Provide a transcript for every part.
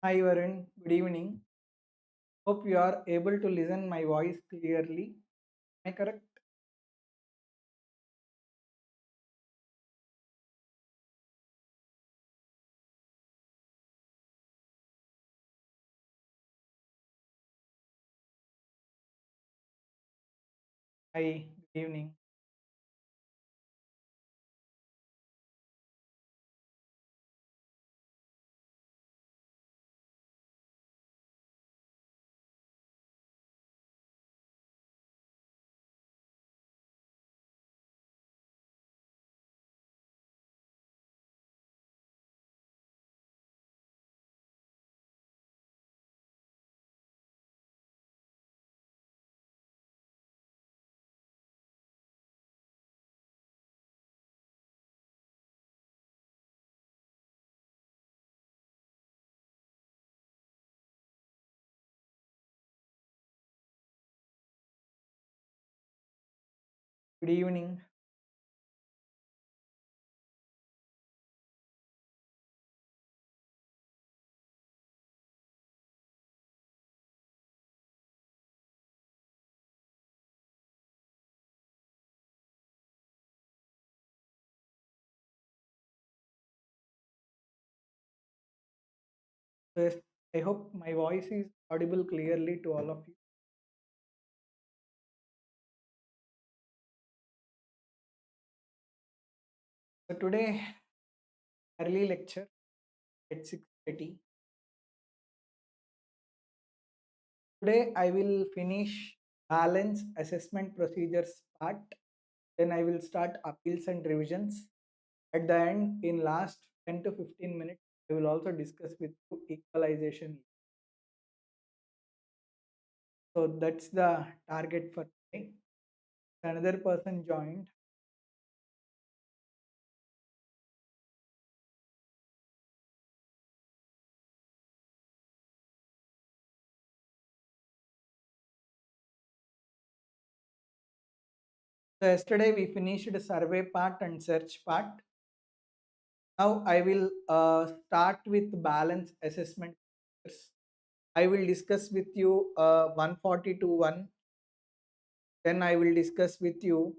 Hi Varun, good evening. Hope you are able to listen my voice clearly. Am I correct? Hi, good evening. Good evening. Yes, I hope my voice is audible clearly to all of you. So today, early lecture at 6:30. Today I will finish balance assessment procedures part. Then I will start appeals and revisions. At the end, in last 10 to 15 minutes, I will also discuss with you equalization. So that's the target for today. Another person joined. So yesterday we finished the survey part and search part. Now I will start with balance assessment. I will discuss with you 140 to 1. Then I will discuss with you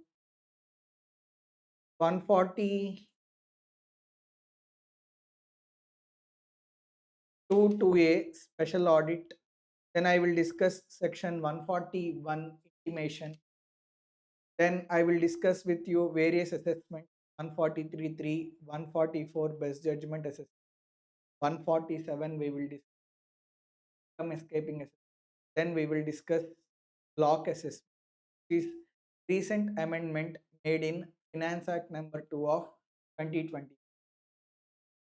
142 to a special audit. Then I will discuss section 141 intimation. Then I will discuss with you various assessments 143.3, 144 best judgment assessment, 147 we will discuss income escaping assessment. Then we will discuss block assessment, which is recent amendment made in Finance Act number 2 of 2020.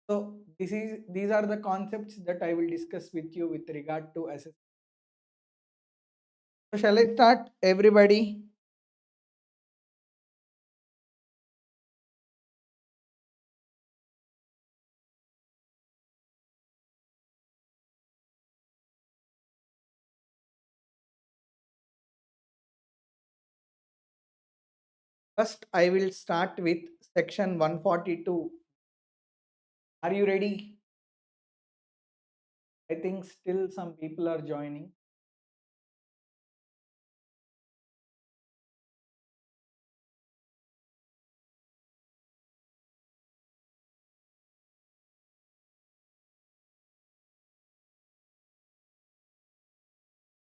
So these are the concepts that I will discuss with you with regard to assessment. So shall I start everybody? First I will start with section 142. Are you ready? I think still some people are joining.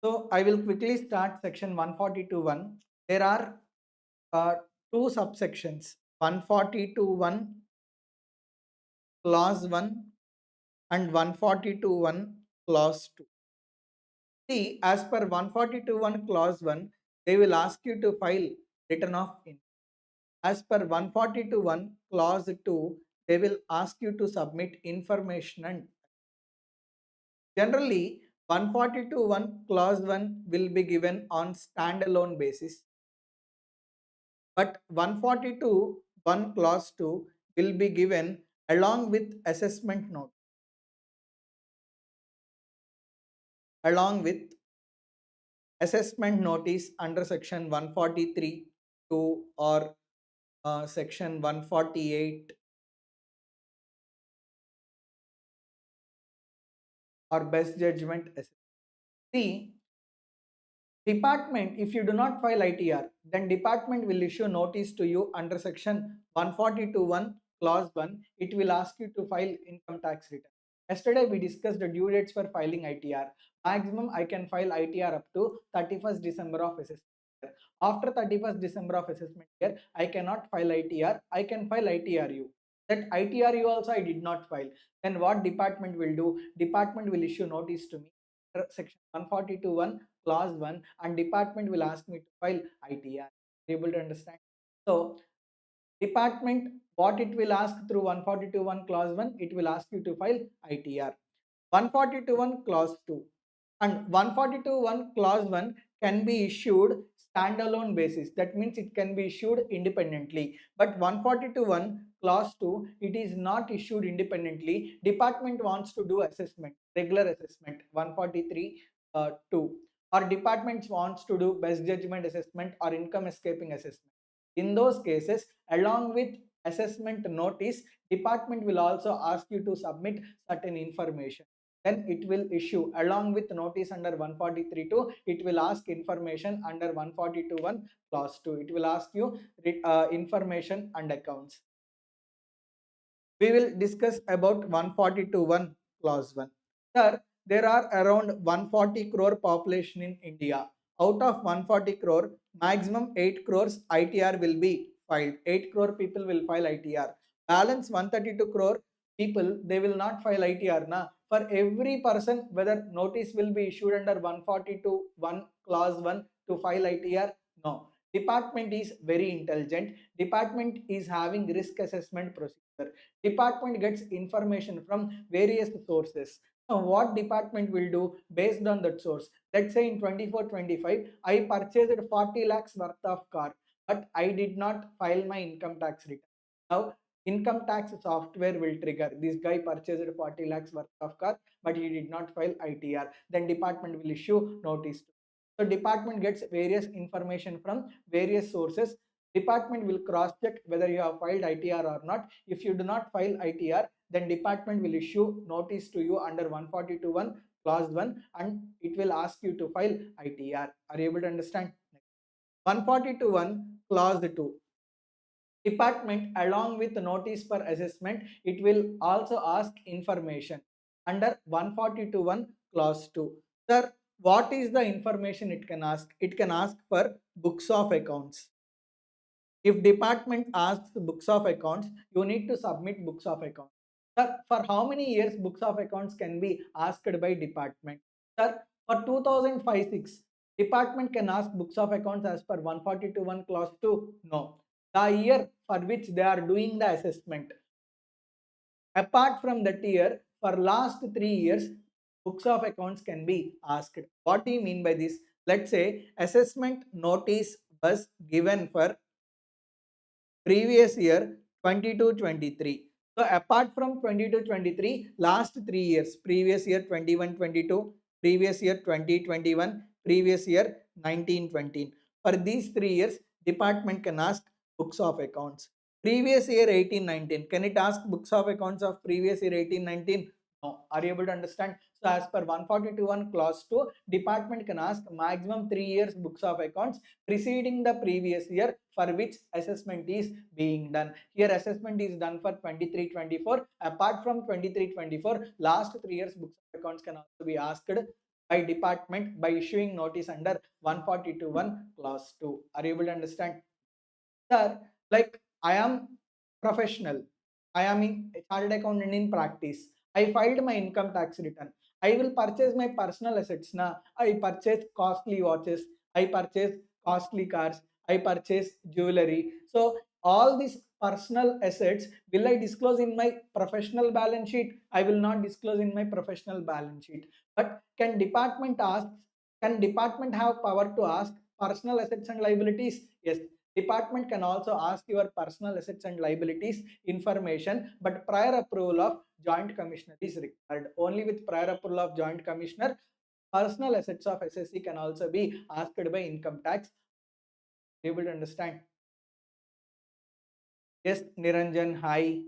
So I will quickly start section 142.1. There are uh, two subsections 142.1 clause 1 and 142.1 clause 2. See, as per 142.1 clause 1, they will ask you to file return of income. As per 142.1 clause 2, they will ask you to submit information and generally 142.1 clause 1 will be given on standalone basis, but 142.1 clause 2 will be given along with assessment note, along with assessment notice under section 143 2 or section 148 or best judgment assessment. See, department, if you do not file ITR, then department will issue notice to you under section 142(1) clause 1. It will ask you to file income tax return. Yesterday we discussed the due dates for filing ITR. Maximum I can file ITR up to 31st December of assessment year. After 31st December of assessment year, I cannot file ITR. I can file ITRU. That ITRU also I did not file. Then what department will do? Department will issue notice to me section 142(1) clause 1, and department will ask me to file ITR. Able to understand? So department, what it will ask through 142(1) clause 1, it will ask you to file ITR. 142(1) clause 2 and 142(1) clause 1 can be issued standalone basis. That means it can be issued independently. But 142(1) clause 2, it is not issued independently. Department wants to do assessment, regular assessment, 143 2, or departments wants to do best judgment assessment or income escaping assessment. In those cases, along with assessment notice, department will also ask you to submit certain information. Then it will issue along with notice under 143(2), it will ask information under 142(1) clause 2. It will ask you information and accounts. We will discuss about 142(1) clause 1. Sir, there are around 140 crore population in India. Out of 140 crore, maximum 8 crores ITR will be filed. 8 crore people will file ITR. Balance 132 crore people, they will not file ITR. Na? For every person, whether notice will be issued under 142(1) clause 1 to file ITR? No. Department is very intelligent. Department is having risk assessment procedure. Department gets information from various sources. Now, what department will do based on that source? Let's say in 24-25, I purchased 40 lakhs worth of car, but I did not file my income tax return. Now, income tax software will trigger. This guy purchased 40 lakhs worth of car, but he did not file ITR. Then department will issue notice. So department gets various information from various sources. Department will cross check whether you have filed ITR or not. If you do not file ITR, then department will issue notice to you under 142(1) clause 1, and it will ask you to file ITR. Are you able to understand? 142(1) clause 2. Department, along with notice for assessment, it will also ask information under 142(1) clause 2. Sir, what is the information it can ask? It can ask for books of accounts. If department asks books of accounts, you need to submit books of accounts. Sir, for how many years books of accounts can be asked by department? Sir, for 2005-6, department can ask books of accounts as per 142(1) clause 2? No. The year for which they are doing the assessment. Apart from that year, for last 3 years, books of accounts can be asked. What do you mean by this? Let's say assessment notice was given for previous year 22-23. So apart from 22-23, last 3 years, previous year 21-22, previous year 20-21, previous year 19-20. For these 3 years, department can ask books of accounts. Previous year 18-19, can it ask books of accounts of previous year 18-19? No. Are you able to understand? So as per 142(1) clause 2, department can ask maximum 3 years books of accounts preceding the previous year for which assessment is being done. Here assessment is done for 23-24. Apart from 23-24, last 3 years books of accounts can also be asked by department by issuing notice under 142(1) clause 2. Are you able to understand? Sir, like I am professional. I am a chartered accountant in practice. I filed my income tax return. I will purchase my personal assets. Now, I purchase costly watches. I purchase costly cars. I purchase jewelry. So, all these personal assets, will I disclose in my professional balance sheet? I will not disclose in my professional balance sheet. But can department have power to ask personal assets and liabilities? Yes. Department can also ask your personal assets and liabilities information, but prior approval of joint commissioner is required. Only with prior approval of joint commissioner, personal assets of SSC can also be asked by income tax. Able to understand? Yes, Niranjan, hi.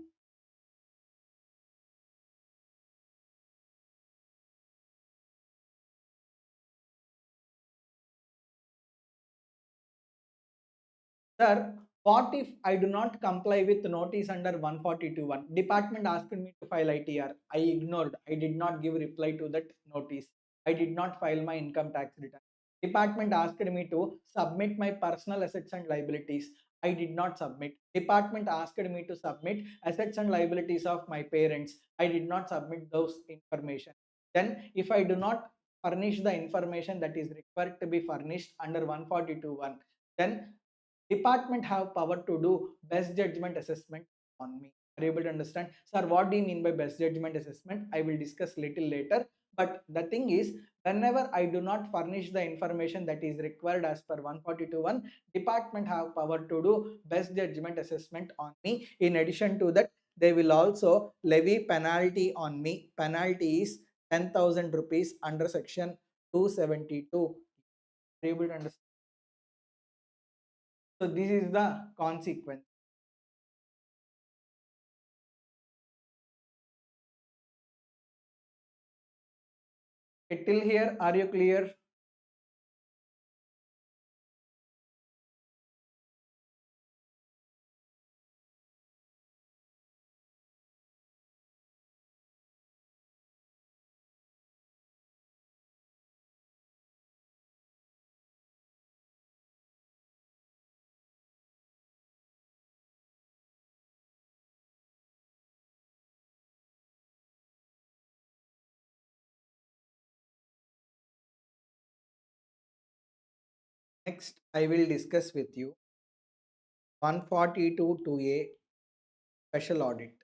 Sir, what if I do not comply with notice under 142.1? Department asked me to file ITR. I ignored. I did not give reply to that notice. I did not file my income tax return. Department asked me to submit my personal assets and liabilities. I did not submit. Department asked me to submit assets and liabilities of my parents. I did not submit those information. Then, if I do not furnish the information that is required to be furnished under 142.1, then department have power to do best judgment assessment on me. Are you able to understand? Sir, what do you mean by best judgment assessment? I will discuss little later. But the thing is, whenever I do not furnish the information that is required as per 142.1, department have power to do best judgment assessment on me. In addition to that, they will also levy penalty on me. Penalty is 10,000 rupees under section 272. Are you able to understand? So this is the consequence. Okay, till here, are you clear? Next, I will discuss with you 142 to a special audit.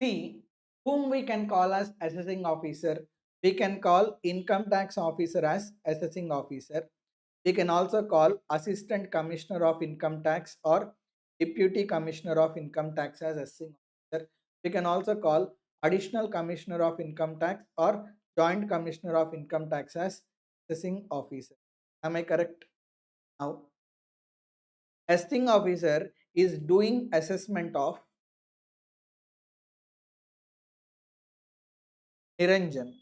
See, whom we can call as assessing officer. We can call income tax officer as assessing officer. We can also call assistant commissioner of income tax or deputy commissioner of income tax as assessing officer. We can also call additional commissioner of income tax or joint commissioner of income tax as assessing officer. Am I correct? Now, assessing officer is doing assessment of Niranjan.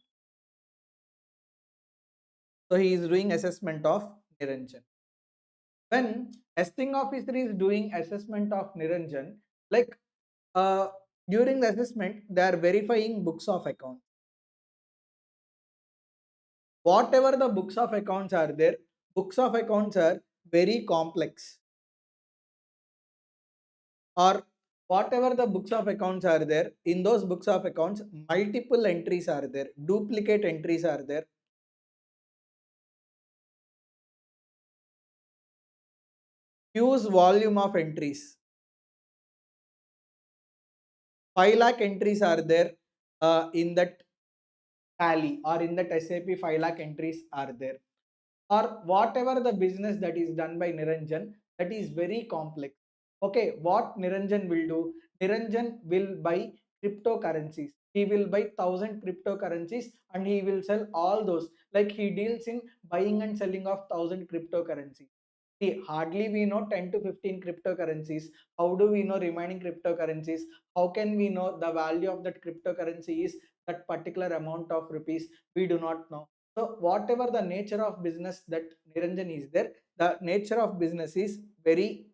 So he is doing assessment of Niranjan. When assessing officer is doing assessment of Niranjan, like uh, during the assessment, they are verifying books of accounts. Whatever the books of accounts are there, books of accounts are very complex, or whatever the books of accounts are there, in those books of accounts, multiple entries are there, duplicate entries are there. Huge volume of entries. 5 lakh entries are there in that tally, or in that SAP 5 lakh entries are there, or whatever the business that is done by Niranjan, that is very complex. Okay, what Niranjan will do? Niranjan will buy cryptocurrencies. He will buy 1,000 cryptocurrencies and he will sell all those. Like he deals in buying and selling of 1,000 cryptocurrencies. See, hardly we know 10 to 15 cryptocurrencies. How do we know remaining cryptocurrencies? How can we know the value of that cryptocurrency is that particular amount of rupees? We do not know. So whatever the nature of business that Niranjan is there, the nature of business is very,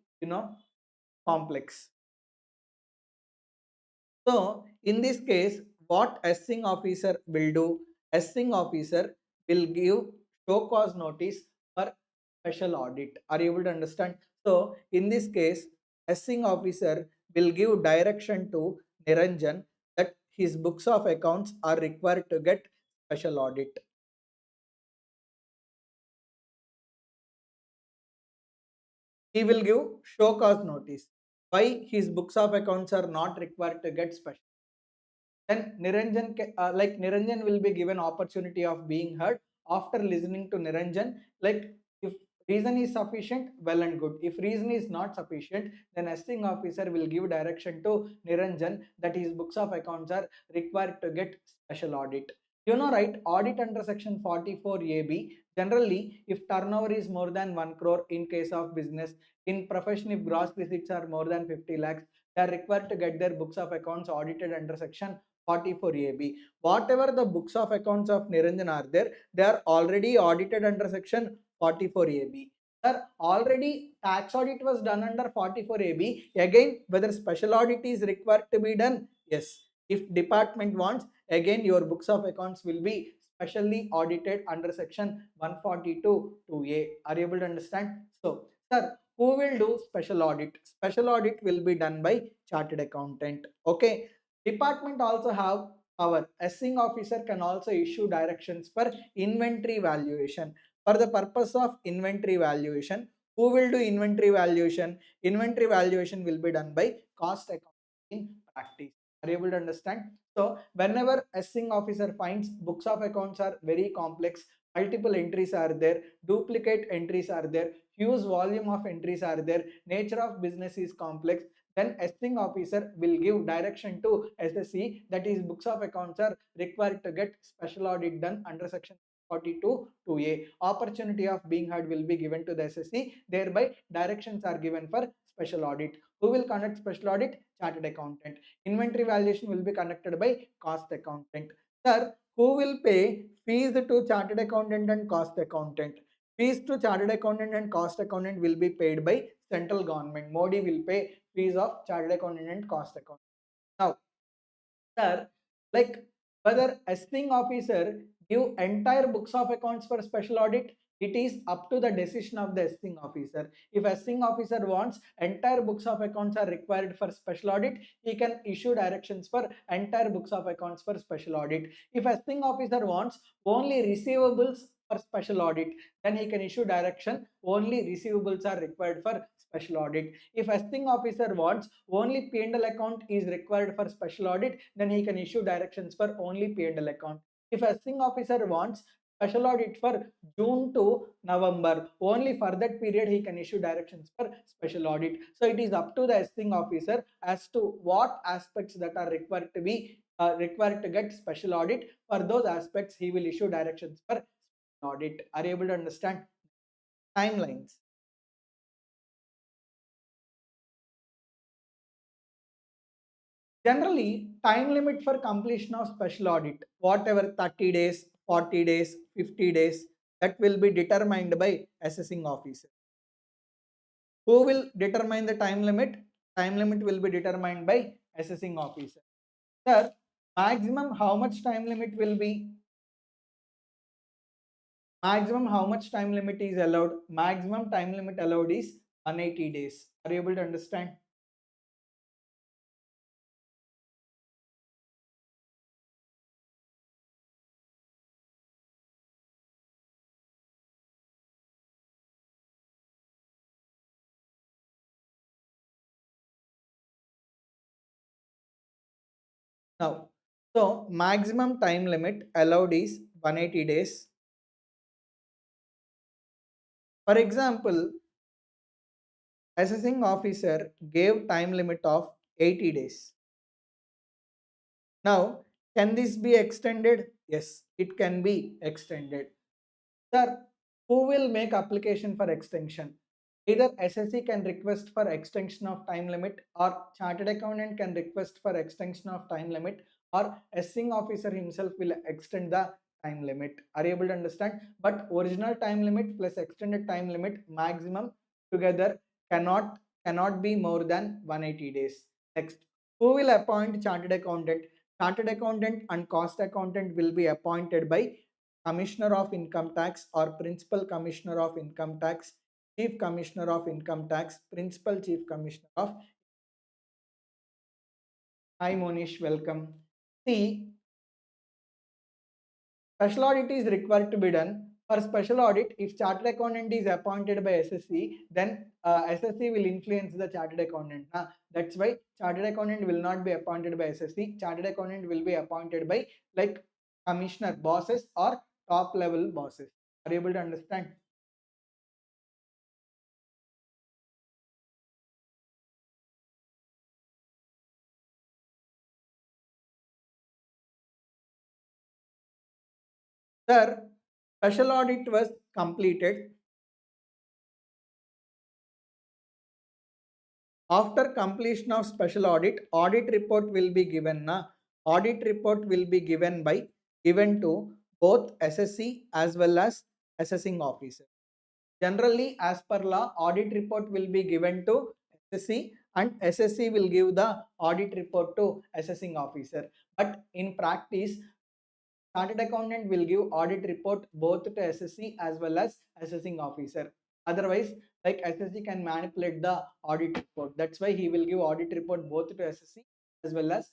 complex. So in this case, what assessing officer will do? Assessing officer will give show cause notice for special audit. Are you able to understand? So in this case, assessing officer will give direction to Niranjan that his books of accounts are required to get special audit. He will give show cause notice why his books of accounts are not required to get special. Then Niranjan like Niranjan will be given opportunity of being heard. After listening to Niranjan, like if reason is sufficient, well and good. If reason is not sufficient, then assessing officer will give direction to Niranjan that his books of accounts are required to get special audit. You know, right? Audit under section 44AB. Generally, if turnover is more than 1 crore in case of business, in profession, if gross receipts are more than 50 lakhs, they are required to get their books of accounts audited under section 44AB. Whatever the books of accounts of Niranjan are there, they are already audited under section 44AB. Sir, already tax audit was done under 44AB. Again, whether special audit is required to be done? Yes. If department wants, again your books of accounts will be specially audited under section 142 2A. Are you able to understand? So, sir, who will do special audit? Special audit will be done by chartered accountant. Okay. Department also have power. Assessing officer can also issue directions for inventory valuation. For the purpose of inventory valuation, who will do inventory valuation? Inventory valuation will be done by cost accounting in practice. Are you able to understand? So whenever assessing officer finds books of accounts are very complex, multiple entries are there, duplicate entries are there, huge volume of entries are there, nature of business is complex, then assessing officer will give direction to SSE, that is books of accounts are required to get special audit done under section 42 2A. Opportunity of being heard will be given to the SSE, thereby directions are given for special audit. Who will conduct special audit? Chartered accountant. Inventory valuation will be conducted by cost accountant. Sir, who will pay fees to chartered accountant and cost accountant? Fees to chartered accountant and cost accountant will be paid by central government. Modi will pay fees of chartered accountant and cost accountant. Now, sir, like whether assessing officer give entire books of accounts for special audit, it is up to the decision of the assessing officer. If assessing officer wants entire books of accounts are required for special audit, he can issue directions for entire books of accounts for special audit. If assessing officer wants only receivables for special audit, then he can issue direction only receivables are required for special audit. If assessing officer wants only P&L account is required for special audit, then he can issue directions for only P&L account. If assessing officer wants special audit for June to November, only for that period he can issue directions for special audit. So it is up to the assessing officer as to what aspects that are required to be required to get special audit. For those aspects, he will issue directions for audit. Are you able to understand? Timelines. Generally, time limit for completion of special audit, whatever 30 days, 40 days, 50 days, that will be determined by assessing officer. Who will determine the time limit? Time limit will be determined by assessing officer. Sir, maximum how much time limit will be? Maximum how much time limit is allowed? Maximum time limit allowed is 180 days. Are you able to understand? Now, so maximum time limit allowed is 180 days. For example, assessing officer gave time limit of 80 days. Now, can this be extended? Yes, it can be extended. Sir, who will make application for extension? Either SSE can request for extension of time limit, or chartered accountant can request for extension of time limit, or assessing officer himself will extend the time limit. Are you able to understand? But original time limit plus extended time limit maximum together cannot be more than 180 days. Next, who will appoint chartered accountant? Chartered accountant and cost accountant will be appointed by Commissioner of Income Tax or Principal Commissioner of Income Tax, Chief Commissioner of Income Tax, Principal Chief Commissioner of. Hi Monish, welcome. See, special audit is required to be done. For special audit, if chartered accountant is appointed by SSC, then SSC will influence the chartered accountant. That's why chartered accountant will not be appointed by SSC. Chartered accountant will be appointed by like commissioner bosses or top level bosses. Are you able to understand? Sir, special audit was completed. After completion of special audit, audit report will be given. Audit report will be given to both SSC as well as assessing officer. Generally, as per law, audit report will be given to SSC and SSC will give the audit report to assessing officer. But in practice, chartered accountant will give audit report both to SSC as well as assessing officer. Otherwise, like SSC can manipulate the audit report. That's why he will give audit report both to SSC as well as.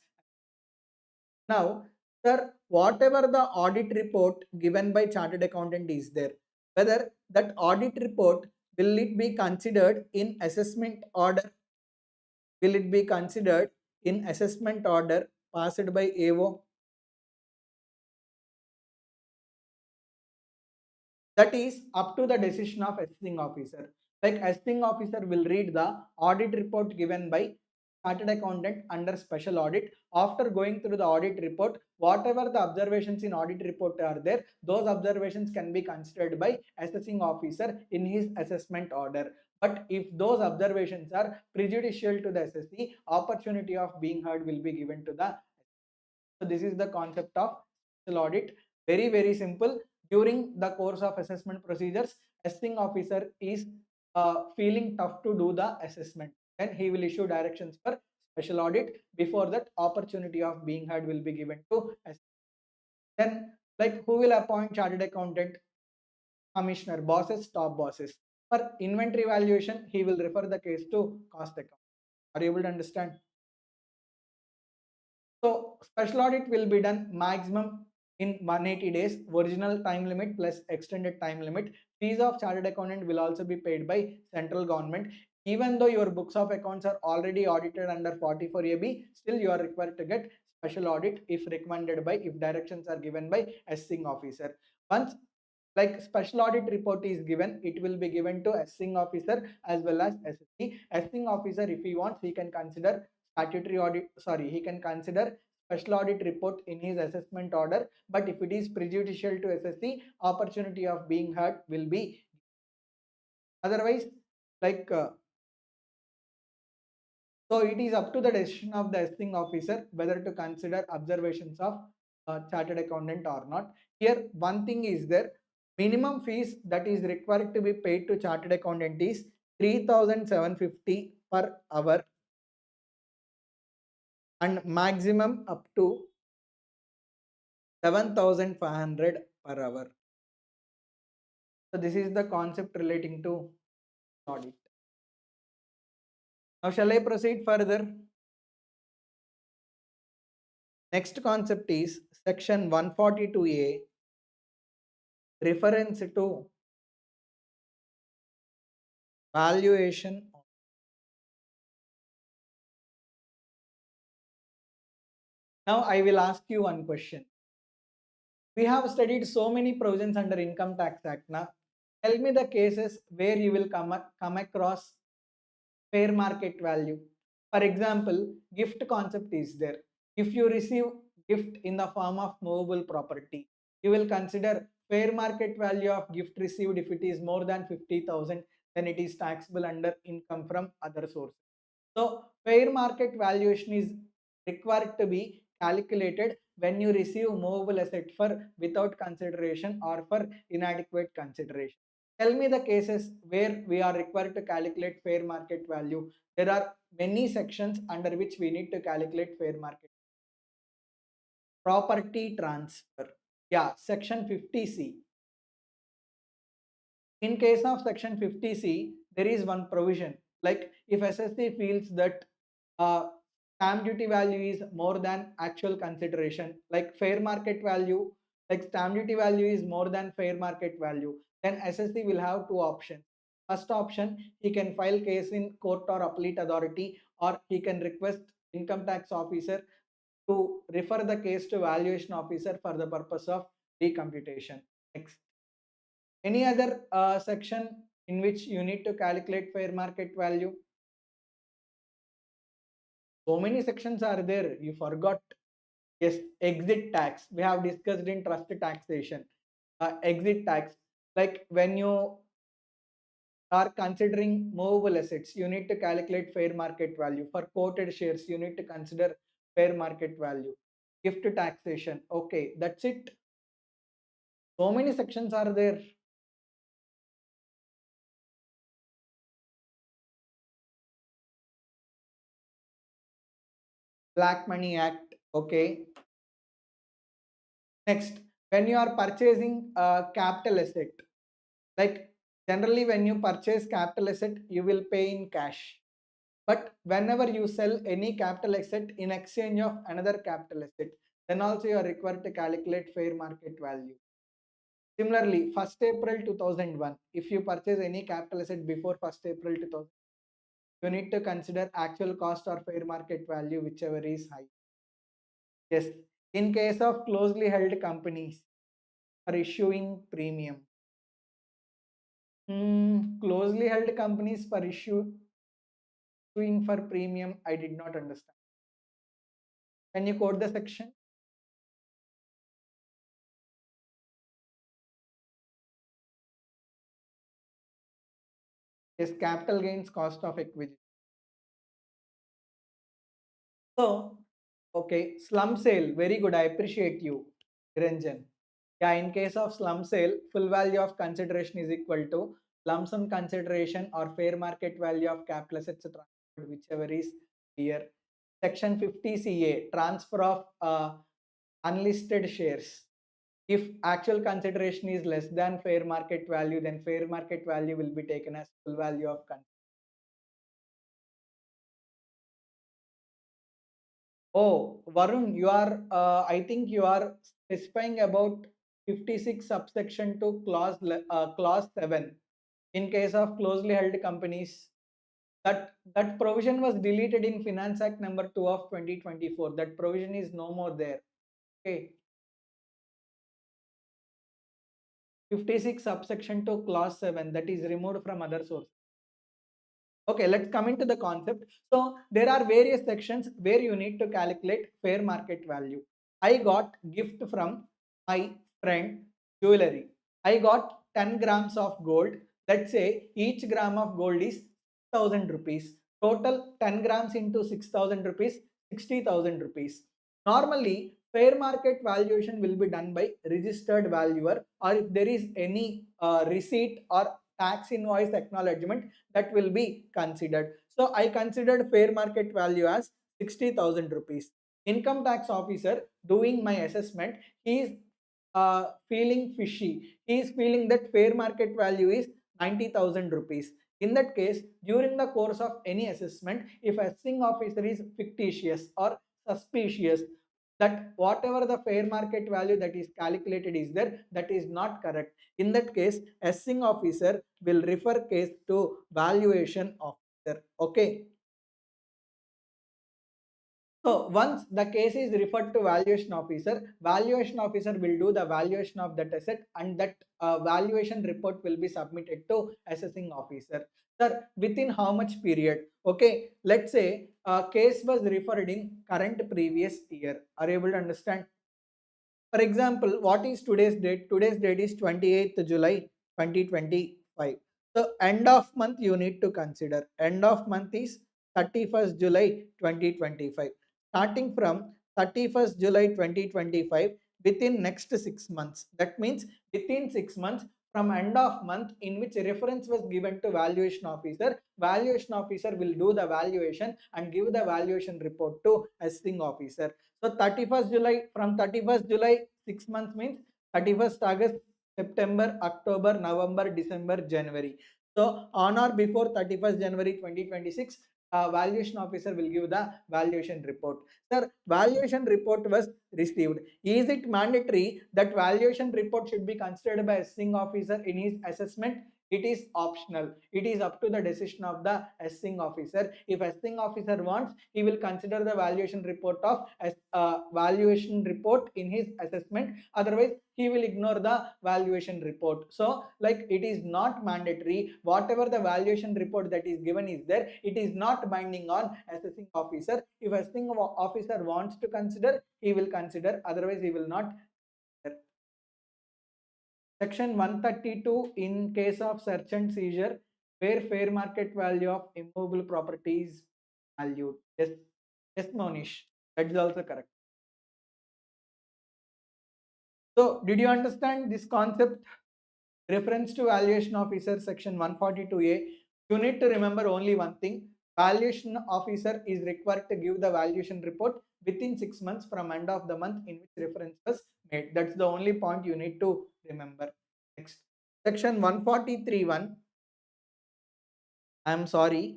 Now, sir, whatever the audit report given by chartered accountant is there, whether that audit report will it be considered in assessment order? Will it be considered in assessment order passed by AO? That is up to the decision of assessing officer. Like assessing officer will read the audit report given by chartered accountant under special audit. After going through the audit report, whatever the observations in audit report are there, those observations can be considered by assessing officer in his assessment order. But if those observations are prejudicial to the SSC, opportunity of being heard will be given to the. So this is the concept of special audit. Very, very simple. During the course of assessment procedures, assessing officer is feeling tough to do the assessment. Then he will issue directions for special audit. Before that, opportunity of being heard will be given to assessment. Then, like who will appoint chartered accountant? Commissioner, bosses, top bosses. For inventory valuation, he will refer the case to cost account. Are you able to understand? So special audit will be done maximum in 180 days, original time limit plus extended time limit. Fees of chartered accountant will also be paid by central government. Even though your books of accounts are already audited under 44AB, still you are required to get special audit if recommended by, if directions are given by assessing officer. Once like special audit report is given, it will be given to assessing officer as well as SSC. Assessing officer, if he wants, he can consider statutory audit, sorry, he can consider special audit report in his assessment order. But if it is prejudicial to SSC, opportunity of being heard will be. Otherwise, like so it is up to the decision of the assessing officer whether to consider observations of chartered accountant or not. Here, one thing is there, minimum fees that is required to be paid to chartered accountant is 3,750 per hour and maximum up to 7,500 per hour. So this is the concept relating to audit. Now shall I proceed further? Next concept is section 142A, reference to valuation. Now I will ask you one question. We have studied so many provisions under Income Tax Act. Now, tell me the cases where you will come across fair market value. For example, gift concept is there. If you receive gift in the form of movable property, you will consider fair market value of gift received. If it is more than 50,000, then it is taxable under income from other sources. So fair market valuation is required to be calculated when you receive movable asset for without consideration or for inadequate consideration. Tell me the cases where we are required to calculate fair market value. There are many sections under which we need to calculate fair market. Property transfer. Yeah, section 50C. In case of section 50C, there is one provision like if SSC feels that stamp duty value is more than actual consideration, like fair market value, like stamp duty value is more than fair market value, then SSC will have two options. First option, he can file case in court or appellate authority, or he can request income tax officer to refer the case to valuation officer for the purpose of recomputation. Next. Any other section in which you need to calculate fair market value? So many sections are there. You forgot. Yes, exit tax. We have discussed in trust taxation. exit tax. Like when you are considering movable assets, you need to calculate fair market value. For quoted shares, you need to consider fair market value. Gift taxation. Okay, that's it. So many sections are there. Black Money Act. Okay. Next, when you are purchasing a capital asset, like generally when you purchase capital asset, you will pay in cash. But whenever you sell any capital asset in exchange of another capital asset, then also you are required to calculate fair market value. Similarly, 1st April 2001, if you purchase any capital asset before 1st April 2000, you need to consider actual cost or fair market value, whichever is high. Yes, in case of closely held companies are issuing premium. Closely held companies for issuing for premium, I did not understand. Can you quote the section? Yes, capital gains cost of acquisition. So, okay, slum sale, very good. I appreciate you, Ranjan. Yeah, in case of slum sale, full value of consideration is equal to lump sum consideration or fair market value of capital assets transferred, whichever is here. Section 50 CA, transfer of unlisted shares. If actual consideration is less than fair market value, then fair market value will be taken as full value of consideration. Oh, Varun, you are, I think you are specifying about 56 subsection to clause 7. In case of closely held companies, that provision was deleted in Finance Act number 2 of 2024. That provision is no more there. Okay. 56 subsection to clause 7, that is removed from other source. Okay, let's come into the concept. So there are various sections where you need to calculate fair market value. I got gift from my friend jewelry. I got 10 grams of gold. Let's say each gram of gold is 1000 rupees. Total 10 grams into 6000 rupees, 60,000 rupees. Normally, fair market valuation will be done by registered valuer, or if there is any receipt or tax invoice acknowledgement, that will be considered. So I considered fair market value as 60,000 rupees. Income tax officer doing my assessment, he is feeling fishy. He is feeling that fair market value is 90,000 rupees. In that case, during the course of any assessment, if assessing officer is fictitious or suspicious that whatever the fair market value that is calculated is there, that is not correct. In that case, assessing officer will refer case to valuation officer. Okay. So once the case is referred to valuation officer will do the valuation of that asset, and that valuation report will be submitted to assessing officer. Sir, within how much period? Okay, let's say a case was referred in current previous year. Are you able to understand? For example, what is today's date? Today's date is 28th July 2025. So end of month you need to consider. End of month is 31st July 2025. Starting from 31st July 2025, within next 6 months. That means within 6 months from end of month in which reference was given to valuation officer will do the valuation and give the valuation report to assessing officer. So 31st July, from 31st July, 6 months means 31st August, September, October, November, December, January. So on or before 31st January 2026, valuation officer will give the valuation report. Sir, valuation report was received. Is it mandatory that valuation report should be considered by assessing officer in his assessment? It is optional. It is up to the decision of the assessing officer. If assessing officer wants, he will consider the valuation report of valuation report in his assessment. Otherwise, he will ignore the valuation report. So, like, it is not mandatory. Whatever the valuation report that is given is there, it is not binding on assessing officer. If assessing officer wants to consider, he will consider. Otherwise, he will not. Section 132 in case of search and seizure where fair market value of immovable property is valued. Yes, yes, Monish. That is also correct. So, did you understand this concept? Reference to valuation officer section 142A. You need to remember only one thing. Valuation officer is required to give the valuation report within 6 months from end of the month in which reference was made. That's the only point you need to remember. Next. Section 143.1. I'm sorry.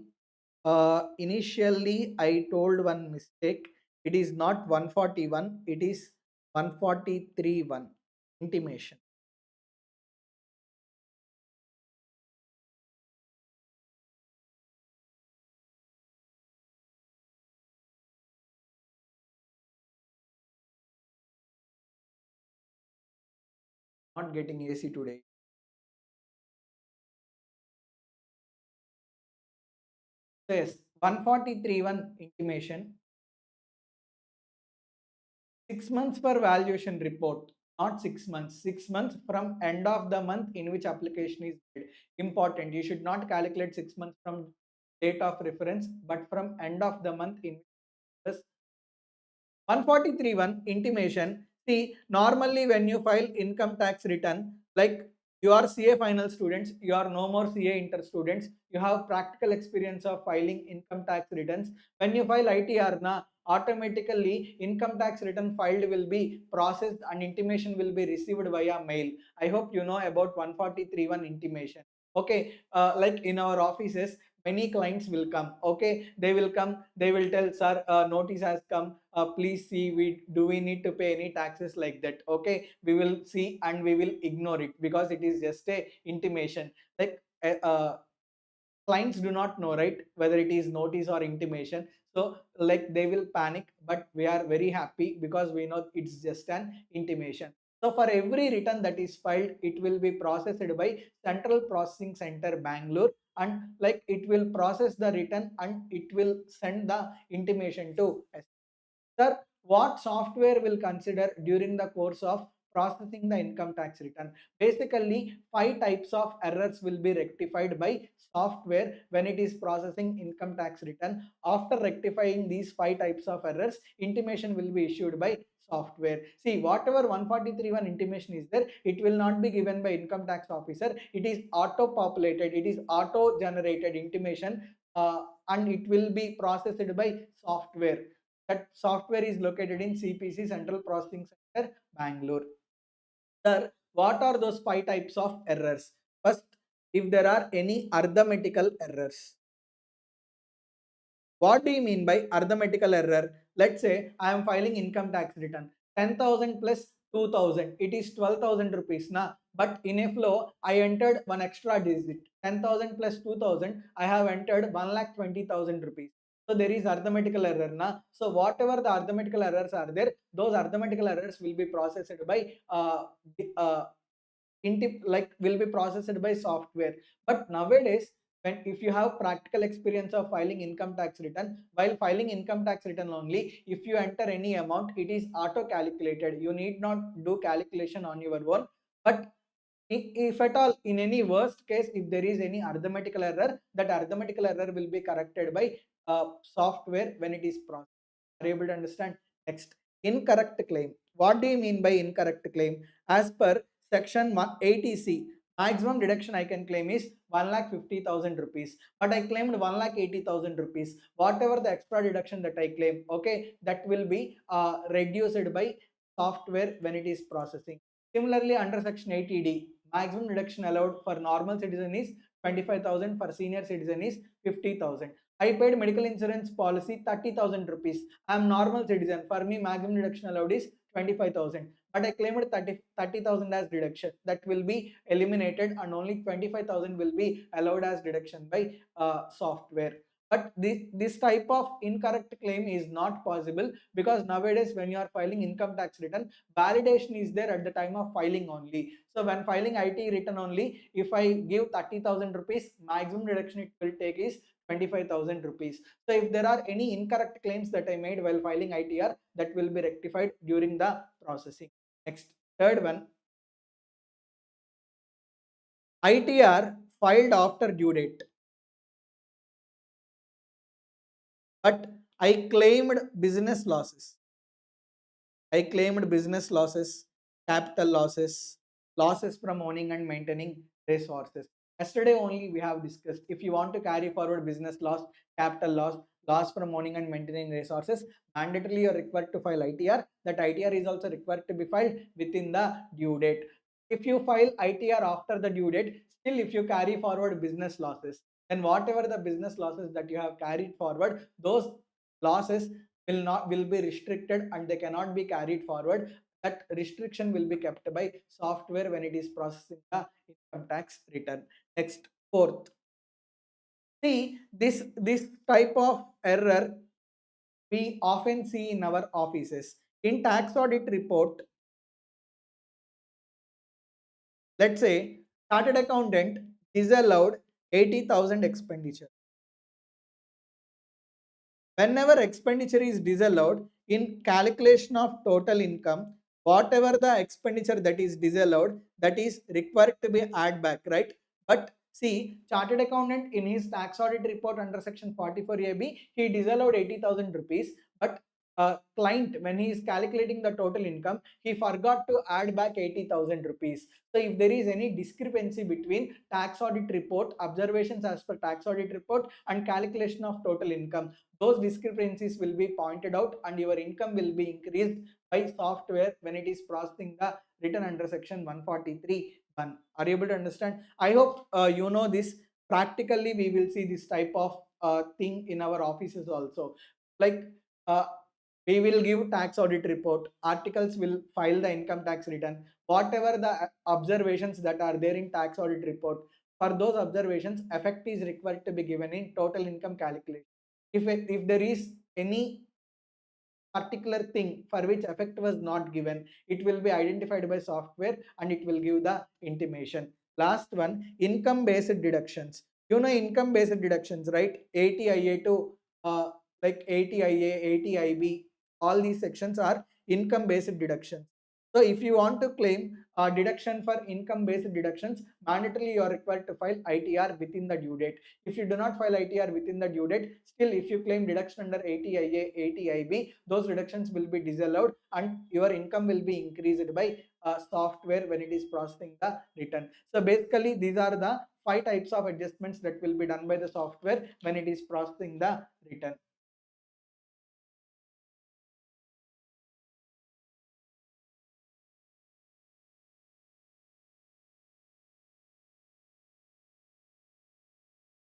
Initially, I told one mistake. It is not 141. It is 143.1. Intimation. Not getting AC today. Yes, 143.1 intimation. 6 months per valuation report, not 6 months. 6 months from end of the month in which application is made. Important. You should not calculate 6 months from date of reference, but from end of the month in which 143.1 intimation. See, normally when you file income tax return, like you are CA final students, you are no more CA inter students, you have practical experience of filing income tax returns. When you file ITR, na, automatically income tax return filed will be processed and intimation will be received via mail. I hope you know about 143.1 intimation. Okay, like in our offices, many clients will come. Okay, they will come, they will tell, sir, notice has come, please see, we need to pay any taxes, like that. Okay, we will see and we will ignore it because it is just a intimation. Like clients do not know, right, whether it is notice or intimation. So like they will panic, but we are very happy because we know it's just an intimation. So for every return that is filed, it will be processed by Central Processing Center Bangalore, and like it will process the return and it will send the intimation to us. Sir, what software will consider during the course of processing the income tax return? Basically, 5 types of errors will be rectified by software when it is processing income tax return. After rectifying these 5 types of errors, intimation will be issued by software. See, whatever 143.1 intimation is there, it will not be given by income tax officer. It is auto populated, it is auto generated intimation, and it will be processed by software. That software is located in CPC, Central Processing Center, Bangalore. Sir, what are those 5 types of errors? First, if there are any arithmetical errors. What do you mean by arithmetical error? Let's say I am filing income tax return. 10,000 plus 2,000. It is 12,000 rupees. Na? But in a flow, I entered one extra digit. 10,000 plus 2,000. I have entered 1,20,000 rupees. So there is arithmetical error. Na? So whatever the arithmetical errors are there, those arithmetical errors will be processed by uh, like will be processed by software. But nowadays, when if you have practical experience of filing income tax return, while filing income tax return only, if you enter any amount, it is auto calculated. You need not do calculation on your own. But if at all in any worst case, if there is any arithmetical error, that arithmetical error will be corrected by software when it is processed. Are you able to understand? Next, incorrect claim. What do you mean by incorrect claim? As per section 180C, maximum deduction I can claim is 1,50,000 rupees, but I claimed 1,80,000 rupees. Whatever the extra deduction that I claim, okay, that will be reduced by software when it is processing. Similarly, under section 80D, maximum deduction allowed for normal citizen is 25,000, for senior citizen is 50,000. I paid medical insurance policy 30,000 rupees. I am normal citizen. For me, maximum deduction allowed is 25,000. But I claimed 30,000 as deduction. That will be eliminated and only 25,000 will be allowed as deduction by software. But this type of incorrect claim is not possible because nowadays when you are filing income tax return, validation is there at the time of filing only. So when filing IT return only, if I give 30,000 rupees, maximum deduction it will take is 25,000 rupees. So if there are any incorrect claims that I made while filing ITR, that will be rectified during the processing. Next, third one, ITR filed after due date, but I claimed business losses. I claimed business losses, capital losses, losses from owning and maintaining resources. Yesterday only we have discussed, if you want to carry forward business loss, capital loss, loss from owning and maintaining resources, mandatorily you are required to file ITR. That ITR is also required to be filed within the due date. If you file ITR after the due date, still if you carry forward business losses, then whatever the business losses that you have carried forward, those losses will be restricted and they cannot be carried forward. That restriction will be kept by software when it is processing the income tax return. Next, fourth, see this type of error we often see in our offices. In tax audit report, let's say chartered accountant disallowed 80,000 expenditure. Whenever expenditure is disallowed in calculation of total income, whatever the expenditure that is disallowed, that is required to be add back, right? But see, chartered accountant in his tax audit report under section 44AB, he disallowed 80,000 rupees, but client, when he is calculating the total income, he forgot to add back 80,000 rupees. So if there is any discrepancy between tax audit report, observations as per tax audit report, and calculation of total income, those discrepancies will be pointed out and your income will be increased by software when it is processing the return under section 143(1). Are you able to understand? I hope you know this. Practically we will see this type of thing in our offices also. Like uh, we will give tax audit report, articles will file the income tax return, whatever the observations that are there in tax audit report, for those observations effect is required to be given in total income calculation. If there is any particular thing for which effect was not given, it will be identified by software and it will give the intimation. Last one, income based deductions. You know income based deductions, right? ATIA to like ATIA, ATIB, all these sections are income based deductions. So if you want to claim a deduction for income based deductions, mandatorily you are required to file ITR within the due date. If you do not file ITR within the due date, still if you claim deduction under ATIA, ATIB, those reductions will be disallowed and your income will be increased by software when it is processing the return. So basically these are the 5 types of adjustments that will be done by the software when it is processing the return.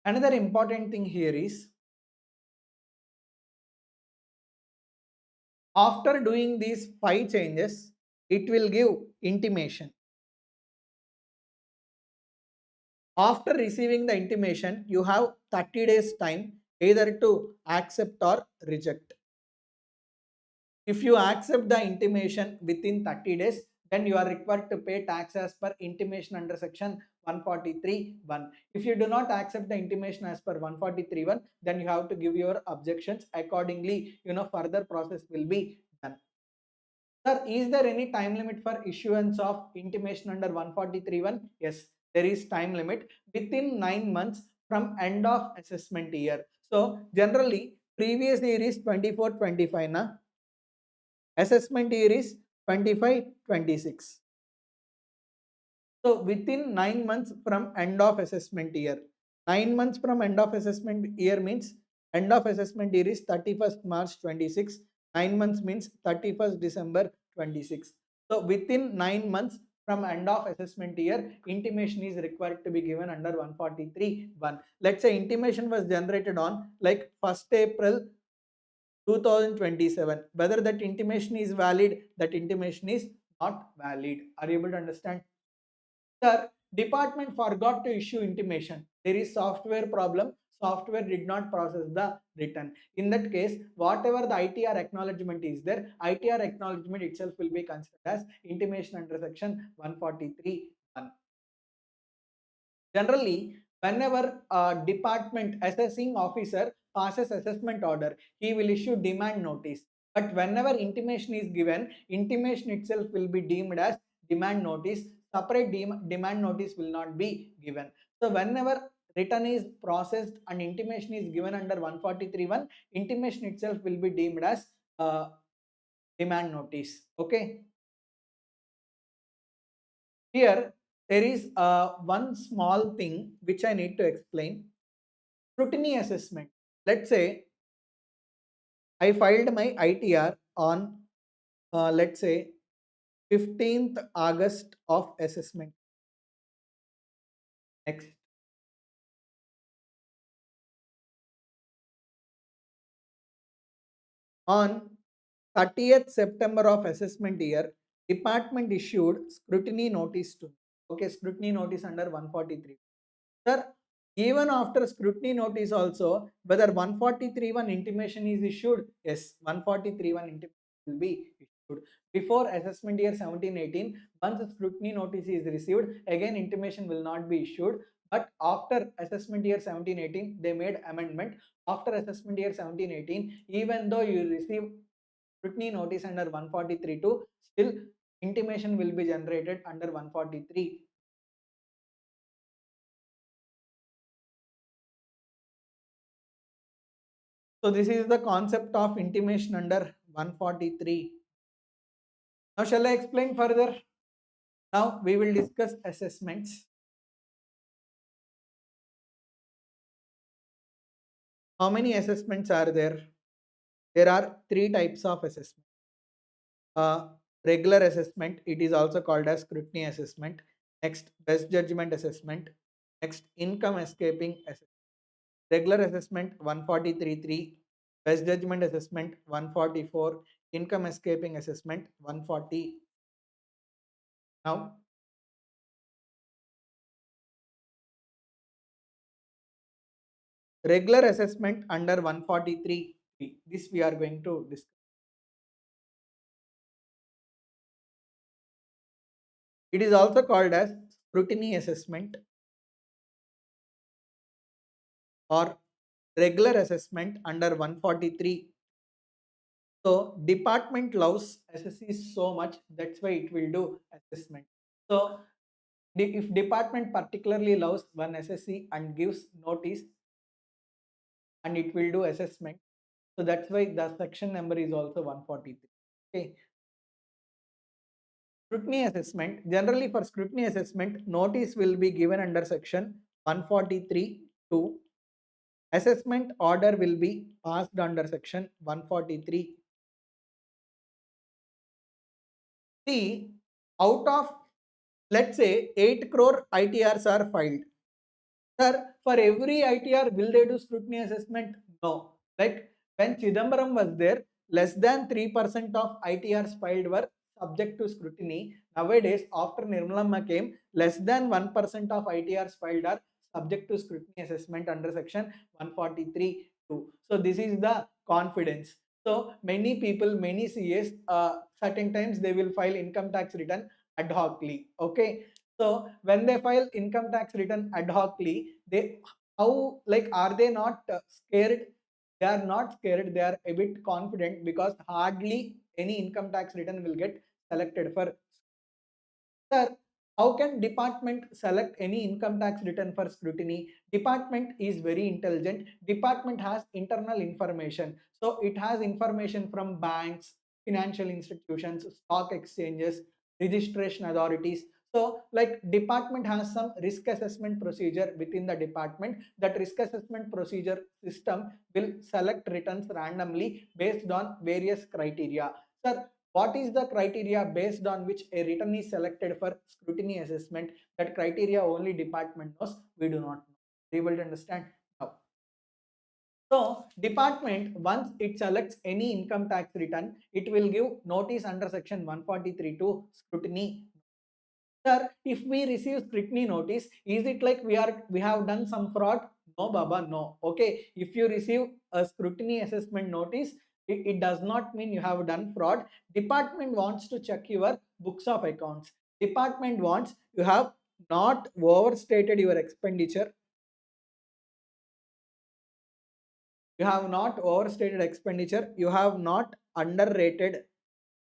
Another important thing here is, after doing these 5 changes, it will give intimation. After receiving the intimation, you have 30 days time either to accept or reject. If you accept the intimation within 30 days, then you are required to pay tax as per intimation under section 143(1). If you do not accept the intimation as per 143(1), then you have to give your objections. Accordingly, further process will be done. Sir, is there any time limit for issuance of intimation under 143(1)? Yes, there is time limit within 9 months from end of assessment year. So generally, previous year is 24-25 na? Assessment year is 25-26. So within 9 months from end of assessment year. 9 months from end of assessment year means end of assessment year is 31st March 26. 9 months means 31st December 26. So within 9 months from end of assessment year, intimation is required to be given under 143(1). Let's say intimation was generated on like 1st April 2027. Whether that intimation is valid, that intimation is not valid. Are you able to understand? Sir, department forgot to issue intimation. There is software problem. Software did not process the return. In that case, whatever the ITR acknowledgement is there, ITR acknowledgement itself will be considered as intimation under section 143(1). Generally, whenever a department assessing officer passes assessment order, he will issue demand notice. But whenever intimation is given, intimation itself will be deemed as demand notice. separate demand notice will not be given. So whenever return is processed and intimation is given under 143(1), intimation itself will be deemed as demand notice. Okay. Here there is one small thing which I need to explain. Scrutiny assessment. Let's say I filed my ITR on let's say 15th August of assessment. Next. On 30th September of assessment year, department issued scrutiny notice to me. Okay, scrutiny notice under 143. Sir, even after scrutiny notice also, whether 143(1) intimation is issued? Yes, 143(1) intimation will be issued. Before assessment year 17-18, once the scrutiny notice is received, again intimation will not be issued. But after assessment year 17-18, they made amendment. After assessment year 17-18, even though you receive scrutiny notice under 143(2), still intimation will be generated under 143. So this is the concept of intimation under 143. Now shall I explain further? Now we will discuss assessments. How many assessments are there? There are three types of assessment. Regular assessment, it is also called as scrutiny assessment. Next, best judgment assessment. Next, income escaping assessment. Regular assessment 143.3, best judgment assessment 144, income escaping assessment 140. Now regular assessment under 143, this we are going to discuss. It is also called as scrutiny assessment or regular assessment under 143. So department loves SSC so much, that's why it will do assessment. So if department particularly loves one SSC and gives notice, and it will do assessment, so that's why the section number is also 143. Okay. Scrutiny assessment, generally for scrutiny assessment, notice will be given under section 143(2). Assessment order will be passed under section 143. See, out of, let's say, 8 crore ITRs are filed. Sir, for every ITR, will they do scrutiny assessment? No. Like when Chidambaram was there, less than 3% of ITRs filed were subject to scrutiny. Nowadays, after Nirmalamma came, less than 1% of ITRs filed are subject to scrutiny assessment under section 143(2). So this is the confidence. So many people, many CAs, certain times they will file income tax return ad hocly. Okay. So when they file income tax return ad hocly, they how, like, are they not scared? They are not scared. They are a bit confident because hardly any income tax return will get selected for. Sir, how can department select any income tax return for scrutiny? Department is very intelligent. Department has internal information. So it has information from banks, financial institutions, stock exchanges, registration authorities. So like department has some risk assessment procedure within the department. That risk assessment procedure system will select returns randomly based on various criteria. Sir, what is the criteria based on which a return is selected for scrutiny assessment? That criteria only department knows, we do not know. Are you able to understand? Now, so department, once it selects any income tax return, it will give notice under section 143 to scrutiny. Sir, if we receive scrutiny notice, is it like we have done some fraud? No, Baba, no. Okay, if you receive a scrutiny assessment notice, it does not mean you have done fraud. Department wants to check your books of accounts. Department wants you have not overstated your expenditure. You have not overstated expenditure. You have not underrated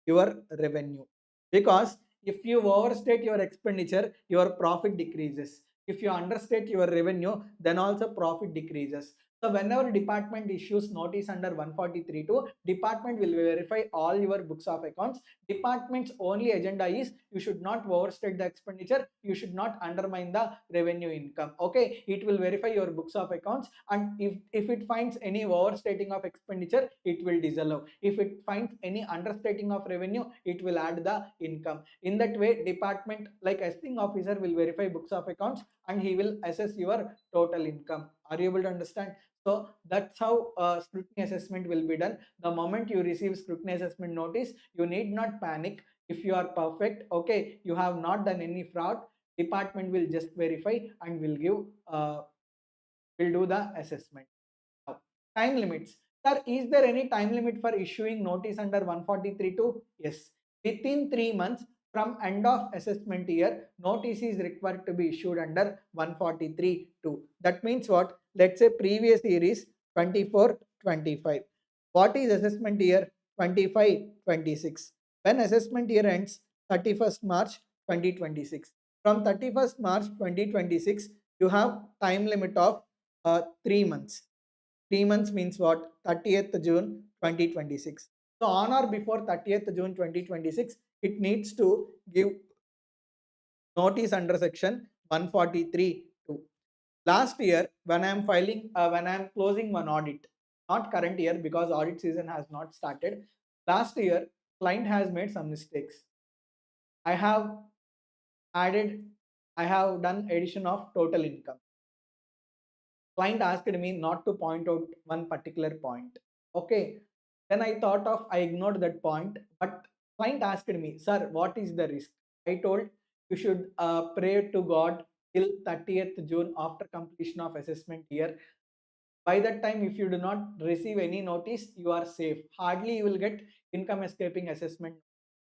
your revenue. Because If you overstate your expenditure, your profit decreases. If you understate your revenue, then also profit decreases. So whenever department issues notice under 143.2, department will verify all your books of accounts. Department's only agenda is you should not overstate the expenditure, you should not undermine the revenue income. Okay, it will verify your books of accounts, and if it finds any overstating of expenditure, it will disallow. If it finds any understating of revenue, it will add the income. In that way, department like assessing officer will verify books of accounts and he will assess your total income. Are you able to understand? So that's how scrutiny assessment will be done. The moment you receive scrutiny assessment notice, you need not panic. If you are perfect, okay, you have not done any fraud, department will just verify and will give will do the assessment. Now, time limits. Sir, is there any time limit for issuing notice under 143.2? Yes. Within 3 months from end of assessment year, notice is required to be issued under 143.2. That means what? Let's say previous year is 24-25. What is assessment year? 25-26. When assessment year ends, 31st March 2026. From 31st March 2026, you have time limit of 3 months. 3 months means what? 30th June 2026. So on or before 30th June 2026, it needs to give notice under section 143.2. Last year, when I am when I am closing one audit, not current year because audit season has not started. Last year, client has made some mistakes. I have added, I have done addition of total income. Client asked me not to point out one particular point. Okay. Then I thought of, I ignored that point, but client asked me, sir, what is the risk? I told you should pray to God till 30th June after completion of assessment year. By that time, if you do not receive any notice, you are safe. Hardly you will get income escaping assessment.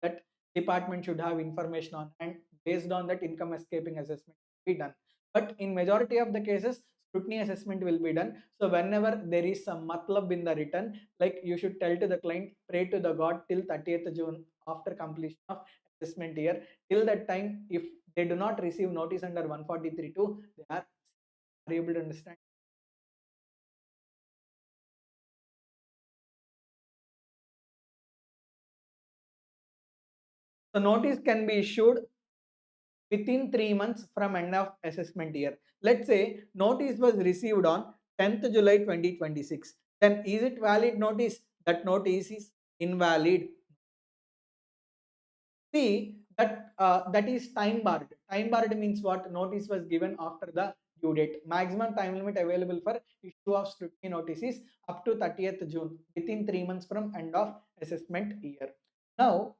That department should have information on, and based on that income escaping assessment be done. But in majority of the cases, scrutiny assessment will be done. So whenever there is some matlab in the return, like you should tell to the client, pray to the God till 30th June after completion of assessment year. Till that time, if they do not receive notice under 143.2, they are able to understand. So notice can be issued within 3 months from end of assessment year. Let's say notice was received on 10th July 2026. Then is it valid notice? That notice is invalid. See that that is time barred. Time barred means what? Notice was given after the due date. Maximum time limit available for issue of scrutiny notice is up to 30th June, within 3 months from end of assessment year. Now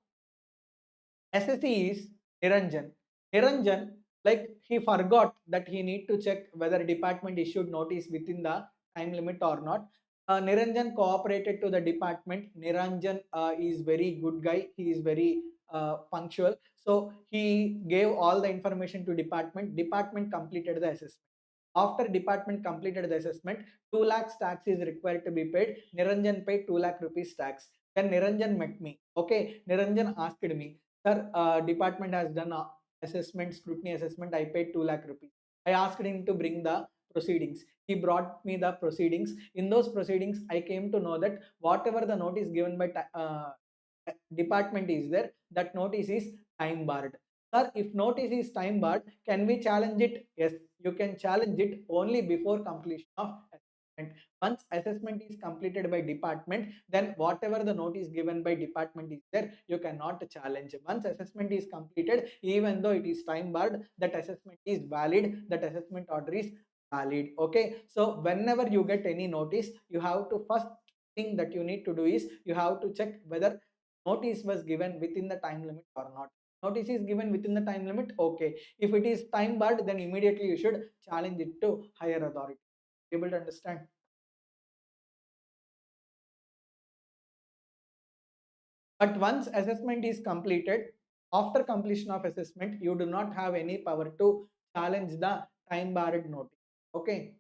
SSE is Niranjan. Niranjan, like he forgot that he need to check whether department issued notice within the time limit or not. Niranjan cooperated to the department. Niranjan is very good guy. He is very punctual. So he gave all the information to department. Department completed the assessment. After department completed the assessment, 2 lakhs tax is required to be paid. Niranjan paid 2 lakh rupees tax. Then Niranjan met me. Okay, Niranjan asked me, sir, department has done assessment, scrutiny assessment. I paid 2 lakh rupees. I asked him to bring the proceedings. He brought me the proceedings. In those proceedings, I came to know that whatever the notice given by department is there, that notice is time barred. Sir, if notice is time barred, can we challenge it? Yes, you can challenge it only before completion of assessment. Once assessment is completed by department, then whatever the notice given by department is there, you cannot challenge. Once assessment is completed, even though it is time barred, that assessment is valid, that assessment order is valid. Okay, so whenever you get any notice, you have to first thing that you need to do is you have to check whether notice was given within the time limit or not. Notice is given within the time limit, okay. If it is time barred, then immediately you should challenge it to higher authority. Able to understand? But once assessment is completed, after completion of assessment, you do not have any power to challenge the time barred notice. Okay.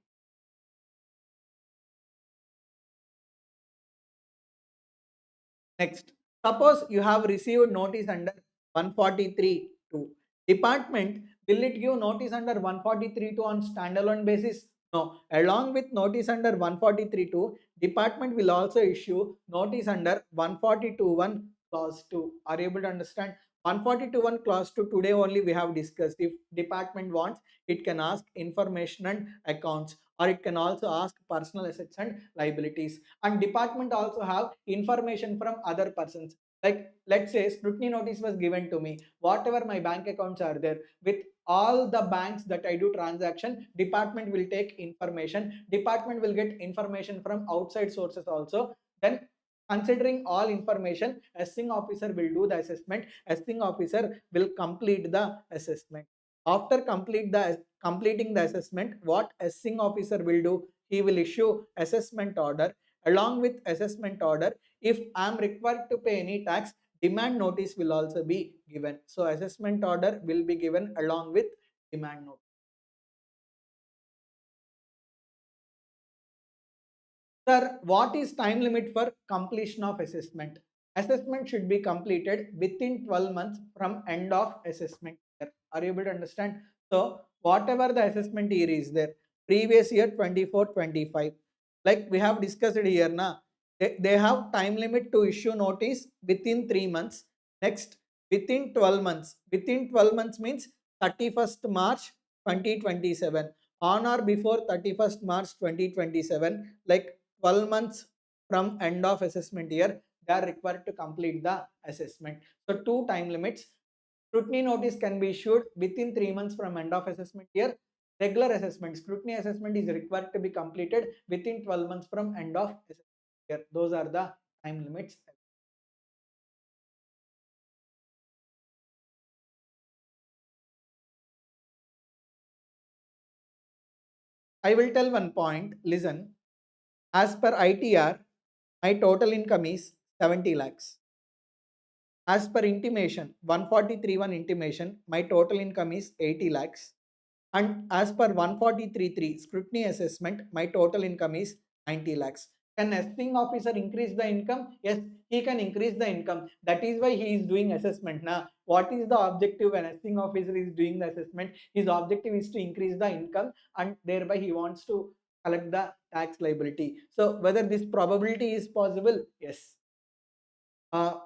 Next, suppose you have received notice under 143.2. Department, will it give notice under 143.2 on standalone basis? No. Along with notice under 143.2, department will also issue notice under 142.1 clause 2. Are you able to understand? 142.1 clause 2 today only we have discussed. If department wants, it can ask information and accounts, or it can also ask personal assets and liabilities. And department also have information from other persons. Like let's say scrutiny notice was given to me, whatever my bank accounts are there, with all the banks that I do transaction, department will take information, department will get information from outside sources also. Then considering all information, assessing officer will do the assessment, assessing officer will complete the assessment. After completing the assessment, what assessing officer will do, he will issue assessment order. Along with assessment order, if I am required to pay any tax, demand notice will also be given. So assessment order will be given along with demand notice. Sir, what is time limit for completion of assessment? Assessment should be completed within 12 months from end of assessment year. Are you able to understand? So whatever the assessment year is there, previous year 24-25, like we have discussed it here now, they have time limit to issue notice within 3 months. Next, within 12 months. Within 12 months means 31st March 2027. On or before 31st March 2027, like 12 months from end of assessment year, they are required to complete the assessment. So two time limits. Scrutiny notice can be issued within 3 months from end of assessment year. Regular assessment, scrutiny assessment is required to be completed within 12 months from end of assessment year. Those are the time limits. I will tell one point. Listen, as per ITR, my total income is 70 lakhs. As per intimation, 143.1 intimation, my total income is 80 lakhs. And as per 143.3 scrutiny assessment, my total income is 90 lakhs. Can assessing officer increase the income? Yes, he can increase the income. That is why he is doing assessment. Now, what is the objective when assessing officer is doing the assessment? His objective is to increase the income, and thereby he wants to collect the tax liability. So whether this probability is possible? Yes. Uh,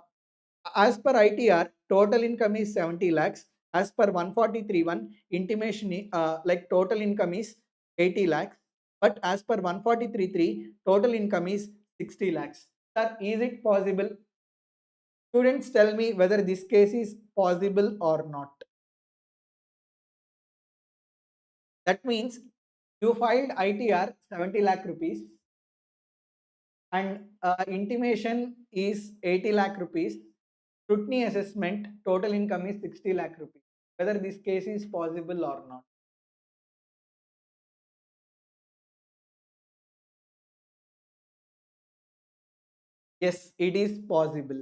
as per ITR, total income is 70 lakhs. As per 143.1, intimation, like total income is 80 lakhs. But as per 143.3, total income is 60 lakhs. Sir, is it possible? Students, tell me whether this case is possible or not. That means you filed ITR 70 lakh rupees, and intimation is 80 lakh rupees. Scrutiny assessment total income is 60 lakh rupees. Whether this case is possible or not. Yes, it is possible.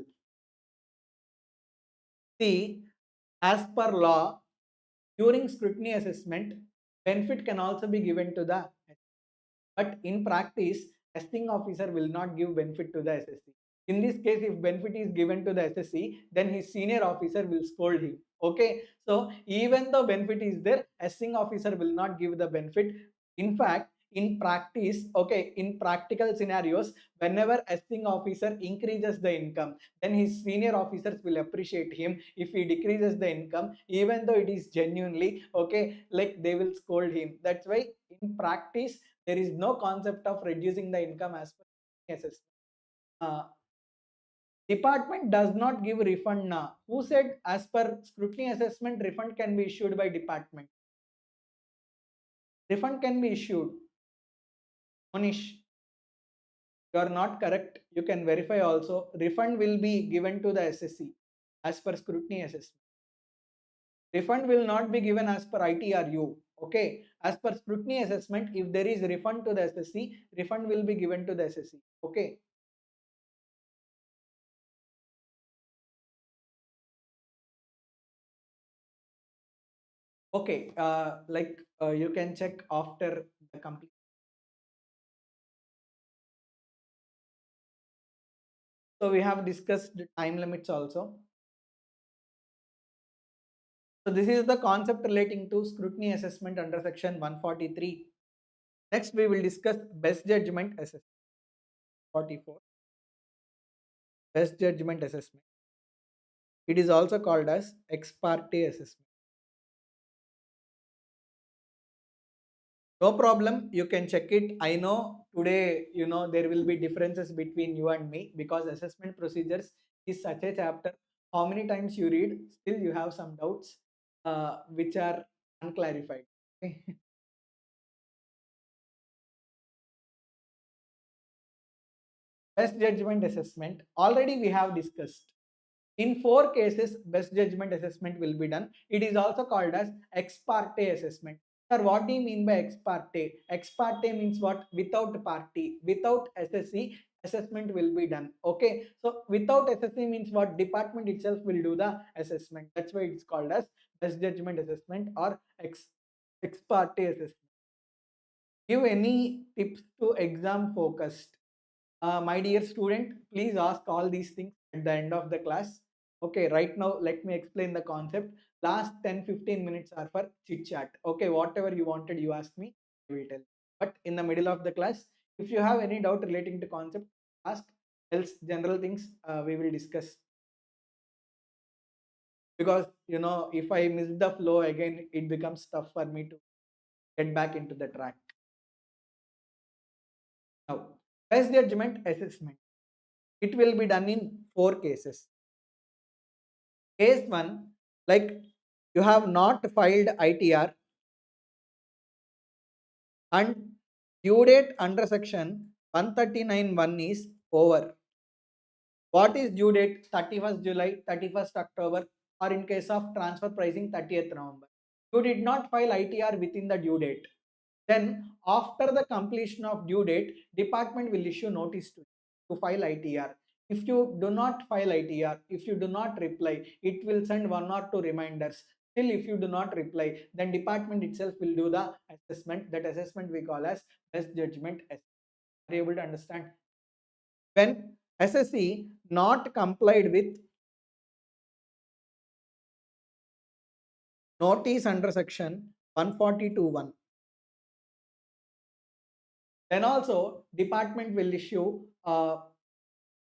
See, as per law, during scrutiny assessment, benefit can also be given to the, but in practice, assessing officer will not give benefit to the SSC. In this case, if benefit is given to the SSC, then his senior officer will scold him. Okay, so even though benefit is there, assessing officer will not give the benefit. In fact, in practice, okay, in practical scenarios, whenever assessing officer increases the income, then his senior officers will appreciate him. If he decreases the income, even though it is genuinely okay, like they will scold him. That's why in practice there is no concept of reducing the income as per assessment. Uh, Department does not give refund now. Who said as per scrutiny assessment refund can be issued by department? Refund can be issued. Monish, you are not correct. You can verify also. Refund will be given to the SSC as per scrutiny assessment. Refund will not be given as per ITRU. Okay. As per scrutiny assessment, if there is refund to the SSC, refund will be given to the SSC. Okay. Okay, you can check after the complete. So we have discussed the time limits also. So this is the concept relating to scrutiny assessment under section 143. Next, we will discuss best judgment assessment. 44. Best judgment assessment. It is also called as ex parte assessment. No problem, you can check it. I know today, there will be differences between you and me because assessment procedures is such a chapter. How many times you read, still you have some doubts which are unclarified. Okay. Best judgment assessment, already we have discussed. In 4 cases, best judgment assessment will be done. It is also called as ex parte assessment. Sir, what do you mean by ex parte? Ex parte means what? Without party, without SSC, assessment will be done. Okay. So without SSC means what? Department itself will do the assessment. That's why it's called as best judgment assessment or ex parte assessment. Give any tips to exam focused? My dear student, please ask all these things at the end of the class. Okay, right now let me explain the concept. Last 10-15 minutes are for chit chat. Okay, whatever you wanted, you ask me, I will tell. But in the middle of the class, if you have any doubt relating to concept, ask. Else, general things we will discuss. Because if I miss the flow again, it becomes tough for me to get back into the track. Now, best judgment assessment. It will be done in 4 cases. Case 1, like you have not filed ITR and due date under section 139(1) is over. What is due date? 31st July, 31st October, or in case of transfer pricing 30th November. You did not file ITR within the due date. Then after the completion of due date, department will issue notice to file ITR. If you do not file ITR, if you do not reply, it will send 1 or 2 reminders. Still, if you do not reply, then department itself will do the assessment. That assessment we call as best judgment assessment. Are you able to understand? When SSE not complied with notice under section 142(1), then also department will issue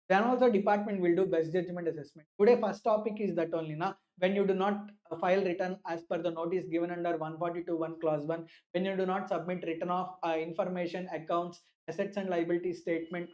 then also department will do best judgment assessment. Today first topic is that only na, when you do not file return as per the notice given under 142(1) clause 1, when you do not submit return of information, accounts, assets and liability statement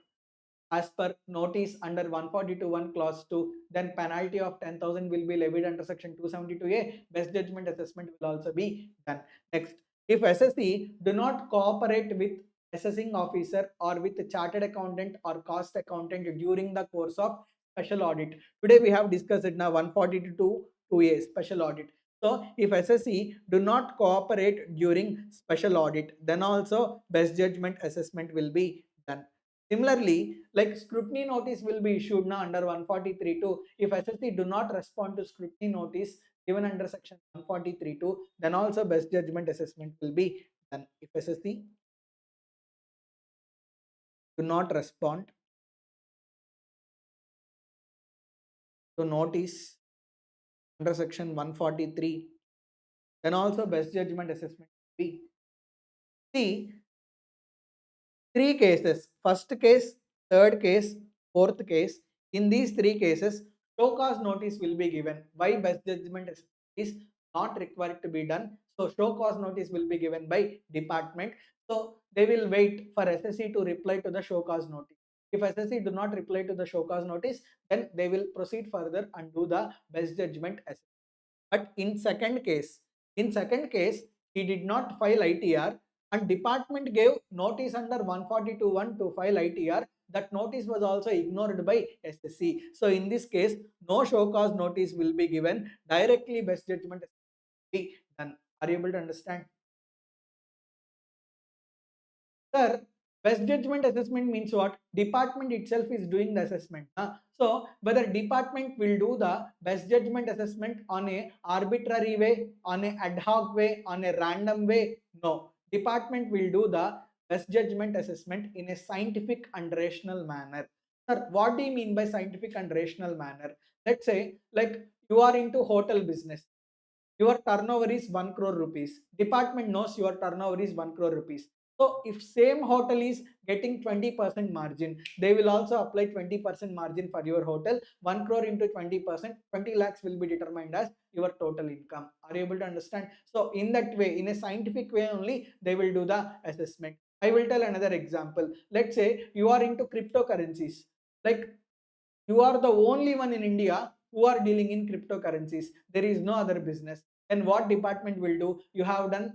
as per notice under 142(1) clause 2, then penalty of 10,000 will be levied under section 272A. Best judgment assessment will also be done. Next, if SSE do not cooperate with assessing officer or with the chartered accountant or cost accountant during the course of special audit. Today we have discussed it now 142 2A special audit. So if SSE do not cooperate during special audit, then also best judgment assessment will be done. Similarly, like scrutiny notice will be issued now under 143(2). If SSC do not respond to scrutiny notice given under section 143(2), then also best judgment assessment will be done. If SSC do not respond to notice under section 143, then also best judgment assessment will be. See, 3 cases, first case, third case, fourth case. In these 3 cases, show cause notice will be given. Why best judgment is not required to be done? So show cause notice will be given by department. So they will wait for SSC to reply to the show cause notice. If SSC do not reply to the show cause notice, then they will proceed further and do the best judgment assessment. But in second case, he did not file ITR and department gave notice under 142(1) to file ITR. That notice was also ignored by SSC. So in this case, no show cause notice will be given. Directly best judgment will be done. Are you able to understand? Sir, best judgment assessment means what? Department itself is doing the assessment. So whether department will do the best judgment assessment on a arbitrary way, on a ad hoc way, on a random way? No. Department will do the best judgment assessment in a scientific and rational manner. Sir, what do you mean by scientific and rational manner? Let's say like you are into hotel business. your turnover is 1 crore rupees. Department knows your turnover is 1 crore rupees. So if same hotel is getting 20% margin, they will also apply 20% margin for your hotel. 1 crore into 20%, 20 lakhs will be determined as your total income. Are you able to understand? So in that way, in a scientific way only, they will do the assessment. I will tell another example. Let's say you are into cryptocurrencies. Like you are the only one in India who are dealing in cryptocurrencies. There is no other business. Then what department will do? You have done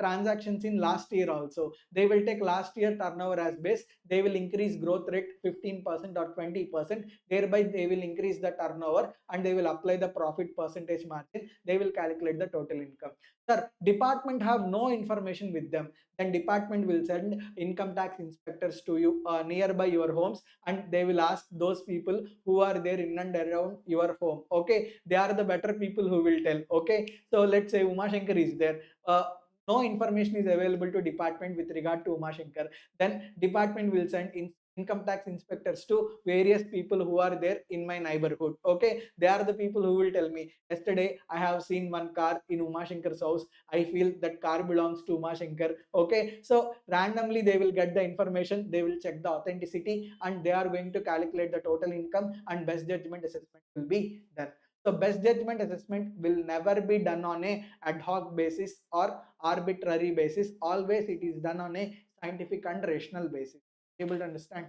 transactions in last year also. They will take last year turnover as base. They will increase growth rate 15% or 20%. Thereby they will increase the turnover and they will apply the profit percentage margin. They will calculate the total income. Sir, department have no information with them. Then department will send income tax inspectors to you nearby your homes, and they will ask those people who are there in and around your home. Okay, they are the better people who will tell. Okay, so let's say Umasankar is there. No information is available to department with regard to Umasankar. Then department will send income tax inspectors to various people who are there in my neighborhood. Okay, they are the people who will tell me, yesterday I have seen one car in Umashankar's house. I feel that car belongs to Umashankar. Okay, so randomly they will get the information, they will check the authenticity, and they are going to calculate the total income, and best judgment assessment will be done. So best judgment assessment will never be done on a ad hoc basis or arbitrary basis. Always it is done on a scientific and rational basis. Able to understand?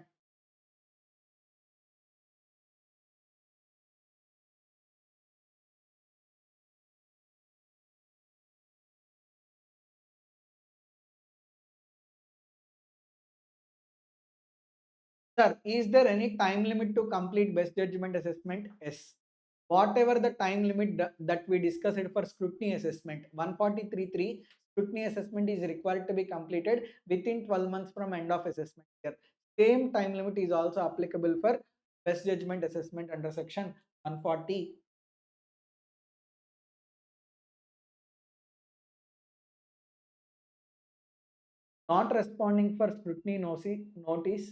Sir, is there any time limit to complete best judgment assessment? Yes. Whatever the time limit that we discussed for scrutiny assessment, 143.3, scrutiny assessment is required to be completed within 12 months from end of assessment year. Same time limit is also applicable for best judgment assessment under section 140. Not responding for scrutiny notice,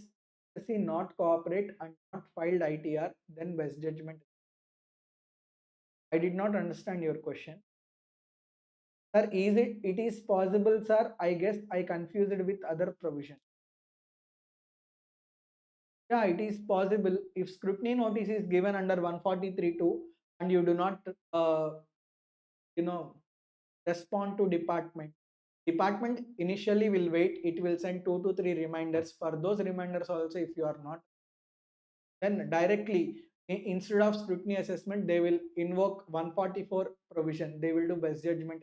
see not cooperate and not filed ITR, then best judgment. I did not understand your question. Sir, it is possible, sir. I guess I confused it with other provision. Yeah, it is possible if scrutiny notice is given under 143.2 and you do not, you know, respond to department. Department initially will wait. It will send 2 to 3 reminders. For those reminders also, if you are not, then directly instead of scrutiny assessment, they will invoke 144 provision. They will do best judgment.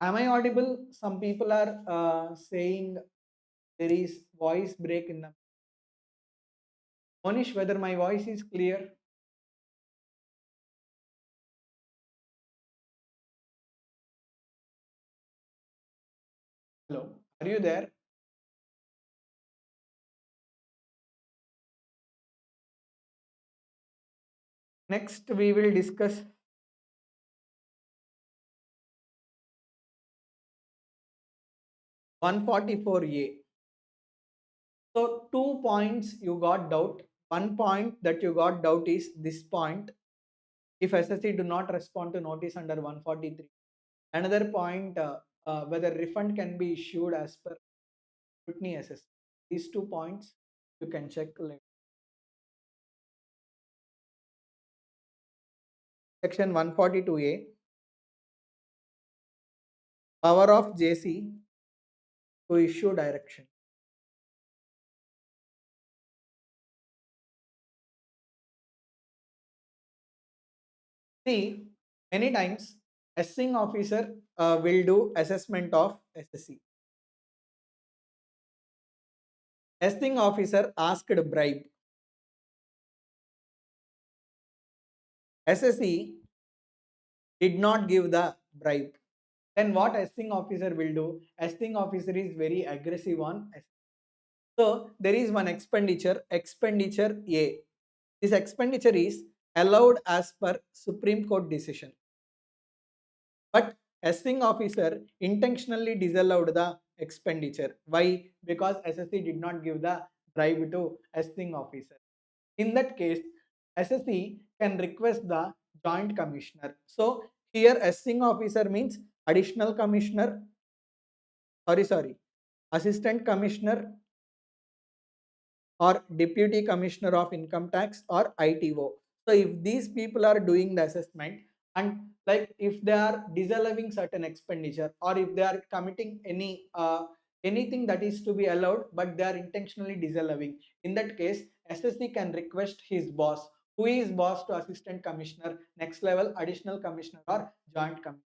Am I audible? Some people are saying there is voice break in the. Monish, whether my voice is clear? Hello, are you there? Next, we will discuss 144A. So, 2 points you got doubt. One point that you got doubt is this point. If SSC do not respond to notice under 143. Another point, whether refund can be issued as per scrutiny assessment. These 2 points you can check later. Section 142A, power of JC to issue direction. See, many times assessing officer will do assessment of SSC. Assessing officer asked bribe. SSC did not give the bribe. Then what assessing officer will do? Assessing officer is very aggressive on. So there is one expenditure A. This expenditure is allowed as per Supreme Court decision. But assessing officer intentionally disallowed the expenditure. Why? Because SSC did not give the bribe to assessing officer. In that case, SSE can request the joint commissioner. So here assessing officer means additional commissioner, sorry, assistant commissioner or deputy commissioner of income tax or ITO. So if these people are doing the assessment, and like if they are disallowing certain expenditure, or if they are committing anything that is to be allowed but they are intentionally disallowing, in that case SSC can request his boss. Who is boss to assistant commissioner, next level additional commissioner or joint commissioner?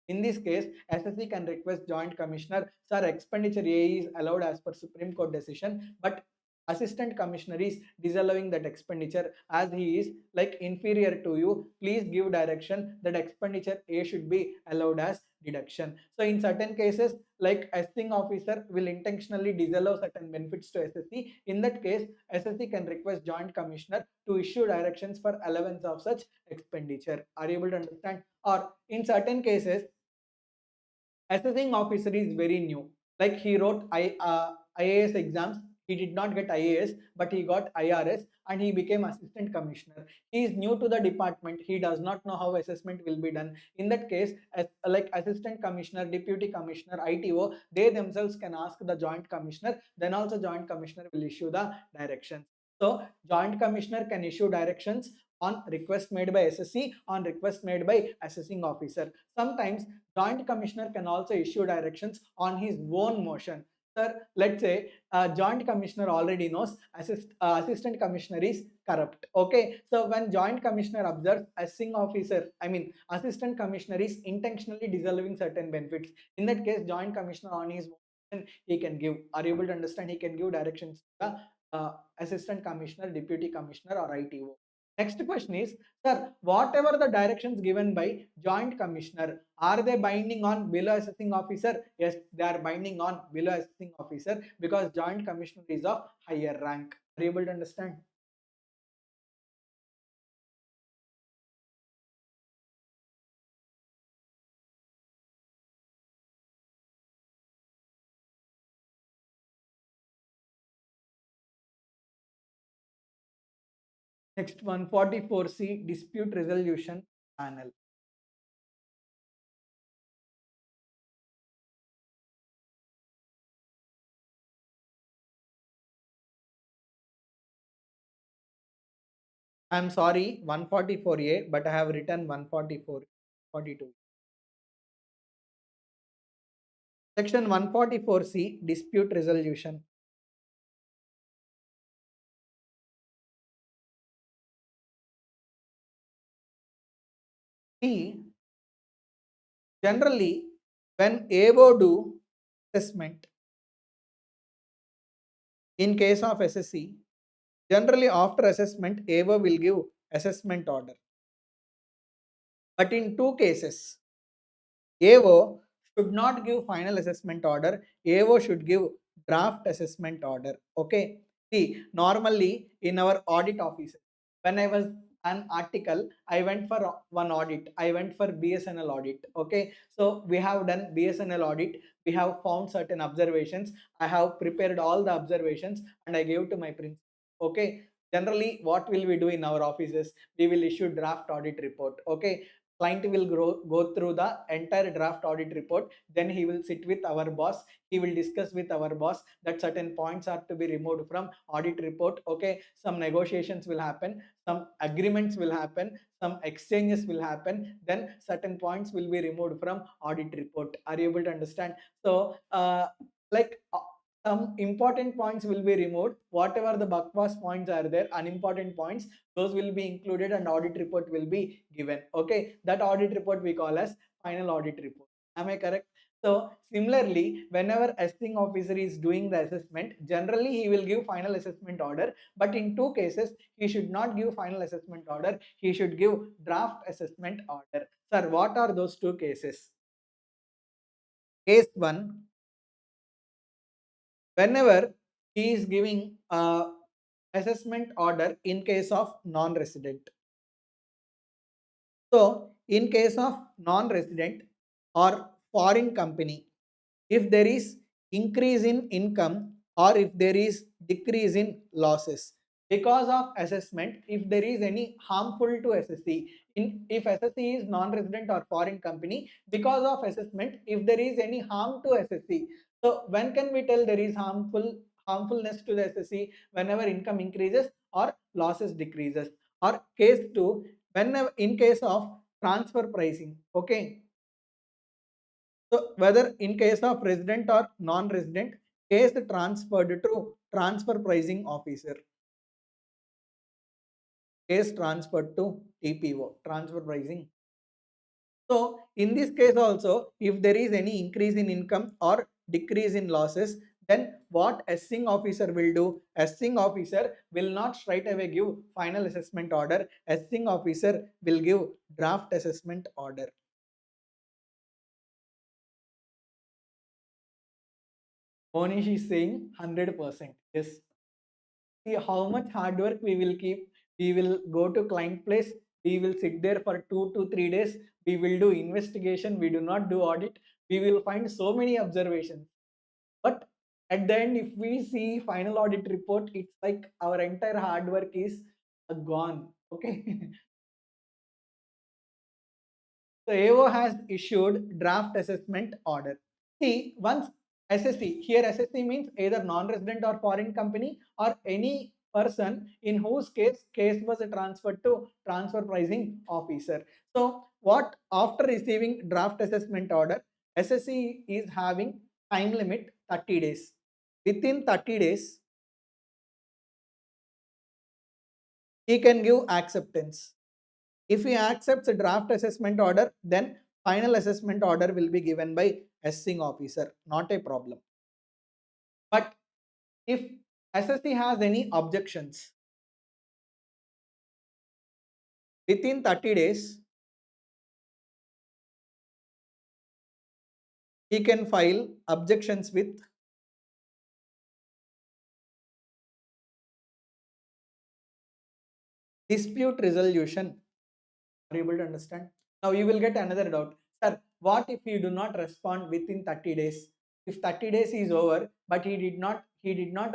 In this case, SSC can request joint commissioner, sir, expenditure A is allowed as per Supreme Court decision, but assistant commissioner is disallowing that expenditure as he is like inferior to you. Please give direction that expenditure A should be allowed as deduction. So in certain cases, like assessing officer will intentionally disallow certain benefits to SSC. In that case, SSC can request joint commissioner to issue directions for allowance of such expenditure. Are you able to understand? Or in certain cases, assessing officer is very new. Like he wrote IAS exams. He did not get IAS, but he got IRS and he became assistant commissioner. He is new to the department. He does not know how assessment will be done. In that case, as, like assistant commissioner, deputy commissioner, ITO, they themselves can ask the joint commissioner. Then also joint commissioner will issue the directions. So joint commissioner can issue directions on request made by SSC, on request made by assessing officer. Sometimes joint commissioner can also issue directions on his own motion. Sir, let's say joint commissioner already knows assistant commissioner is corrupt. Okay, so when joint commissioner observes assessing officer, I mean assistant commissioner is intentionally disallowing certain benefits. In that case, joint commissioner on his motion he can give. Are you able to understand? He can give directions to the assistant commissioner, deputy commissioner, or ITO. Next question is, sir, whatever the directions given by joint commissioner, are they binding on below assessing officer? Yes, they are binding on below assessing officer because joint commissioner is of higher rank. Are you able to understand? Next, 144C dispute resolution panel. I'm sorry, 144A, but I have written 144, 42. Section 144C dispute resolution. See, generally, when AO do assessment in case of SSC, generally after assessment, AO will give assessment order. But in two cases, AO should not give final assessment order. AO should give draft assessment order. Okay. See, normally in our audit office, when I was an article, I went for one audit. I went for BSNL audit. Okay. So we have done BSNL audit. We have found certain observations. I have prepared all the observations and I gave to my principal. Okay. Generally, what will we do in our offices? We will issue draft audit report. Okay. Client will go through the entire draft audit report. Then he will sit with our boss. He will discuss with our boss that certain points are to be removed from audit report. Okay, some negotiations will happen, some agreements will happen, some exchanges will happen, then certain points will be removed from audit report. Are you able to understand? So like some important points will be removed. Whatever the bakwas points are there, unimportant points, those will be included and audit report will be given. Okay, that audit report we call as final audit report. Am I correct? So similarly, whenever assessing officer is doing the assessment, generally he will give final assessment order, but in two cases he should not give final assessment order, he should give draft assessment order. Sir, what are those two cases? Case 1, whenever he is giving assessment order in case of non-resident. So, in case of non-resident or foreign company, if there is increase in income or if there is decrease in losses, because of assessment if there is any harmful to SSC. If SSC is non-resident or foreign company, because of assessment if there is any harm to SSC. So when can we tell there is harmfulness to the SSC? Whenever income increases or losses decreases. Or case 2, whenever in case of transfer pricing. Okay, so whether in case of resident or non-resident, case transferred to transfer pricing officer. Case transferred to TPO, transfer pricing. So in this case also, if there is any increase in income or decrease in losses, then what assessing officer will do? Assessing officer will not straight away give final assessment order. Assessing officer will give draft assessment order. Monish is saying 100%. Yes. See how much hard work we will keep. We will go to client place. We will sit there for 2 to 3 days. We will do investigation. We do not do audit. We will find so many observations. But at the end, if we see final audit report, it's like our entire hard work is gone. Okay. So AO has issued draft assessment order. See, once SSC, here SSC means either non-resident or foreign company or any person in whose case was transferred to transfer pricing officer. So what after receiving draft assessment order, SSC is having time limit 30 days. Within 30 days, he can give acceptance. If he accepts a draft assessment order, then final assessment order will be given by assessing officer, not a problem. But if SSC has any objections, within 30 days, he can file objections with dispute resolution. Are you able to understand? Now you will get another doubt. Sir, what if you do not respond within 30 days? If 30 days is over, but he did not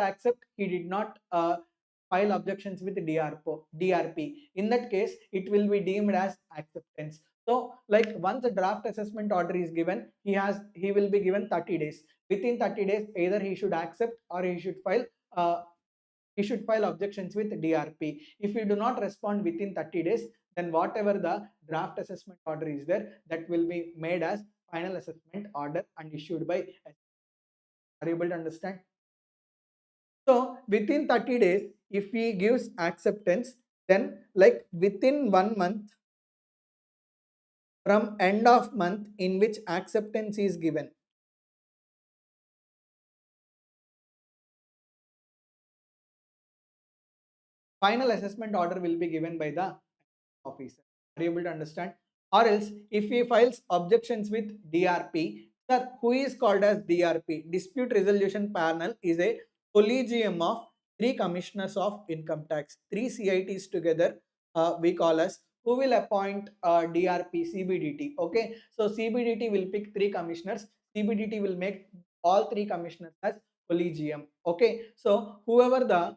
accept, he did not file objections with DRP. In that case, it will be deemed as acceptance. So, like once the draft assessment order is given, he will be given 30 days. Within 30 days, either he should accept or uh, he should file objections with DRP. If you do not respond within 30 days, then whatever the draft assessment order is there, that will be made as final assessment order and issued by. Are you able to understand? So within 30 days, if he gives acceptance, then like within 1 month from end of month in which acceptance is given, final assessment order will be given by the officer. Are you able to understand? Or else, if he files objections with DRP, sir, who is called as DRP? Dispute Resolution Panel is a collegium of 3 commissioners of income tax, 3 CITs together. We call as who will appoint DRP, CBDT. Okay, so CBDT will pick 3 commissioners. CBDT will make all 3 commissioners as collegium. Okay, so whoever the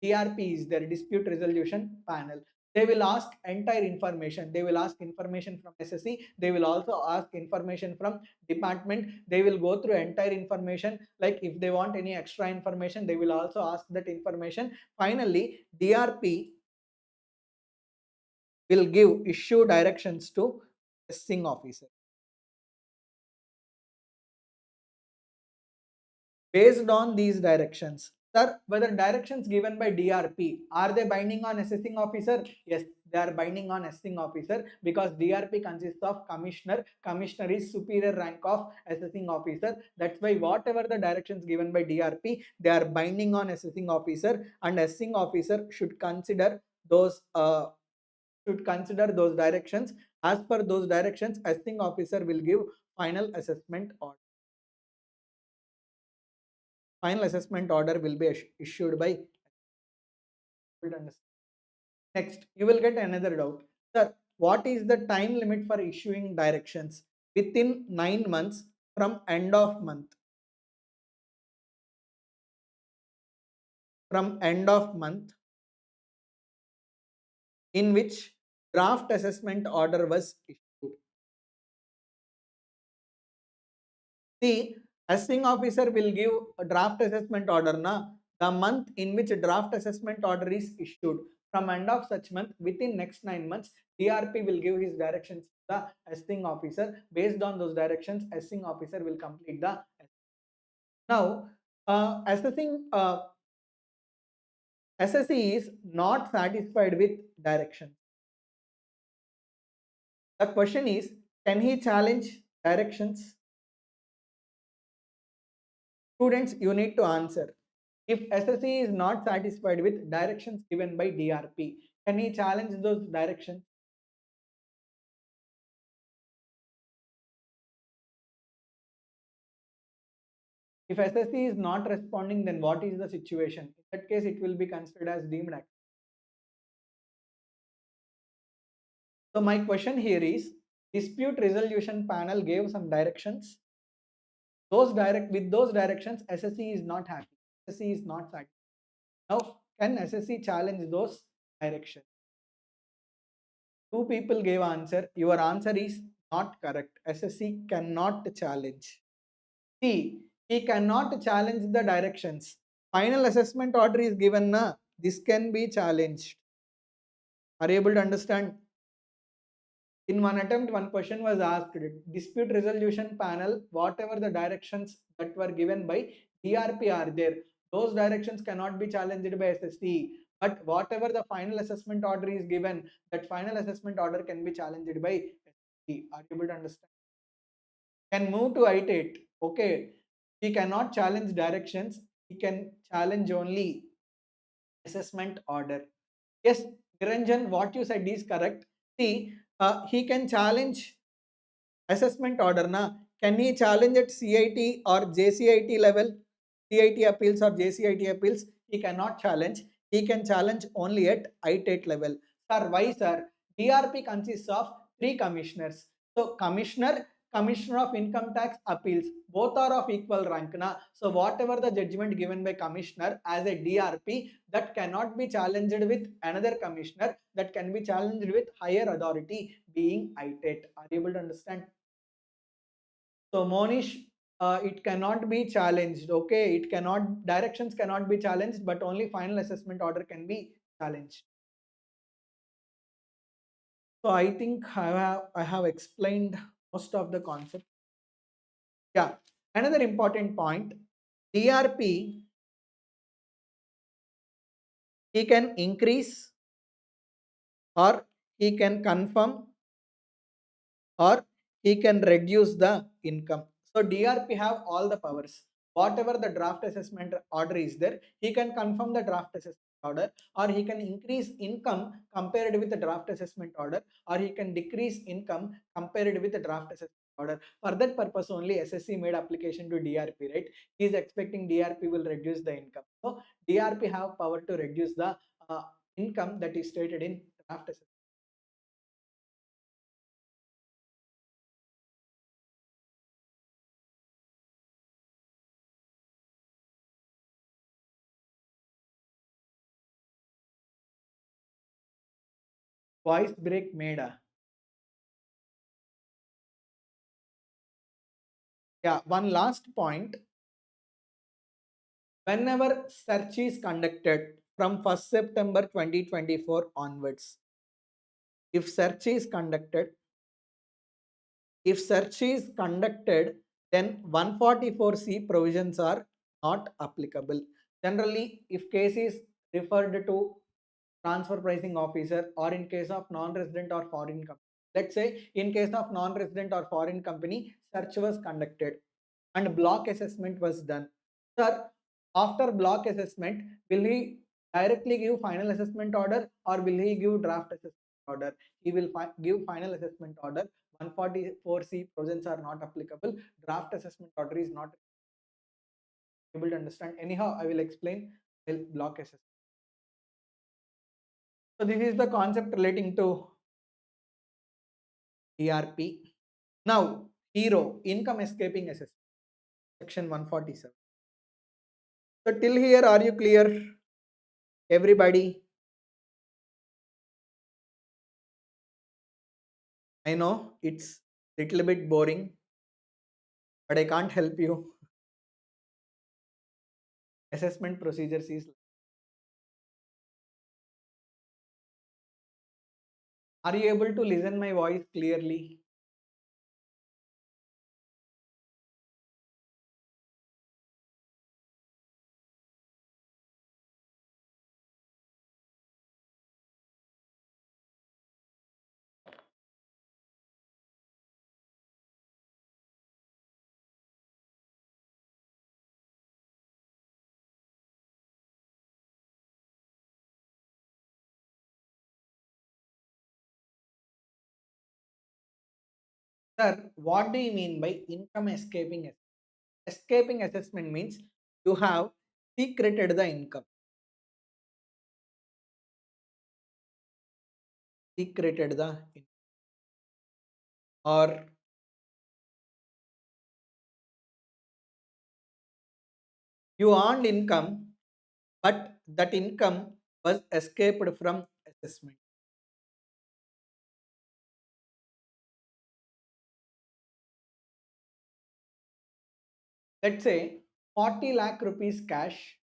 DRP is their dispute resolution panel, they will ask entire information. They will ask information from SSC. They will also ask information from department. They will go through entire information. Like if they want any extra information, they will also ask that information. Finally, DRP will give issue directions to assessing officer. Based on these directions, sir, whether directions given by DRP, are they binding on assessing officer? Yes, they are binding on assessing officer because DRP consists of commissioner. Commissioner is superior rank of assessing officer. That's why whatever the directions given by DRP, they are binding on assessing officer, and assessing officer should consider those directions. As per those directions, assessing officer will give final assessment order. Final assessment order will be issued by. Next, you will get another doubt. Sir, what is the time limit for issuing directions? Within 9 months from end of month. From end of month in which draft assessment order was issued. See, assessing officer will give a draft assessment order na the month in which a draft assessment order is issued. From end of such month, within next 9 months, DRP will give his directions to the assessing officer. Based on those directions, assessing officer will complete the now assessing SSE is not satisfied with direction. The question is, can he challenge directions? Students, you need to answer. If SSE is not satisfied with directions given by DRP, can he challenge those directions? If SSE is not responding, then what is the situation? In that case, it will be considered as deemed action. So my question here is, dispute resolution panel gave some directions. Those directions, SSE is not happy. SSE is not satisfied. Now, can SSE challenge those directions? Two people gave answer. Your answer is not correct. SSE cannot challenge. See, he cannot challenge the directions. Final assessment order is given na. This can be challenged. Are you able to understand? In one attempt, one question was asked. Dispute resolution panel, whatever the directions that were given by DRP are there. Those directions cannot be challenged by SSE. But whatever the final assessment order is given, that final assessment order can be challenged by SSE. Are you able to understand? Can move to iterate. Okay. He cannot challenge directions. He can challenge only assessment order. Yes, Niranjan, what you said is correct. See, he can challenge assessment order. Na? Can he challenge at CIT or JCIT level? CIT appeals or JCIT appeals? He cannot challenge. He can challenge only at ITAT level. Sir, why sir? DRP consists of 3 commissioners. So commissioner of income tax appeals, both are of equal rank. Na? So whatever the judgment given by commissioner as a DRP, that cannot be challenged with another commissioner, that can be challenged with higher authority being ITAT. Are you able to understand? So Monish, it cannot be challenged. Okay, it cannot, directions cannot be challenged, but only final assessment order can be challenged. So I think I have explained most of the concept. Yeah, another important point, DRP, he can increase or he can confirm or he can reduce the income. So DRP have all the powers. Whatever the draft assessment order is there, he can confirm the draft assessment order, or he can increase income compared with the draft assessment order, or he can decrease income compared with the draft assessment order. For that purpose only SSC made application to DRP, right? He is expecting DRP will reduce the income. So DRP have power to reduce the income that is stated in draft assessment. Voice break made. Yeah, one last point. Whenever search is conducted from 1st September 2024 onwards, if search is conducted, then 144C provisions are not applicable. Generally, if case is referred to transfer pricing officer, or in case of non-resident or foreign company. Let's say in case of non-resident or foreign company, search was conducted and block assessment was done. Sir, after block assessment, will he directly give final assessment order or will he give draft assessment order? He will give final assessment order. 144C provisions are not applicable. Draft assessment order is not able to understand. Anyhow, I will explain block assessment. So this is the concept relating to DRP. Now, hero, income escaping assessment, section 147. So till here, are you clear? Everybody? I know it's little bit boring, but I can't help you. Assessment procedures is. Are you able to listen my voice clearly? Sir, what do you mean by income escaping assessment? Escaping assessment means you have secreted the income. Secreted the income. Or you earned income, but that income was escaped from assessment. Let's say 40 lakh rupees cash,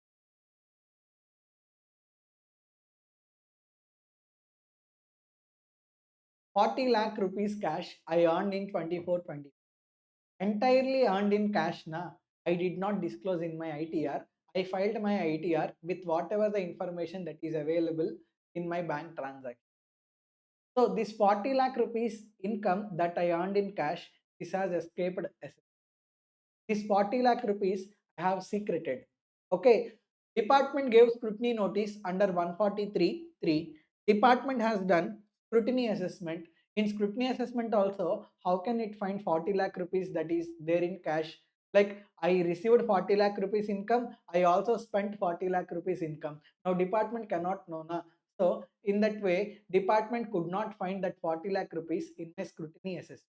40 lakh rupees cash I earned in 24-20. Entirely earned in cash na. I did not disclose in my ITR. I filed my ITR with whatever the information that is available in my bank transaction. So this 40 lakh rupees income that I earned in cash, this has escaped assessment. This 40 lakh rupees I have secreted. Okay. Department gave scrutiny notice under 143.3. Department has done scrutiny assessment. In scrutiny assessment also, how can it find 40 lakh rupees that is there in cash? Like I received 40 lakh rupees income, I also spent 40 lakh rupees income. Now department cannot know na. So in that way, department could not find that 40 lakh rupees in a scrutiny assessment.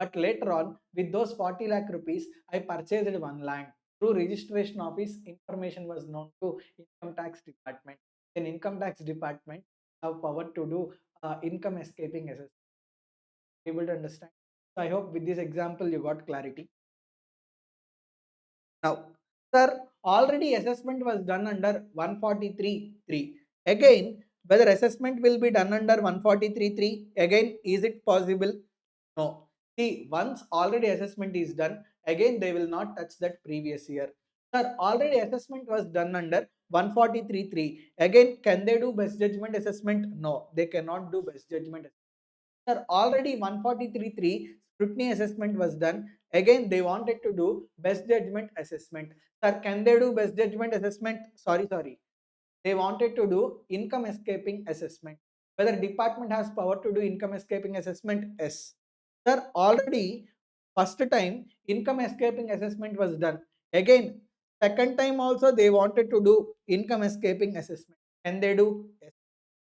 But later on, with those 40 lakh rupees, I purchased one land. Through registration office, information was known to income tax department. Then income tax department have power to do income escaping assessment. Able to understand? So I hope with this example you got clarity. Now, sir, already assessment was done under 143.3. Again, whether assessment will be done under 143.3, again, is it possible? No. See, once already assessment is done, again they will not touch that previous year. Sir, already assessment was done under 143.3. Again, can they do best judgment assessment? No, they cannot do best judgment. Sir, already 143.3 scrutiny assessment was done. Again, they wanted to do best judgment assessment. Sir, can they do best judgment assessment? Sorry. They wanted to do income escaping assessment. Whether department has power to do income escaping assessment? Yes. Sir, already first time income escaping assessment was done. Again, second time also they wanted to do income escaping assessment. Can they do? Yes.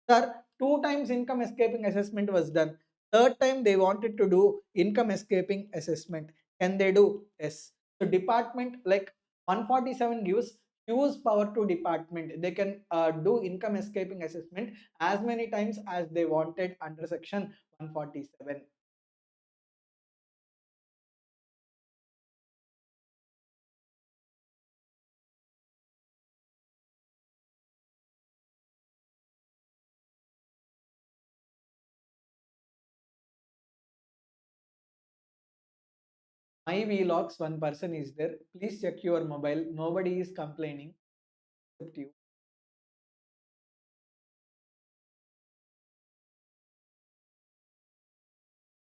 Sir, two times income escaping assessment was done. Third time they wanted to do income escaping assessment. Can they do? Yes. So department like 147 gives huge power to department. They can do income escaping assessment as many times as they wanted under section 147. My vlogs, one person is there. Please check your mobile. Nobody is complaining except you.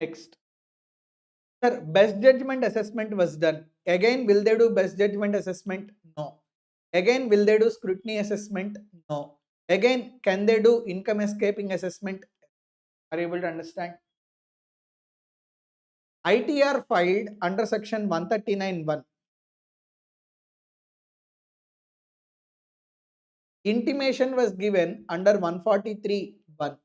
Next. Sir, best judgment assessment was done. Again, will they do best judgment assessment? No. Again, will they do scrutiny assessment? No. Again, can they do income escaping assessment? Are you able to understand? ITR filed under section 139(1). Intimation was given under 143(1).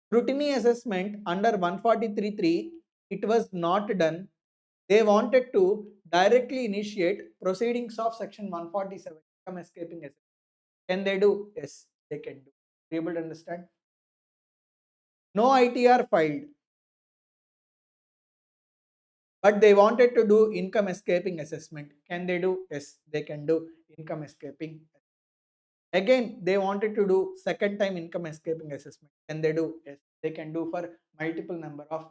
Scrutiny assessment under 143(3). It was not done. They wanted to directly initiate proceedings of section 147, income escaping assessment. Can they do? Yes, they can do. Are you able to understand? No ITR filed, but they wanted to do income escaping assessment. Can they do? Yes, they can do income escaping. Again, they wanted to do second time income escaping assessment. Can they do? Yes, they can do for multiple number of.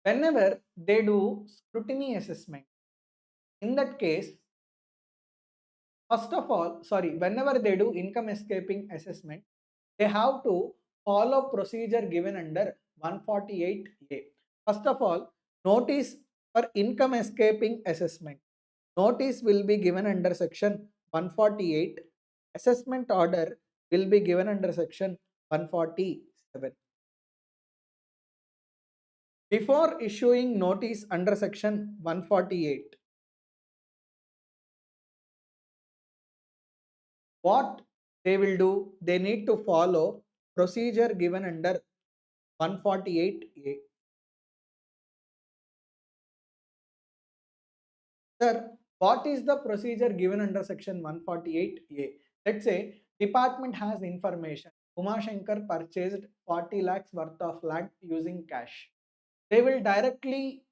Whenever they do scrutiny assessment, in that case, first of all, sorry, whenever they do income escaping assessment, they have to follow procedure given under 148A. First of all, notice for income escaping assessment. Notice will be given under section 148. Assessment order will be given under section 147. Before issuing notice under section 148, what they will do, they need to follow procedure given under 148A. Sir, what is the procedure given under section 148A? Let's say department has information. Umasankar purchased 40 lakhs worth of land using cash. They will directly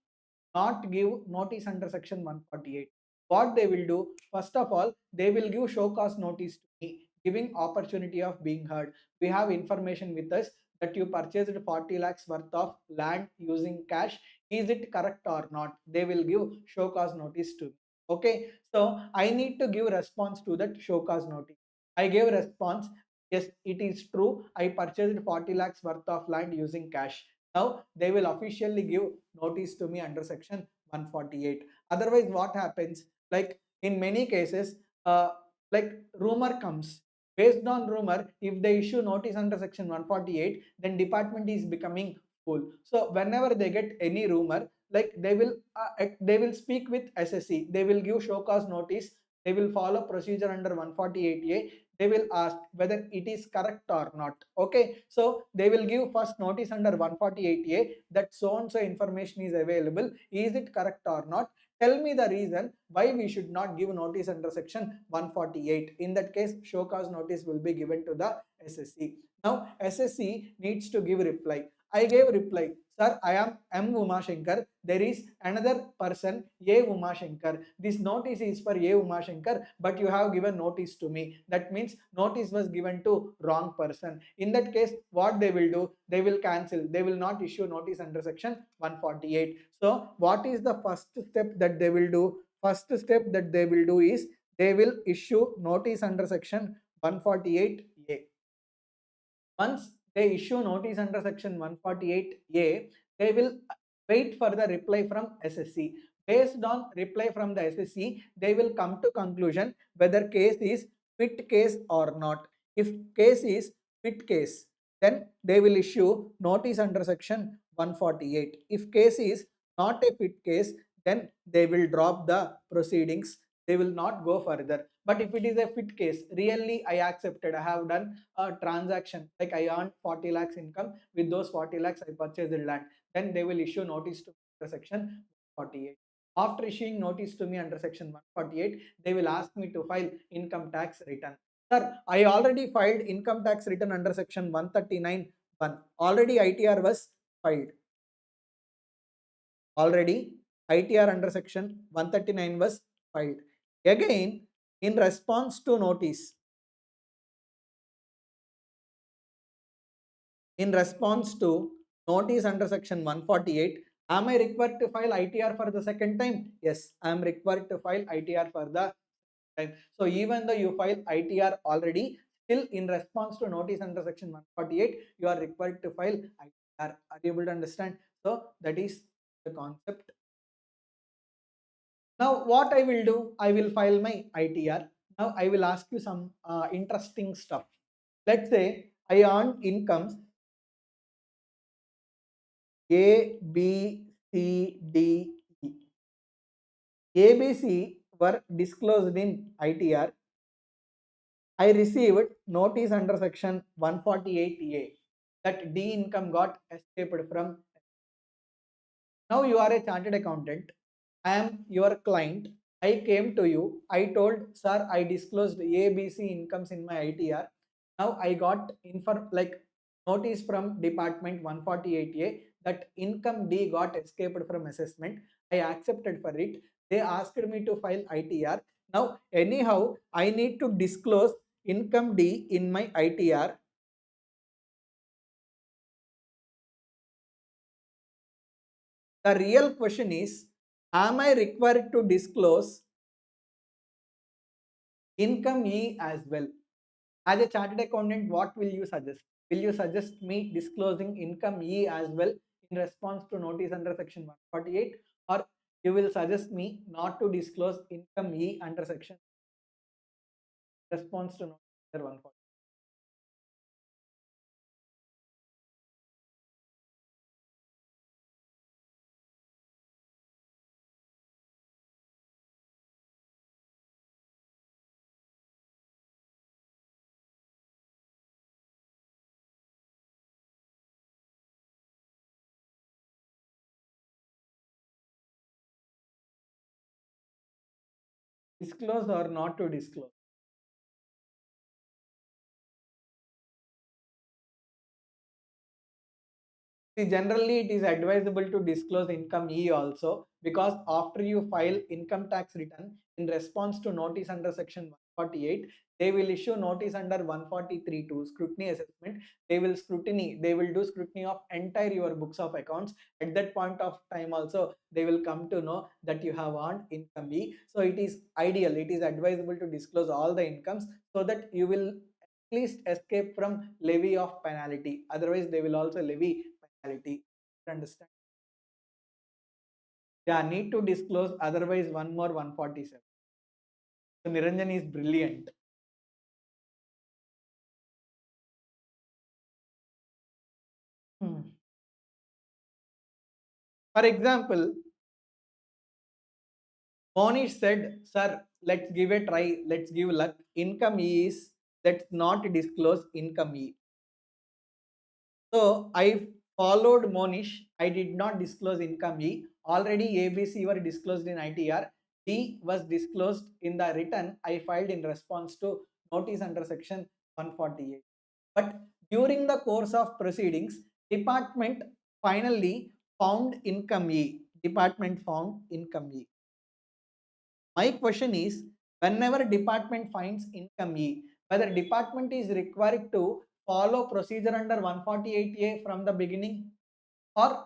not give notice under section 148. What they will do, first of all, they will give show cause notice to me, giving opportunity of being heard. We have information with us that you purchased 40 lakhs worth of land using cash. Is it correct or not? They will give show cause notice to me. Okay, so I need to give response to that show cause notice. I gave response, yes, it is true. I purchased 40 lakhs worth of land using cash. Now they will officially give notice to me under section 148. Otherwise, what happens? Like in many cases, like rumor comes. Based on rumor, if they issue notice under section 148, then department is becoming full. So whenever they get any rumor, like they will speak with SSC. They will give show cause notice. They will follow procedure under 148A. They will ask whether it is correct or not. Okay, so they will give first notice under 148A that so and so information is available. Is it correct or not? Tell me the reason why we should not give notice under section 148. In that case, show cause notice will be given to the SSC. Now SSC needs to give reply. I gave reply, sir, I am M. Umashankar. There is another person, A. Umashankar. This notice is for A. Umashankar, but you have given notice to me. That means notice was given to wrong person. In that case, what they will do? They will cancel. They will not issue notice under section 148. So, what is the first step that they will do? First step that they will do is they will issue notice under section 148A. Once they issue notice under section 148A, they will wait for the reply from SSC. Based on reply from the SSC, they will come to conclusion whether case is fit case or not. If case is fit case, then they will issue notice under section 148. If case is not a fit case, then they will drop the proceedings. They will not go further. But if it is a fit case, really I accepted, I have done a transaction, like I earned 40 lakhs income, with those 40 lakhs I purchased the land, then they will issue notice to me under section 48. After issuing notice to me under section 148, they will ask me to file income tax return. Sir, I already filed income tax return under section 139(1). Already ITR was filed. Already ITR under section 139 was filed. Again, in response to notice, in response to notice under section 148, am I required to file ITR for the second time? Yes, I am required to file ITR for the time. So even though you file ITR already, still in response to notice under section 148, you are required to file ITR. Are you able to understand? So that is the concept. Now what I will do, I will file my ITR. Now I will ask you some interesting stuff. Let's say I earn incomes A, B, C, D, E. A, B, C were disclosed in ITR. I received notice under section 148A that D income got escaped from. Now you are a chartered accountant. I am your client. I came to you. I told, sir, I disclosed ABC incomes in my ITR. Now I got notice from department 148A that income D got escaped from assessment. I accepted for it. They asked me to file ITR. Now, anyhow, I need to disclose income D in my ITR. The real question is, am I required to disclose income E as well? As a chartered accountant, what will you suggest? Will you suggest me disclosing income E as well in response to notice under section 148, or you will suggest me not to disclose income E under section response to notice under 140? Disclose or not to disclose? See, generally it is advisable to disclose income E also, because after you file income tax return in response to notice under section 148, they will issue notice under 143 to scrutiny assessment. They will do scrutiny of entire your books of accounts. At that point of time also, they will come to know that you have earned income E. So it is ideal, it is advisable to disclose all the incomes so that you will at least escape from levy of penalty. Otherwise, they will also levy penalty. Understand? Yeah, need to disclose, otherwise one more 147. So Niranjan is brilliant. Hmm. For example, Monish said, sir, let's give a try, let's give luck. Income is, let's not disclose income E. So I followed Monish. I did not disclose income E. Already ABC were disclosed in ITR. D was disclosed in the return I filed in response to notice under section 148. But during the course of proceedings, department finally found income E. Department found income E. My question is, whenever department finds income E, whether department is required to follow procedure under 148A from the beginning, or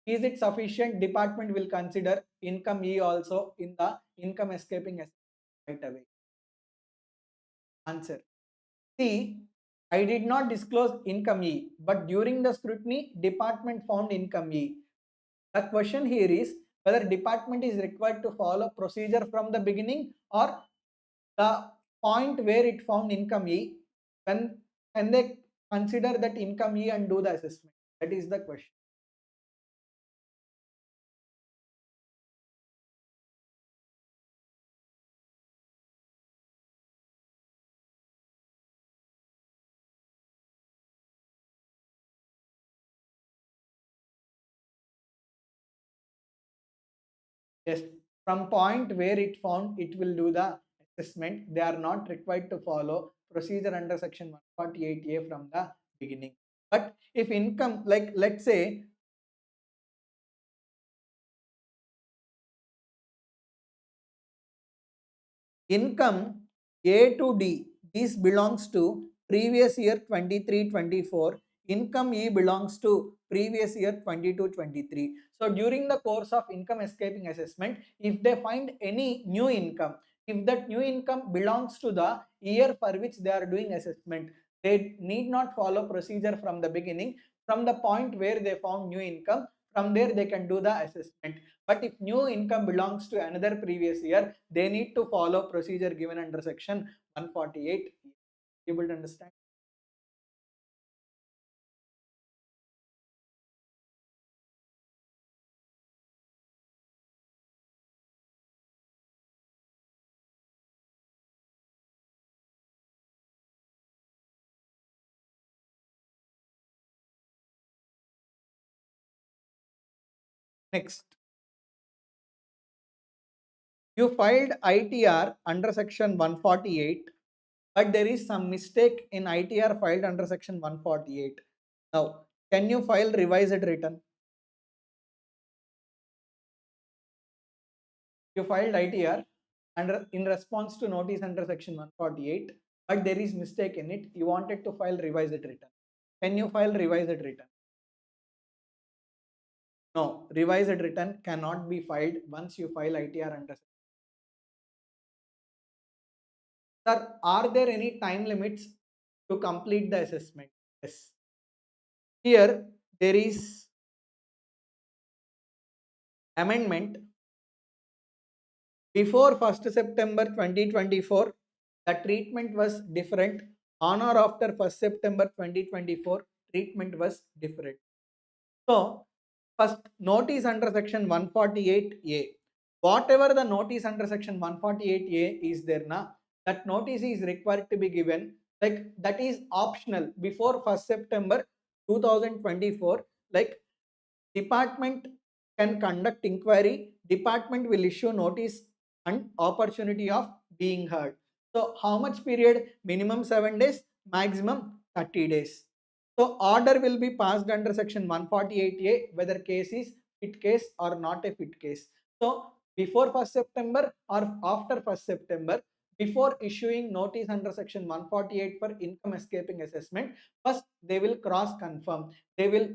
is it sufficient department will consider income E also in the income escaping assessment right away? Answer. See, I did not disclose income E, but during the scrutiny, department found income E. The question here is whether department is required to follow procedure from the beginning, or the point where it found income E, when they consider that income E and do the assessment. That is the question. Yes, from point where it found it will do the assessment, they are not required to follow procedure under section 148A from the beginning. But if income, like let's say income A to D, this belongs to previous year 23-24. Income E belongs to previous year 22-23. So during the course of income escaping assessment, if they find any new income, if that new income belongs to the year for which they are doing assessment, they need not follow procedure from the beginning. From the point where they found new income, from there they can do the assessment. But if new income belongs to another previous year, they need to follow procedure given under section 148. Able to understand? Next, You filed ITR under section 148, but there is some mistake in ITR filed under section 148. Now, can you file revised return? You filed ITR in response to notice under section 148, but there is mistake in it. You wanted to file revised return. Can you file revised return? No, revised return cannot be filed once you file ITR under. Sir, are there any time limits to complete the assessment? Yes. Here there is amendment. Before 1st September 2024, the treatment was different. On or after 1st September 2024, treatment was different. So, first, notice under section 148A. Whatever the notice under section 148A is there na, that notice is required to be given, like that is optional before 1st September 2024. Like department can conduct inquiry, department will issue notice and opportunity of being heard. So how much period? Minimum 7 days, maximum 30 days. So order will be passed under section 148A whether case is fit case or not a fit case. So before 1st September or after 1st September, before issuing notice under section 148 for income escaping assessment, first they will cross confirm. They will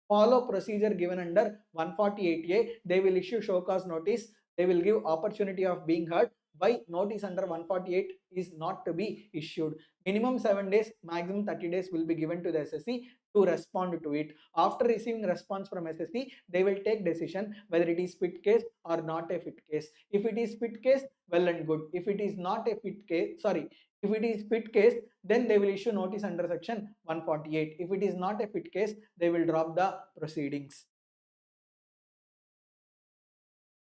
follow procedure given under 148A. They will issue show cause notice. They will give opportunity of being heard. Why notice under 148 is not to be issued. Minimum 7 days, maximum 30 days will be given to the SSC to respond to it. After receiving response from SSC, they will take decision whether it is fit case or not a fit case. If it is fit case, well and good. If it is not a fit case, if it is fit case, then they will issue notice under section 148. If it is not a fit case, they will drop the proceedings.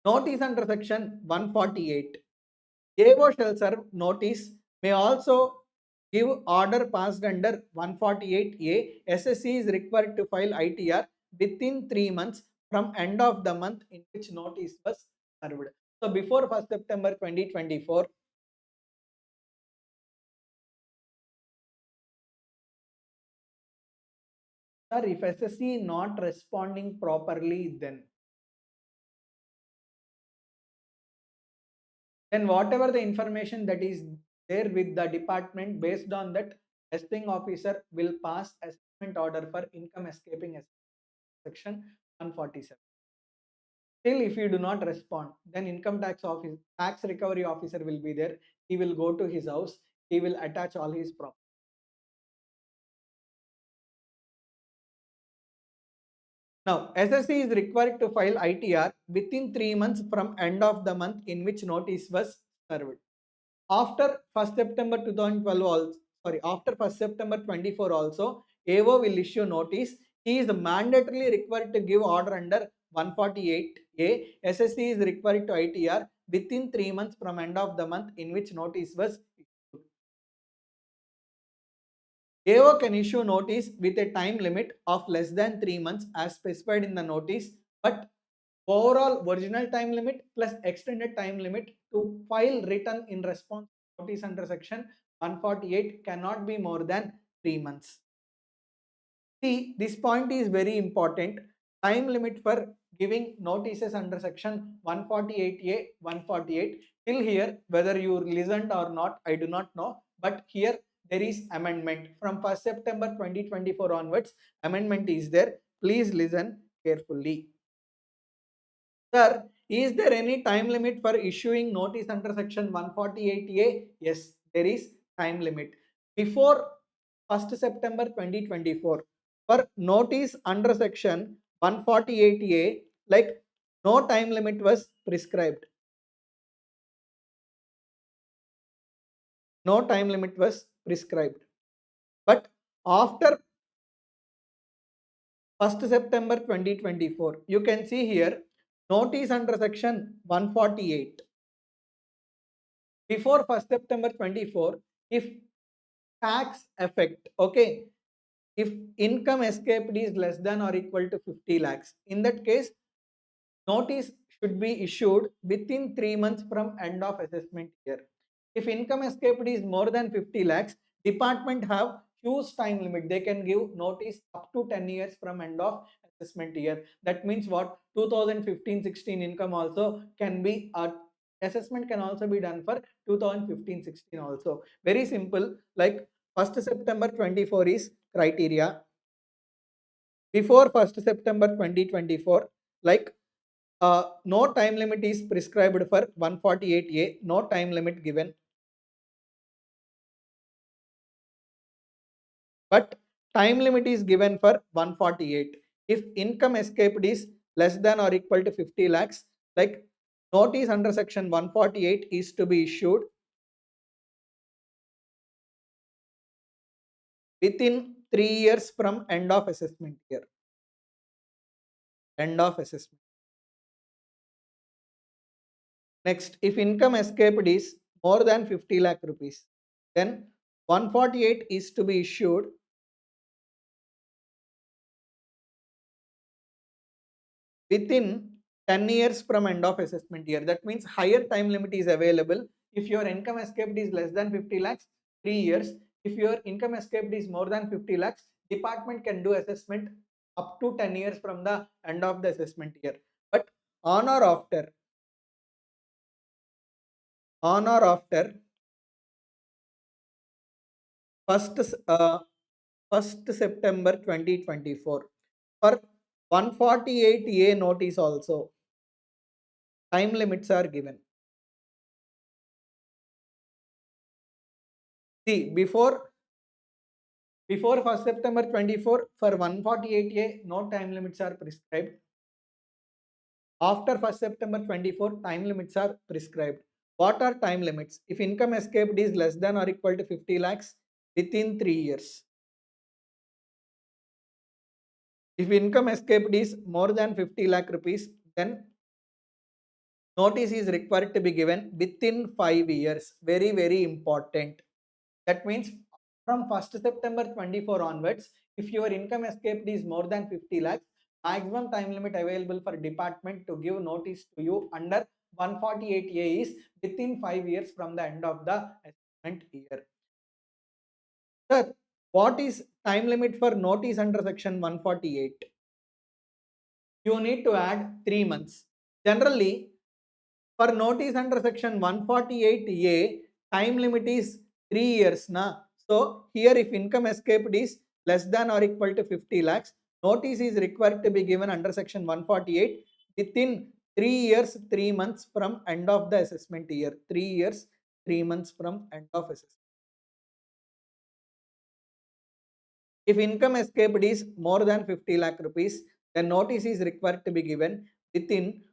Notice under section 148. AO shall serve notice, may also give order passed under 148A. SSC is required to file ITR within 3 months from end of the month in which notice was served. So before 1st September 2024, sir, if SSC not responding properly, then whatever the information that is there with the department, based on that, testing officer will pass assessment order for income escaping section 147. Still, if you do not respond, then income tax office, tax recovery officer will be there. He will go to his house. He will attach all his property. Now, SSC is required to file ITR within 3 months from end of the month in which notice was served. After 1st September 2012 also, after 1st September 24 also, AO will issue notice. He is mandatorily required to give order under 148A. SSC is required to ITR within 3 months from end of the month in which notice was issued. AO can issue notice with a time limit of less than 3 months as specified in the notice, but overall original time limit plus extended time limit to file written in response notice under section 148 cannot be more than 3 months. See, this point is very important. Time limit for giving notices under section 148A, 148. Till here, whether you listened or not, I do not know. But here there is amendment. From 1st September 2024 onwards, amendment is there. Please listen carefully. Sir, is there any time limit for issuing notice under section 148A? Yes, there is time limit. Before 1st September 2024, for notice under section 148A, like no time limit was prescribed. No time limit was prescribed. But after 1st September 2024, you can see here notice under section 148. Before 1st September 24, if tax effect, okay, if income escaped is less than or equal to 50 lakhs, in that case, notice should be issued within 3 months from end of assessment year. If income escaped is more than 50 lakhs, department have huge time limit. They can give notice up to 10 years from end of assessment year. That means what? 2015-16 income also can be, assessment can also be done for 2015-16 also. Very simple, like 1st September 24 is criteria. Before 1st September 2024, like no time limit is prescribed for 148A, no time limit given. But time limit is given for 148. If income escaped is less than or equal to 50 lakhs, like notice under section 148 is to be issued within 3 years from end of assessment year. End of assessment. Next, if income escaped is more than 50 lakh rupees, then 148 is to be issued within 10 years from end of assessment year. That means higher time limit is available. If your income escaped is less than 50 lakhs, 3 years. If your income escaped is more than 50 lakhs, department can do assessment up to 10 years from the end of the assessment year. But on or after 1st September 2024, for 148A notice also, time limits are given. See, before 1st September 24, for 148A, no time limits are prescribed. After 1st September 24, time limits are prescribed. What are time limits? If income escaped is less than or equal to 50 lakhs within 3 years. If income escaped is more than 50 lakh rupees, then notice is required to be given within 5 years. Very, very important. That means from 1st September 24 onwards, if your income escaped is more than 50 lakhs, maximum time limit available for department to give notice to you under 148A is within 5 years from the end of the assessment year. Sir, what is time limit for notice under section 148? You need to add 3 months. Generally, for notice under section 148A, time limit is 3 years. So here if income escaped is less than or equal to 50 lakhs, notice is required to be given under section 148 within 3 years, 3 months from end of the assessment year. 3 years, 3 months from end of assessment. If income escaped is more than 50 lakh rupees, then notice is required to be given within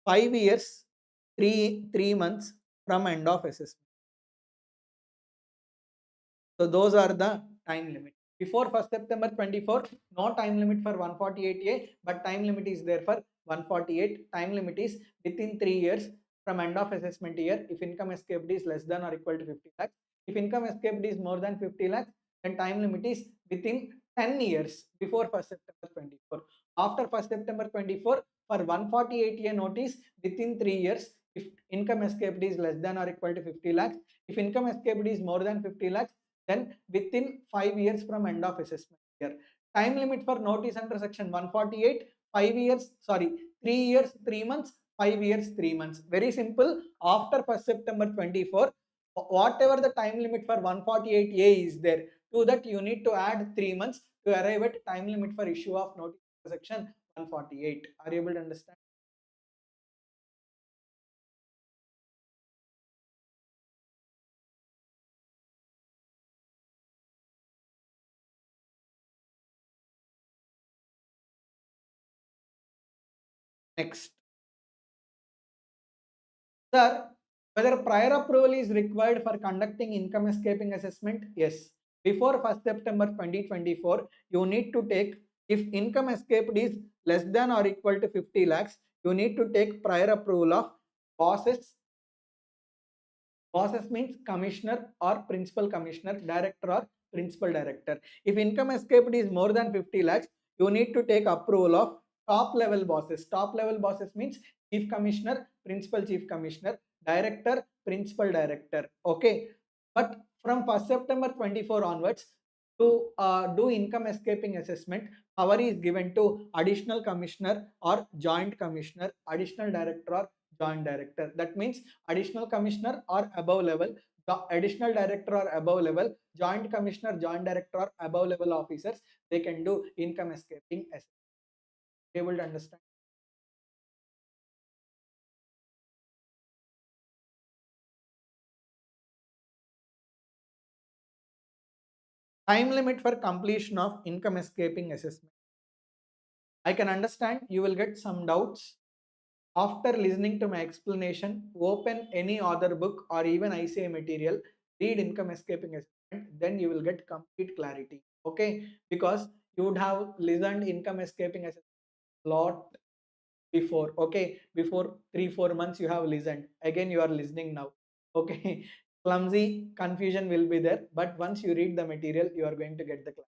5 years, 3 months from end of assessment. So those are the time limit. Before 1st September 24, no time limit for 148A, but time limit is there for 148. Time limit is within 3 years from end of assessment year if income escaped is less than or equal to 50 lakhs. If income escaped is more than 50 lakhs, then time limit is within 10 years before 1st September 24. After 1st September 24, for 148A notice within 3 years, if income escaped is less than or equal to 50 lakhs, if income escaped is more than 50 lakhs, then within 5 years from end of assessment year. Time limit for notice under section 148, 5 years, 3 years, 3 months, 5 years, 3 months. Very simple. After 1st September 24, whatever the time limit for 148A is there, to that you need to add 3 months to arrive at time limit for issue of notice under section 148. Are you able to understand? Next. Sir, whether prior approval is required for conducting income escaping assessment? Yes. Before 1st September 2024, you need to take, if income escaped is less than or equal to 50 lakhs, you need to take prior approval of bosses. Bosses means commissioner or principal commissioner, director or principal director. If income escaped is more than 50 lakhs, you need to take approval of top level bosses. Top level bosses means chief commissioner, principal chief commissioner, director, principal director. Okay, but from 1st September 24 onwards, to do income escaping assessment, power is given to additional commissioner or joint commissioner, additional director or joint director. That means additional commissioner or above level, the additional director or above level, joint commissioner, joint director or above level officers, they can do income escaping assessment. Able to understand? Time limit for completion of income escaping assessment. I can understand you will get some doubts. After listening to my explanation, open any other book or even ICA material, read income escaping assessment, then you will get complete clarity. Okay, because you would have listened income escaping assessment lot before. Okay, before 3 4 months you have listened. Again you are listening now. Okay, clumsy confusion will be there, but once you read the material, you are going to get the clarity.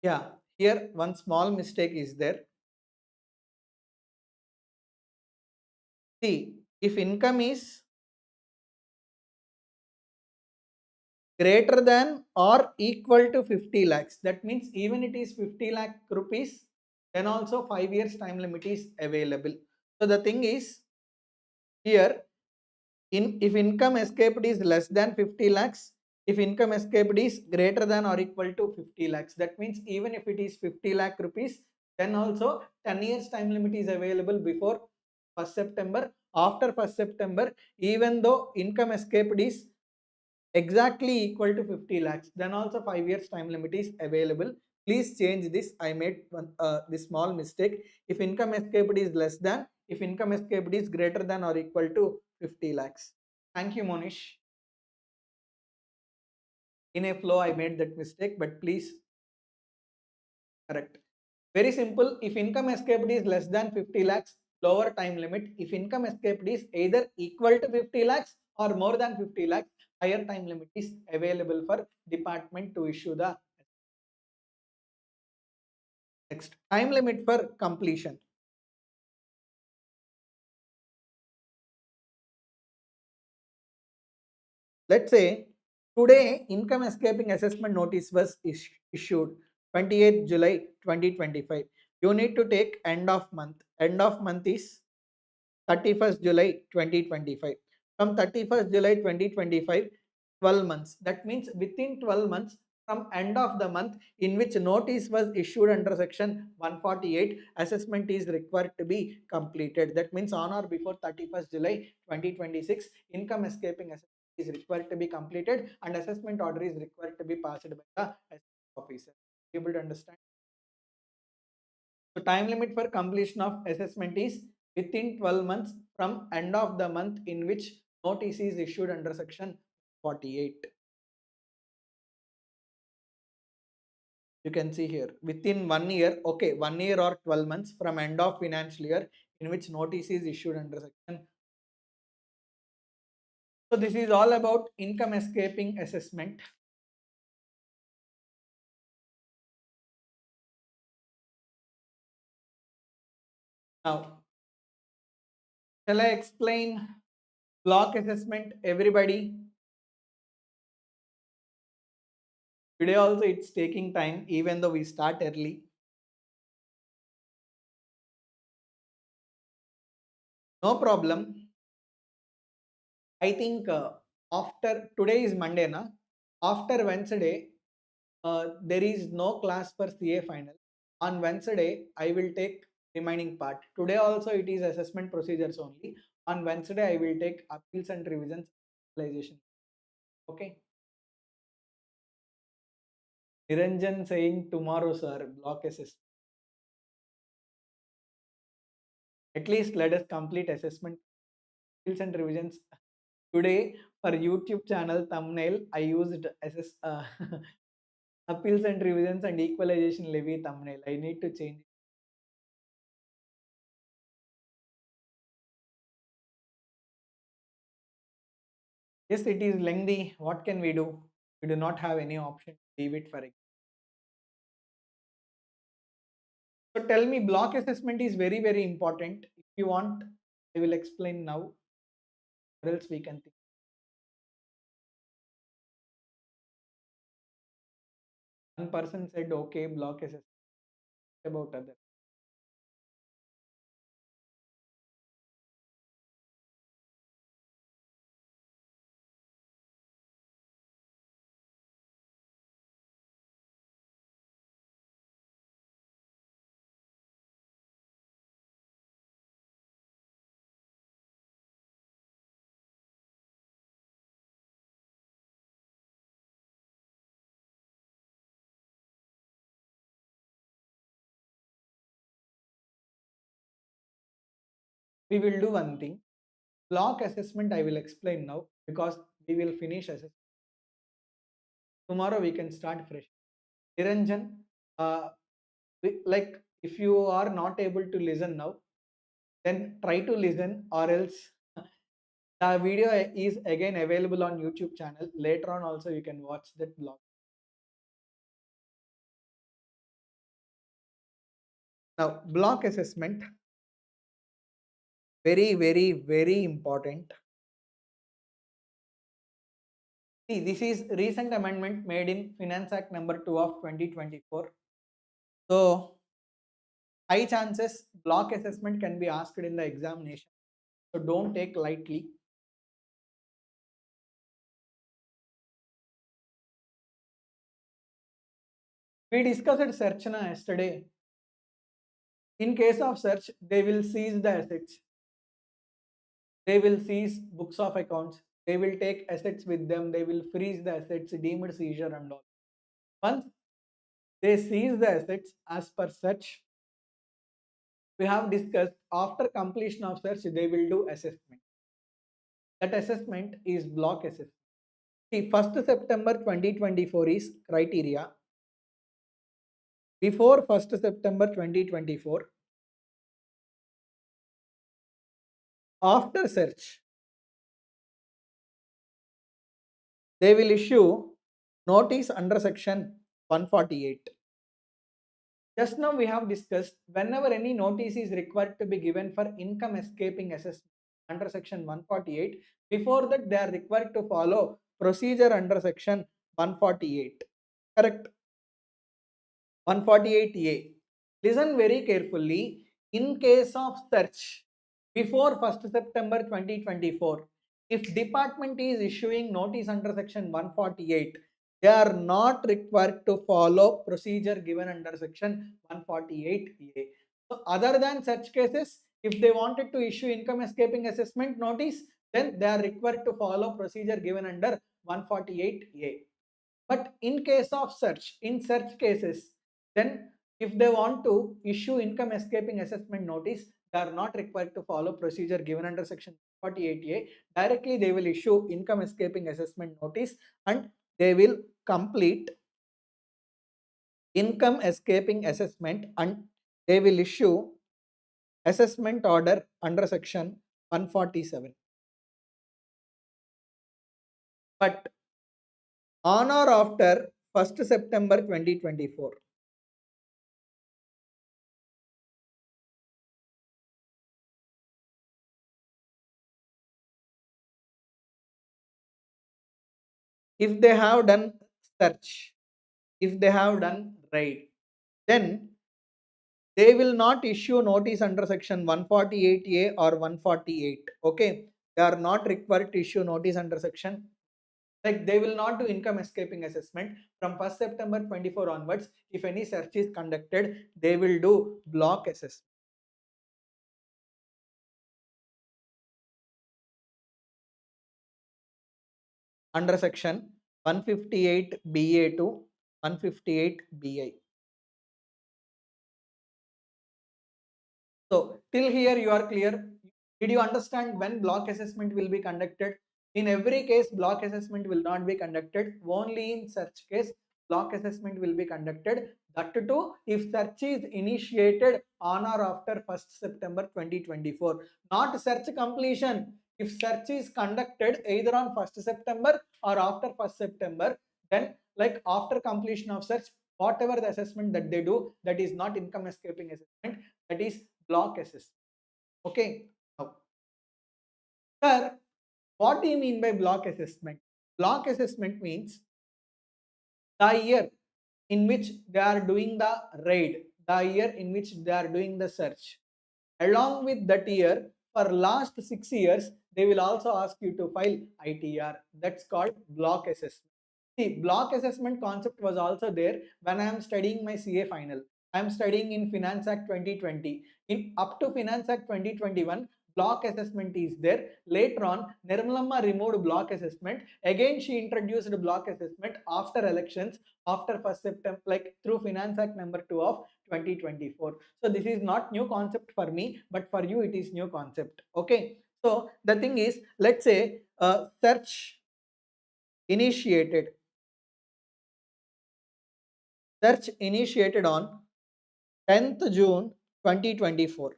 Yeah, here one small mistake is there. See, if income is greater than or equal to 50 lakhs, that means even it is 50 lakh rupees, then also 5 years time limit is available. So the thing is here, if income escaped is less than 50 lakhs, if income escaped is greater than or equal to 50 lakhs, that means even if it is 50 lakh rupees, then also 10 years time limit is available before 1st September. After 1st September, even though income escaped is exactly equal to 50 lakhs, then also 5 years time limit is available. Please change this. I made this small mistake. If income escaped is less than, if income escaped is greater than or equal to 50 lakhs. Thank you, Monish. In a flow I made that mistake, but please correct. Very simple. If income escaped is less than 50 lakhs, lower time limit. If income escaped is either equal to 50 lakhs or more than 50 lakhs, higher time limit is available for department to issue the next time limit for completion. Let's say today income escaping assessment notice was issued 28th July 2025. You need to take end of month. End of month is 31st July 2025. From 31st July 2025, 12 months. That means within 12 months from end of the month in which notice was issued under section 148, assessment is required to be completed. That means on or before 31st July 2026, income escaping assessment is required to be completed and assessment order is required to be passed by the assessment officer. Able to understand? So time limit for completion of assessment is within 12 months from end of the month in which notice is issued under section 48. You can see here within 1 year, okay, 1 year or 12 months from end of financial year in which notice is issued under section. So this is all about income escaping assessment. Now, shall I explain block assessment? Everybody, today also it's taking time even though we start early. No problem. I think after today is Monday, na? After Wednesday, there is no class for CA final. On Wednesday, I will take remaining part. Today also it is assessment procedures only. On Wednesday, I will take appeals and revisions analyzation. Okay. Niranjan saying tomorrow, sir, block assessment. At least let us complete assessment skills and revisions. Today for YouTube channel thumbnail, I used appeals and revisions and equalization levy thumbnail. I need to change it. Yes, it is lengthy. What can we do? We do not have any option to leave it for it. So tell me, block assessment is very, very important. If you want, I will explain now, or else we can think. One person said, okay, block assessment about other. We will do one thing. Block assessment I will explain now because we will finish assessment. Tomorrow we can start fresh. Niranjan, like if you are not able to listen now, then try to listen, or else the video is again available on YouTube channel. Later on also you can watch that blog. Now block assessment, very, very, very important. See, this is recent amendment made in Finance Act number 2 of 2024. So high chances block assessment can be asked in the examination. So don't take lightly. We discussed search yesterday. In case of search, they will seize the assets. They will seize books of accounts. They will take assets with them. They will freeze the assets, deemed seizure and all. Once they seize the assets as per search, we have discussed after completion of search, they will do assessment. That assessment is block assessment. See, 1st September 2024 is criteria. Before 1st September 2024, after search, they will issue notice under section 148. Just now we have discussed whenever any notice is required to be given for income escaping assessment under section 148, before that they are required to follow procedure under section 148. Correct? 148A. Listen very carefully. In case of search before 1st September 2024, if department is issuing notice under section 148, they are not required to follow procedure given under section 148A. So other than such cases, if they wanted to issue income escaping assessment notice, then they are required to follow procedure given under 148A. But in case of search, in search cases, then if they want to issue income escaping assessment notice, they are not required to follow procedure given under section 48A. Directly they will issue income escaping assessment notice and they will complete income escaping assessment and they will issue assessment order under section 147. But on or after 1st September 2024, if they have done search, if they have done raid, then they will not issue notice under section 148A or 148. Okay, they are not required to issue notice under section. Like they will not do income escaping assessment from 1st September 24 onwards. If any search is conducted, they will do block assessment under section 158 BA to 158 BI. So till here you are clear. Did you understand when block assessment will be conducted? In every case, block assessment will not be conducted. Only in such case, block assessment will be conducted. That too, if search is initiated on or after 1st September 2024. Not search completion. If search is conducted either on 1st September or after 1st September, then like after completion of search, whatever the assessment that they do, that is not income escaping assessment, that is block assessment. Okay. Now, sir, what do you mean by block assessment? Block assessment means the year in which they are doing the raid, the year in which they are doing the search. Along with that year, for last 6 years, they will also ask you to file ITR. That's called block assessment. See, block assessment concept was also there when I am studying my CA final. I am studying in Finance Act 2020. In up to Finance Act 2021, block assessment is there. Later on, Nirmalamma removed block assessment. Again, she introduced block assessment after elections, after 1st September, like through Finance Act number 2 of 2024. So this is not new concept for me, but for you it is new concept. Okay. So the thing is, let's say search initiated on 10th June 2024.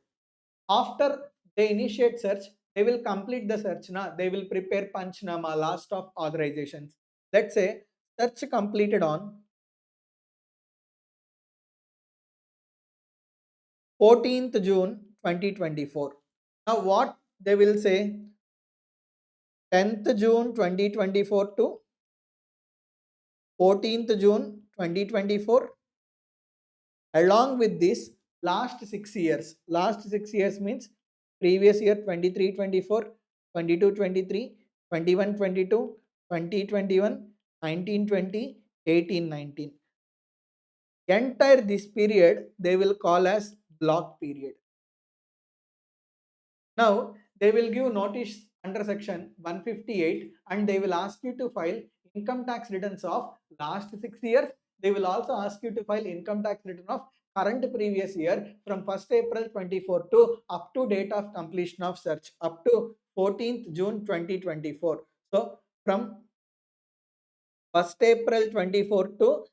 After they initiate search, they will complete the search. They will prepare Panchnama, last of authorizations. Let's say search completed on 14th June 2024. Now what they will say, 10th June 2024 to 14th June 2024. Along with this, last 6 years means previous year 23-24, 22-23, 21-22, 20-21, 19-20, 18-19. Entire this period they will call as block period. Now they will give notice under section 158 and they will ask you to file income tax returns of last 6 years. They will also ask you to file income tax return of current previous year from 1st April 24 to up to date of completion of search up to 14th June 2024. So from 1st April 24 to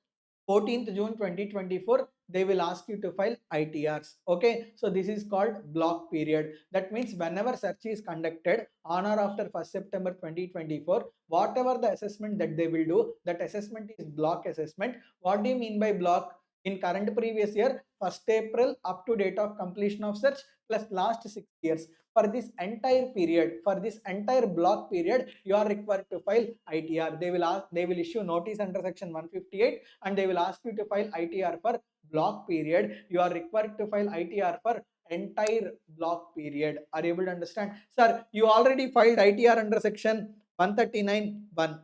14th June 2024, they will ask you to file ITRs. Okay, so this is called block period. That means whenever search is conducted on or after 1st September 2024, whatever the assessment that they will do, that assessment is block assessment. What do you mean by block? In current previous year, 1st April up to date of completion of search plus last 6 years. For this entire period, for this entire block period, you are required to file ITR. They will issue notice under section 158 and they will ask you to file ITR for block period. You are required to file ITR for entire block period. Are you able to understand? Sir, you already filed ITR under section 139(1).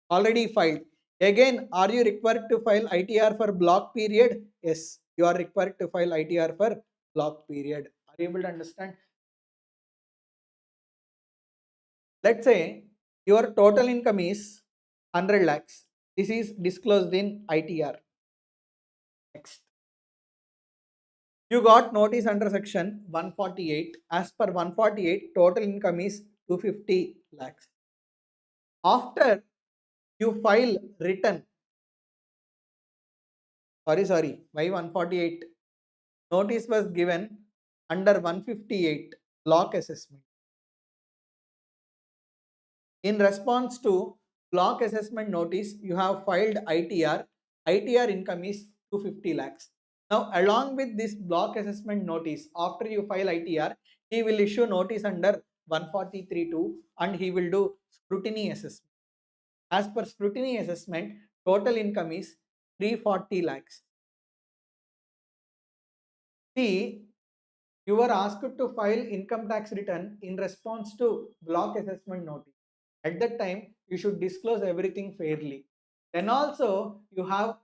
Already filed. Again, are you required to file ITR for block period? Yes, you are required to file ITR for block period. Are you able to understand? Let's say your total income is 100 lakhs. This is disclosed in ITR. Next. You got notice under section 148. As per 148, total income is 250 lakhs. After you file return, sorry, why 148? Notice was given under 158 block assessment. In response to block assessment notice, you have filed ITR. ITR income is 250 lakhs. Now, along with this block assessment notice, after you file ITR, he will issue notice under 143(2) and he will do scrutiny assessment. As per scrutiny assessment, total income is 340 lakhs. See, you were asked to file income tax return in response to block assessment notice. At that time, you should disclose everything fairly. Then also, you have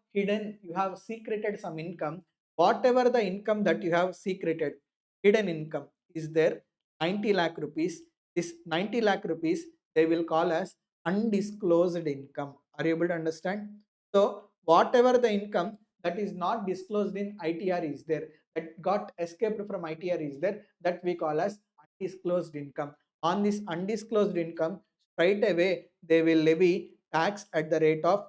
secreted some income. Whatever the income that you have secreted, hidden income is there, 90 lakh rupees. This 90 lakh rupees, they will call as undisclosed income. Are you able to understand? So, whatever the income that is not disclosed in ITR is there, that got escaped from ITR is there, that we call as undisclosed income. On this undisclosed income, straight away they will levy tax at the rate of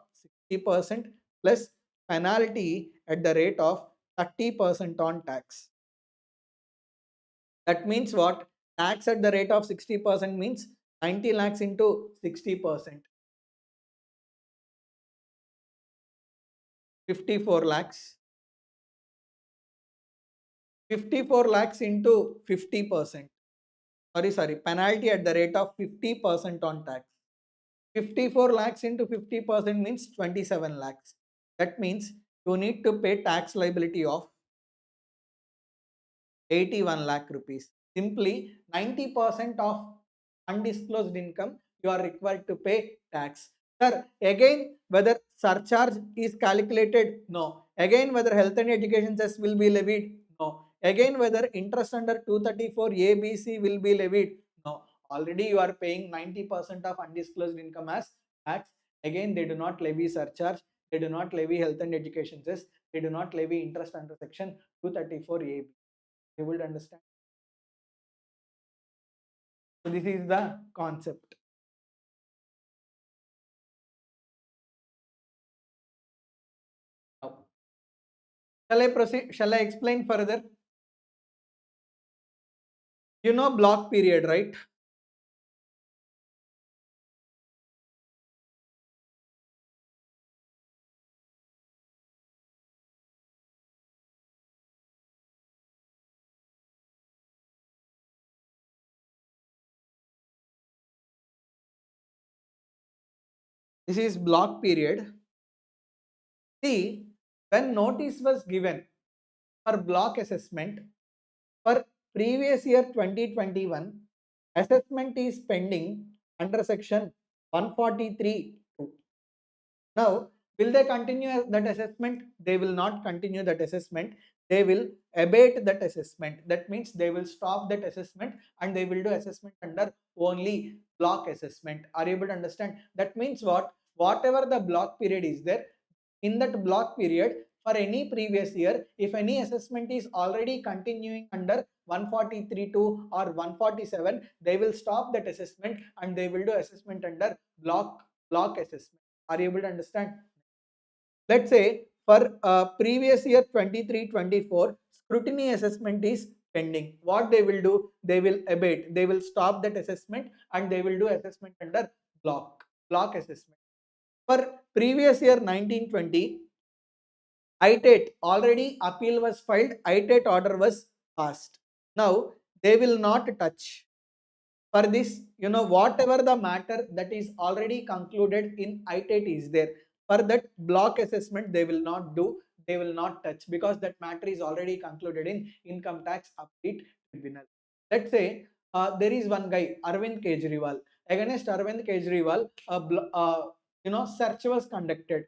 60% plus penalty at the rate of 30% on tax. That means what? Tax at the rate of 60% means 90 lakhs into 60%. 54 lakhs. 54 lakhs into 50%. Sorry, penalty at the rate of 50% on tax. 54 lakhs into 50% means 27 lakhs. That means you need to pay tax liability of 81 lakh rupees. Simply 90% of undisclosed income you are required to pay tax. Sir, again whether surcharge is calculated? No. Again whether health and education cess will be levied? No. Again whether interest under 234 ABC will be levied? No. Already you are paying 90% of undisclosed income as tax. Again they do not levy surcharge, they do not levy health and education cess, they do not levy interest under section 234 AB. You will understand. So this is the concept. Now, shall I proceed? Shall I explain further? You know block period, right? This is block period. See, when notice was given for block assessment for previous year 2021, assessment is pending under section 143. Now, will they continue that assessment? They will not continue that assessment. They will abate that assessment. That means they will stop that assessment and they will do assessment under only block assessment. Are you able to understand? That means what? Whatever the block period is there, in that block period, for any previous year, if any assessment is already continuing under 143.2 or 147, they will stop that assessment and they will do assessment under block assessment. Are you able to understand? Let's say for previous year 23-24, scrutiny assessment is pending. What they will do? They will abate. They will stop that assessment and they will do assessment under block assessment. For previous year 1920, ITAT already appeal was filed. ITAT order was passed. Now they will not touch. For this, whatever the matter that is already concluded in ITAT is there, for that block assessment they will not do, they will not touch, because that matter is already concluded in income tax appellate tribunal. Let's say there is one guy, Arvind Kejriwal. Against Arvind Kejriwal, search was conducted.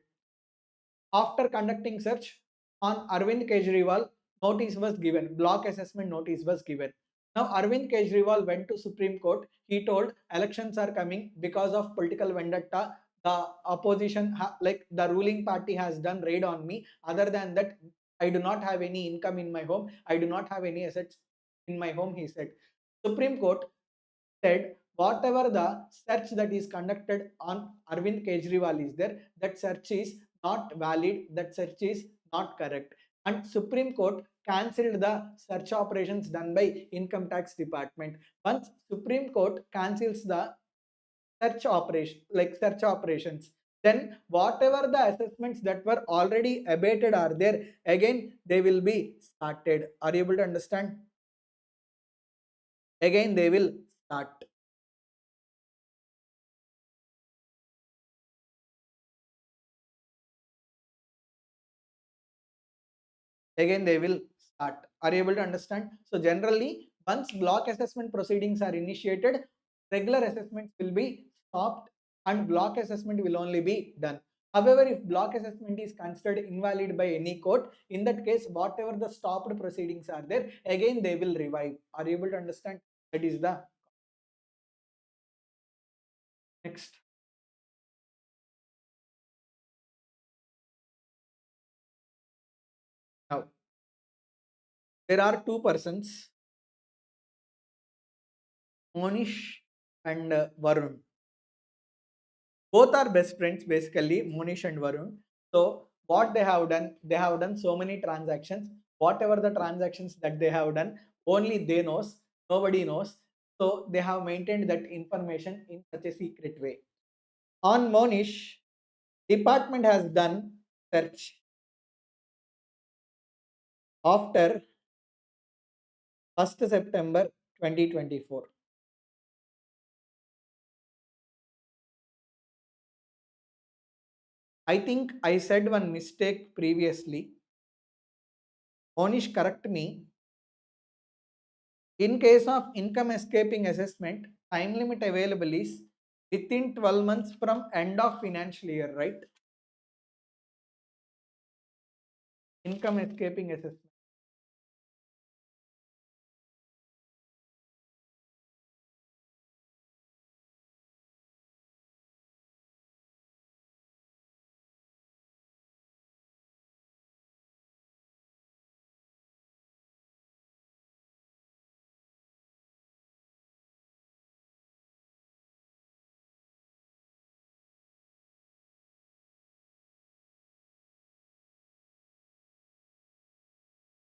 After conducting search on Arvind Kejriwal, notice was given, block assessment notice was given. Now Arvind Kejriwal went to Supreme Court. He told elections are coming, because of political vendetta. The opposition, like the ruling party, has done raid on me. Other than that, I do not have any income in my home. I do not have any assets in my home, he said. Supreme Court said whatever the search that is conducted on Arvind Kejriwal is there, that search is not valid, that search is not correct. And Supreme Court cancelled the search operations done by Income Tax Department. Once Supreme Court cancels the search operations, then whatever the assessments that were already abated are there, again they will be started. Are you able to understand? Again they will start. Again they will start. Are you able to understand? So generally, once block assessment proceedings are initiated, regular assessments will be stopped and block assessment will only be done. However, if block assessment is considered invalid by any court, in that case whatever the stopped proceedings are there, again they will revive. Are you able to understand? That is the next. there are two persons, Monish and Varun. Both are best friends basically, Monish and Varun. So what they have done so many transactions. Whatever the transactions that they have done, only they knows, nobody knows. So they have maintained that information in such a secret way. On Monish, department has done search after 1st September 2024. I think I said one mistake previously. Monish, correct me. In case of income escaping assessment, time limit available is within 12 months from end of financial year, right? Income escaping assessment.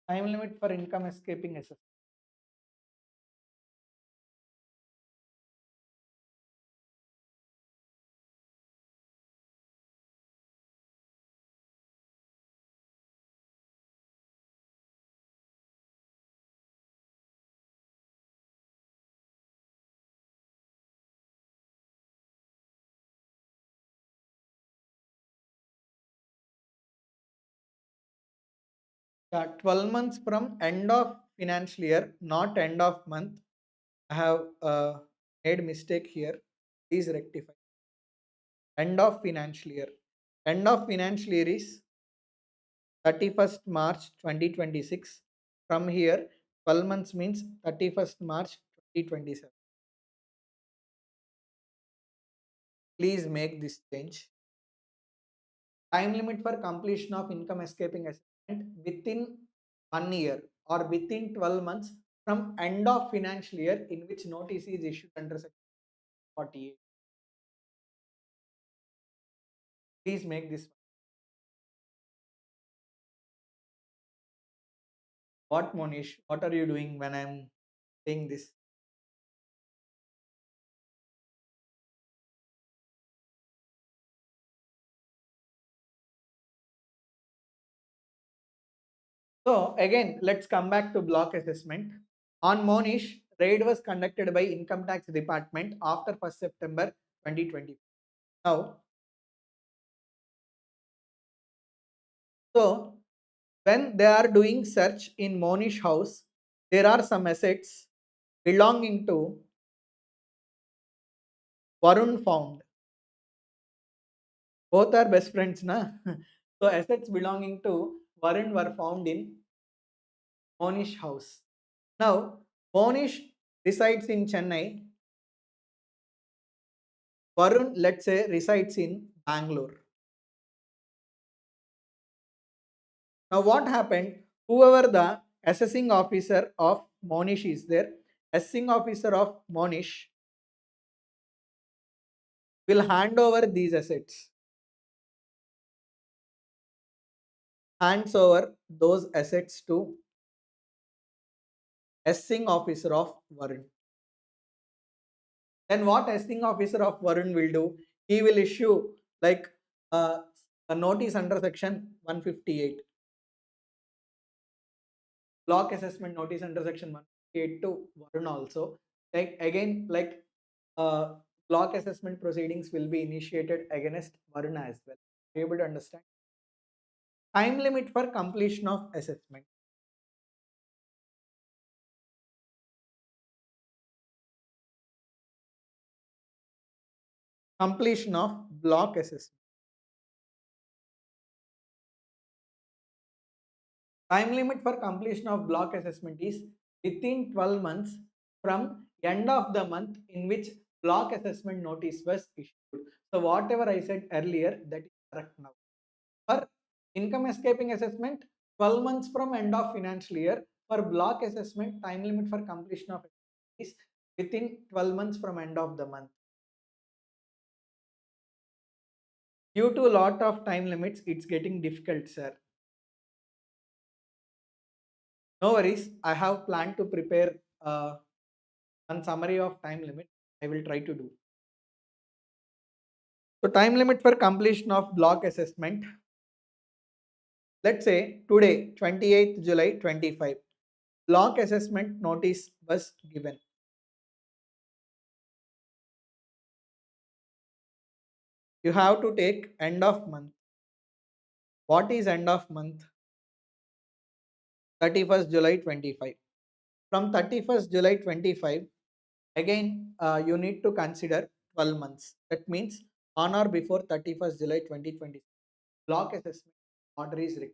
Time limit for income escaping assessment. Yeah, 12 months from end of financial year, not end of month. I have made mistake here. Please rectify. End of financial year. End of financial year is 31st March 2026. From here, 12 months means 31st March 2027. Please make this change. Time limit for completion of income escaping assessment within 1 year or within 12 months from end of financial year in which notice is issued under section 48. Please make this. What, Monish? What are you doing when I'm saying this? So again, let's come back to block assessment. On Monish, raid was conducted by Income Tax Department after 1st September 2020. Now, so when they are doing search in Monish house, there are some assets belonging to Varun found. Both are best friends, na? So assets belonging to Varun were found in Monish house. Now, Monish resides in Chennai. Varun, let's say, resides in Bangalore. Now, what happened? Whoever the assessing officer of Monish is there, assessing officer of Monish will hand over these assets, hands over those assets to assessing officer of Varun. Then what assessing officer of Varun will do? He will issue like a notice under section 158. Block assessment notice under section 158 to Varun also. Like again, like uh, block assessment proceedings will be initiated against Varun as well. Are you able to understand? Time limit for completion of assessment. Completion of block assessment. Time limit for completion of block assessment is within 12 months from end of the month in which block assessment notice was issued. So whatever I said earlier, that is correct now. For income escaping assessment, 12 months from end of financial year, For block assessment, time limit for completion of is within 12 months from end of the month. Due to a lot of time limits, it's getting difficult, sir. No worries. I have planned to prepare one summary of time limit. I will try to do. So time limit for completion of block assessment. Let's say today, 28th July 25, block assessment notice was given. You have to take end of month. What is end of month? 31st July 25. From 31st July 25, again you need to consider 12 months. That means on or before 31st July 2020, block assessment order is required.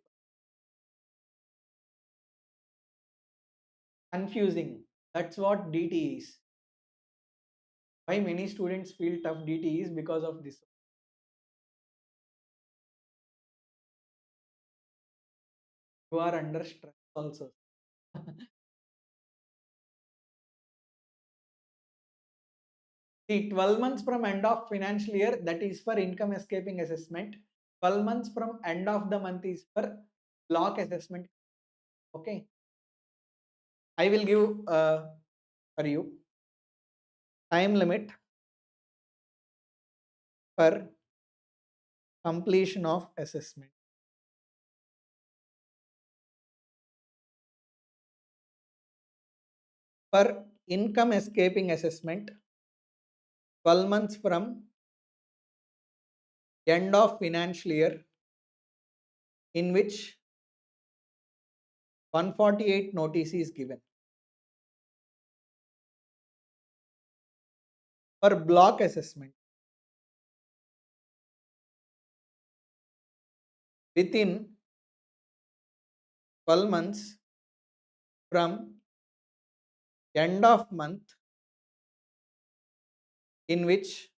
Confusing. That's what DT is. Why many students feel tough DT is because of this. You are under stress also. See, 12 months from end of financial year, that is for income escaping assessment. 12 months from end of the month is for block assessment. Okay. I will give for you time limit for completion of assessment. For income escaping assessment, 12 months from end of financial year in which 148 notice is given. For block assessment, within 12 months from end of month in which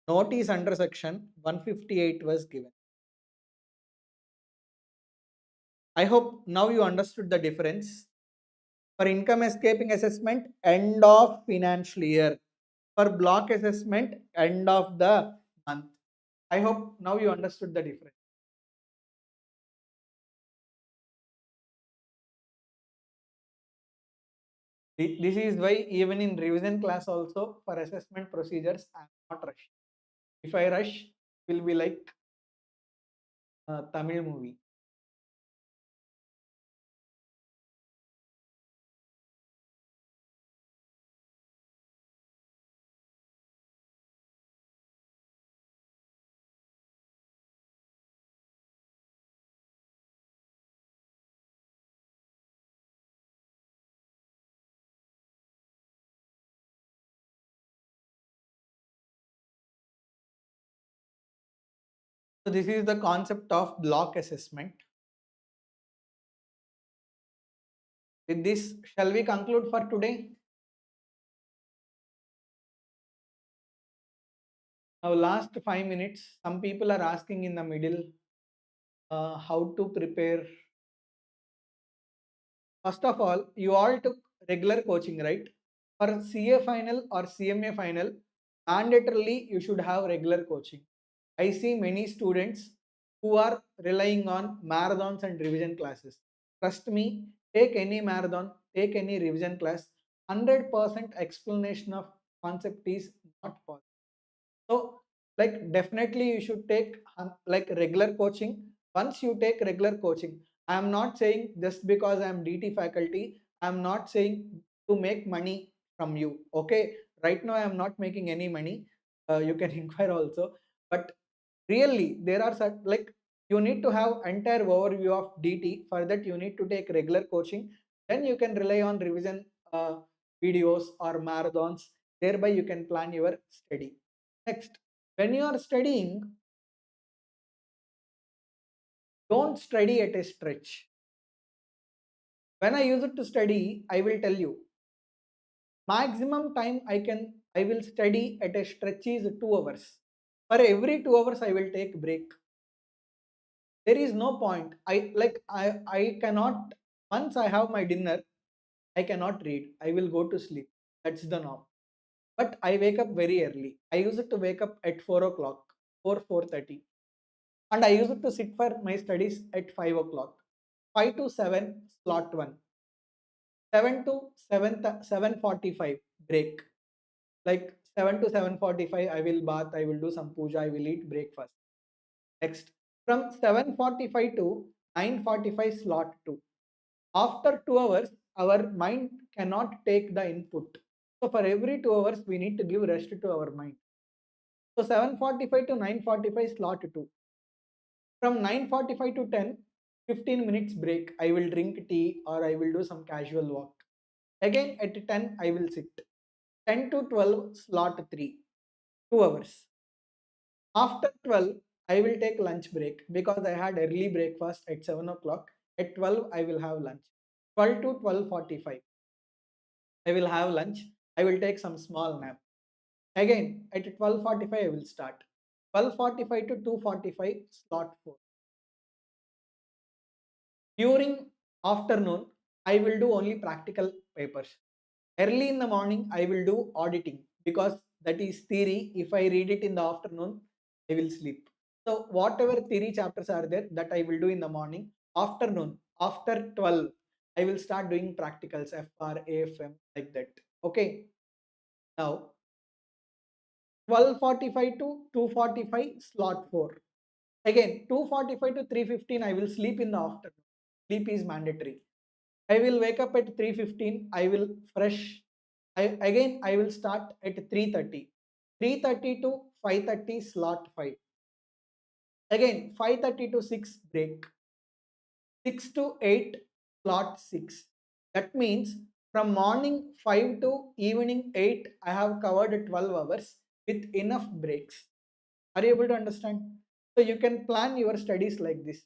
notice under section 158 was given. I hope now you understood the difference. For income escaping assessment, end of financial year. For block assessment, end of the month. I hope now you understood the difference. This is why even in revision class also for assessment procedures, I am not rushing. If I rush, it will be like a Tamil movie. So this is the concept of block assessment. With this, shall we conclude for today? Now, last 5 minutes, some people are asking in the middle how to prepare. First of all, you all took regular coaching, right? For CA final or CMA final, mandatorily you should have regular coaching. I see many students who are relying on marathons and revision classes. Trust me, take any marathon, take any revision class, 100% explanation of concept is not possible. So, like definitely you should take like regular coaching. Once you take regular coaching, I am not saying just because I am DT faculty, I am not saying to make money from you. Okay, right now I am not making any money. You can inquire also, but really there are such like you need to have entire overview of DT. For that, you need to take regular coaching. Then you can rely on revision videos or marathons. Thereby, you can plan your study. Next, when you are studying, don't study at a stretch. When I use it to study, I will tell you maximum time I will study at a stretch is 2 hours. For every 2 hours, I will take break. There is no point. I cannot, once I have my dinner, I cannot read. I will go to sleep. That's the norm. But I wake up very early. I used to wake up at 4 o'clock, 4:30. And I used to sit for my studies at 5 o'clock. 5 to 7, slot 1. 7 to 7:45, break. Like 7 to 7:45, I will bath, I will do some puja, I will eat breakfast. Next, from 7:45 to 9:45, slot 2. After 2 hours, our mind cannot take the input. So for every 2 hours, we need to give rest to our mind. So 7:45 to 9:45, slot 2. From 9:45 to 10, 15 minutes break. I will drink tea or I will do some casual walk. Again at 10, I will sit. 10 to 12, slot 3, 2 hours. After 12, I will take lunch break because I had early breakfast at 7 o'clock. At 12, I will have lunch. 12 to 12:45, I will have lunch. I will take some small nap. Again, at 12:45, I will start. 12:45 to 2:45, slot 4. During afternoon, I will do only practical papers. Early in the morning, I will do auditing because that is theory. If I read it in the afternoon, I will sleep. So whatever theory chapters are there, that I will do in the morning. Afternoon, after 12, I will start doing practicals, FR, AFM, like that. Okay. Now 12:45 to 2:45, slot 4. Again 2:45 to 3:15, I will sleep in the afternoon. Sleep is mandatory. I will wake up at 3:15. I will fresh. I will start at 3:30. 3:30 to 5:30, slot 5. Again 5:30 to 6, break. 6 to 8, slot 6. That means from morning 5 to evening 8, I have covered 12 hours with enough breaks. Are you able to understand? So you can plan your studies like this.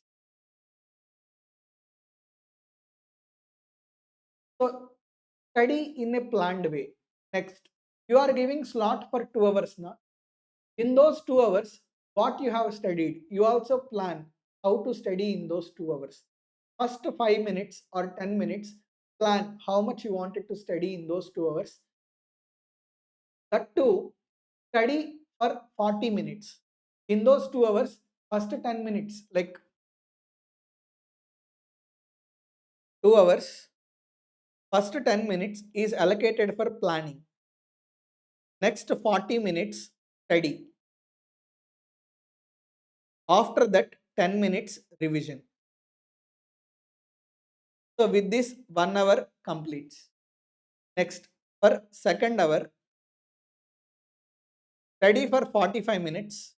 So study in a planned way. Next, you are giving slot for 2 hours now. In those 2 hours, what you have studied, you also plan how to study in those 2 hours. First 5 minutes or 10 minutes, plan how much you wanted to study in those 2 hours. That too, study for 40 minutes. In those 2 hours, first 10 minutes, like 2 hours, first 10 minutes is allocated for planning. Next 40 minutes, study. After that, 10 minutes revision. So with this, 1 hour completes. Next, for second hour, study for 45 minutes.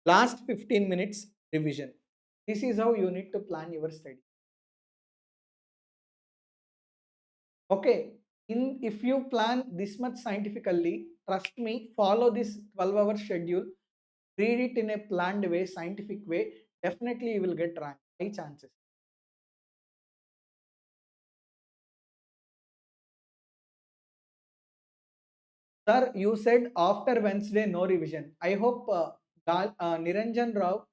Last 15 minutes revision. This is how you need to plan your study. Okay. If you plan this much scientifically, trust me, follow this 12-hour schedule. Read it in a planned way, scientific way. Definitely you will get rank. High chances. Sir, you said after Wednesday no revision. I hope Niranjan Rao,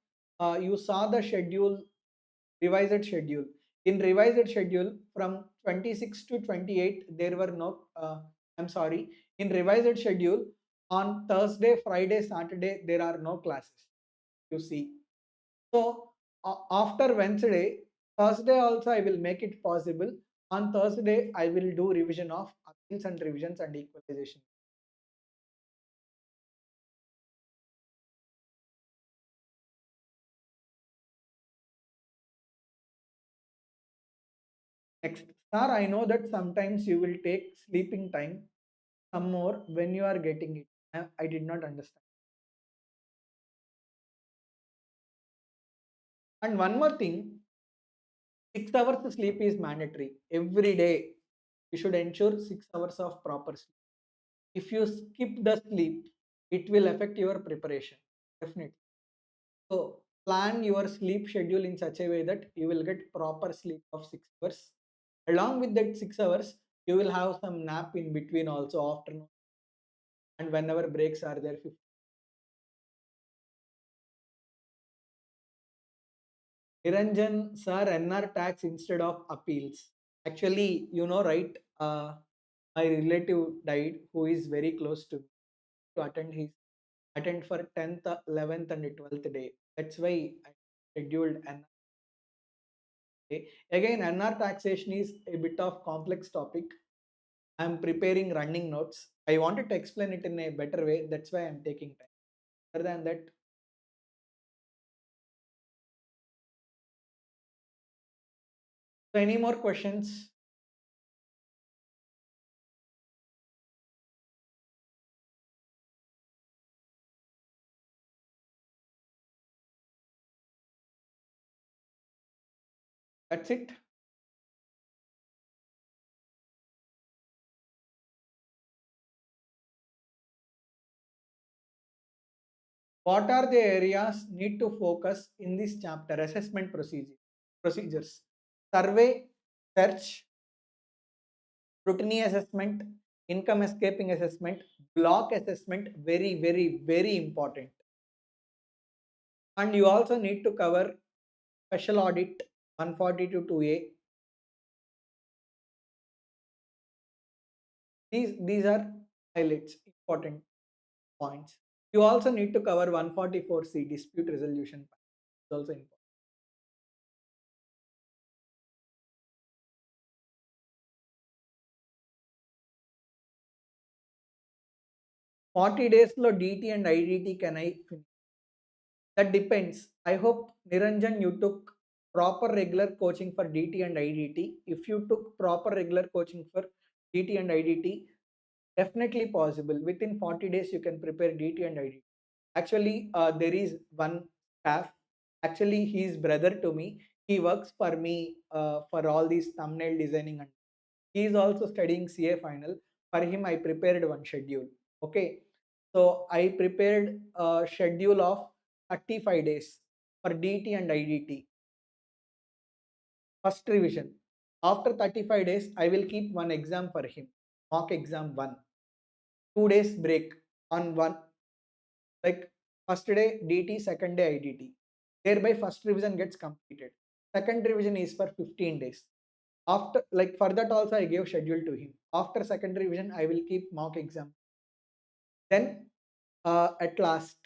you saw the schedule, revised schedule. In revised schedule from 26 to 28, there were no. I'm sorry. In revised schedule on Thursday, Friday, Saturday, there are no classes. You see. So after Wednesday, Thursday also I will make it possible. On Thursday, I will do revision of appeals and revisions and equalization. Next, sir, I know that sometimes you will take sleeping time some more when you are getting it. I did not understand. And one more thing, 6 hours sleep is mandatory. Every day, you should ensure 6 hours of proper sleep. If you skip the sleep, it will affect your preparation. Definitely. So plan your sleep schedule in such a way that you will get proper sleep of 6 hours. Along with that 6 hours, you will have some nap in between also afternoon and whenever breaks are there. Niranjan, sir, NR tax instead of appeals. Actually, right? My relative died who is very close to me to attend for 10th, 11th, and 12th day. That's why I scheduled NR day. Again, NR taxation is a bit of complex topic. I'm preparing running notes. I wanted to explain it in a better way. That's why I'm taking time. Other than that, so any more questions? That's it. What are the areas need to focus in this chapter? Assessment procedures. Survey, search, scrutiny assessment, income escaping assessment, block assessment, very, very, very important. And you also need to cover special audit 142 2A. These are highlights, important points. You also need to cover 144C dispute resolution. It's also important. 40 days lo DT and IDT can I finish? That depends. I hope Niranjan you took proper regular coaching for DT and IDT. If you took proper regular coaching for DT and IDT, definitely possible. Within 40 days you can prepare DT and IDT. Actually, there is one staff. Actually, he is brother to me. He works for me for all these thumbnail designing, and he is also studying CA final. For him, I prepared one schedule. Okay, so I prepared a schedule of 35 days for DT and IDT. First revision. After 35 days, I will keep one exam for him. Mock exam 1. 2 days break on one, like first day DT, second day IDT. Thereby, first revision gets completed. Second revision is for 15 days. After, like for that also, I gave schedule to him. After second revision, I will keep mock exam. Then, at last,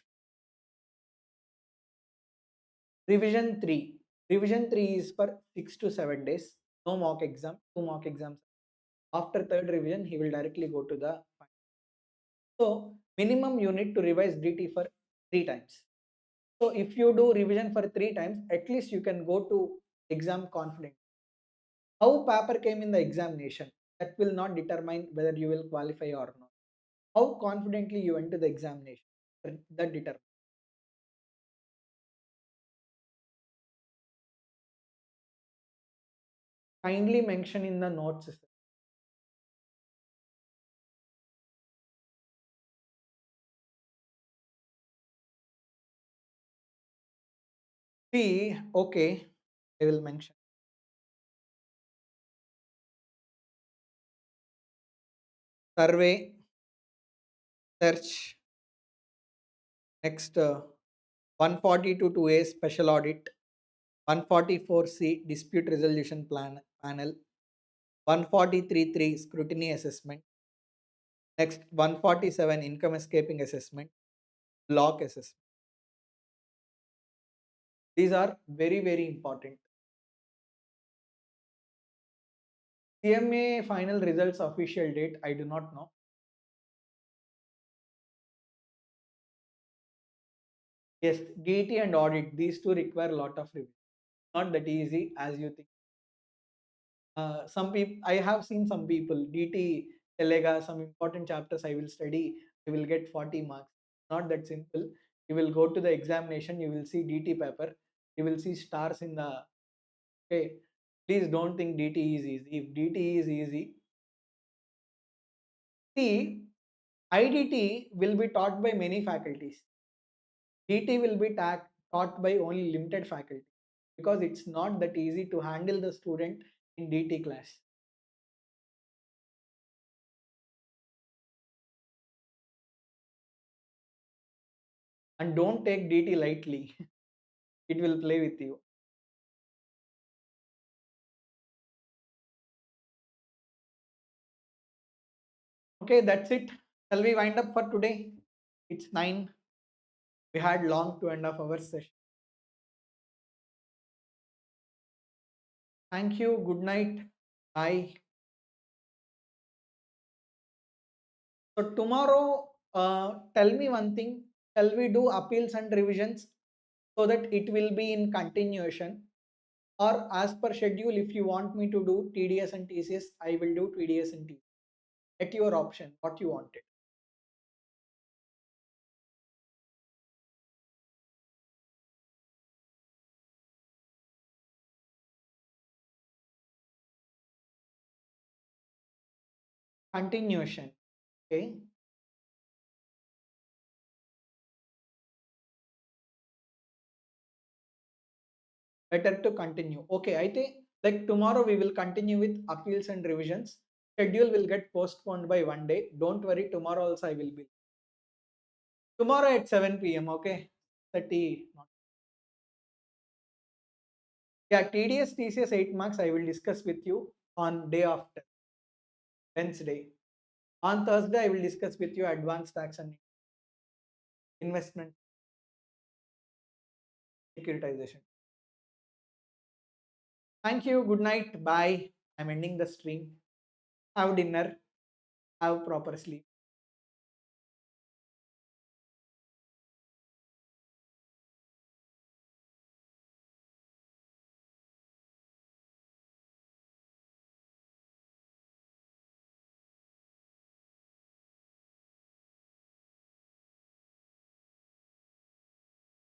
revision 3. Revision 3 is for 6 to 7 days. No mock exam, two mock exams. After third revision, he will directly go to the final. So, minimum you need to revise DT for 3 times. So if you do revision for 3 times, at least you can go to exam confident. How paper came in the examination, that will not determine whether you will qualify or not. How confidently you went to the examination, that determines. Kindly mention in the notes. See, okay, I will mention. Survey, search, next 142 to a special audit, 144C dispute resolution plan panel, 143.3 scrutiny assessment, next 147 income escaping assessment, block assessment. These are very, very important. CMA final results official date, I do not know. Yes, DT and audit, these two require a lot of review. Not that easy as you think. Some people, I have seen some people, DT, Telega, some important chapters I will study, I will get 40 marks. Not that simple. You will go to the examination, you will see DT paper, you will see stars in the, okay. Please don't think DT is easy. If DT is easy, see, IDT will be taught by many faculties. DT will be taught by only limited faculty because it's not that easy to handle the student in DT class. And don't take DT lightly. It will play with you. Okay, that's it. Shall we wind up for today? It's 9. We had long 2.5 hours session. Thank you. Good night. Bye. So tomorrow, tell me one thing. Shall we do appeals and revisions so that it will be in continuation? Or as per schedule, if you want me to do TDS and TCS, I will do TDS and TCS. At your option, what you wanted. Continuation. Okay. Better to continue. Okay, I think like tomorrow we will continue with appeals and revisions. Schedule will get postponed by one day. Don't worry, tomorrow also I will be. Tomorrow at 7 p.m. Okay. 30. Yeah, TDS, TCS 8 marks I will discuss with you on day after, Wednesday. On Thursday, I will discuss with you advanced tax and investment securitization. Thank you. Good night. Bye. I'm ending the stream. Have dinner. Have proper sleep.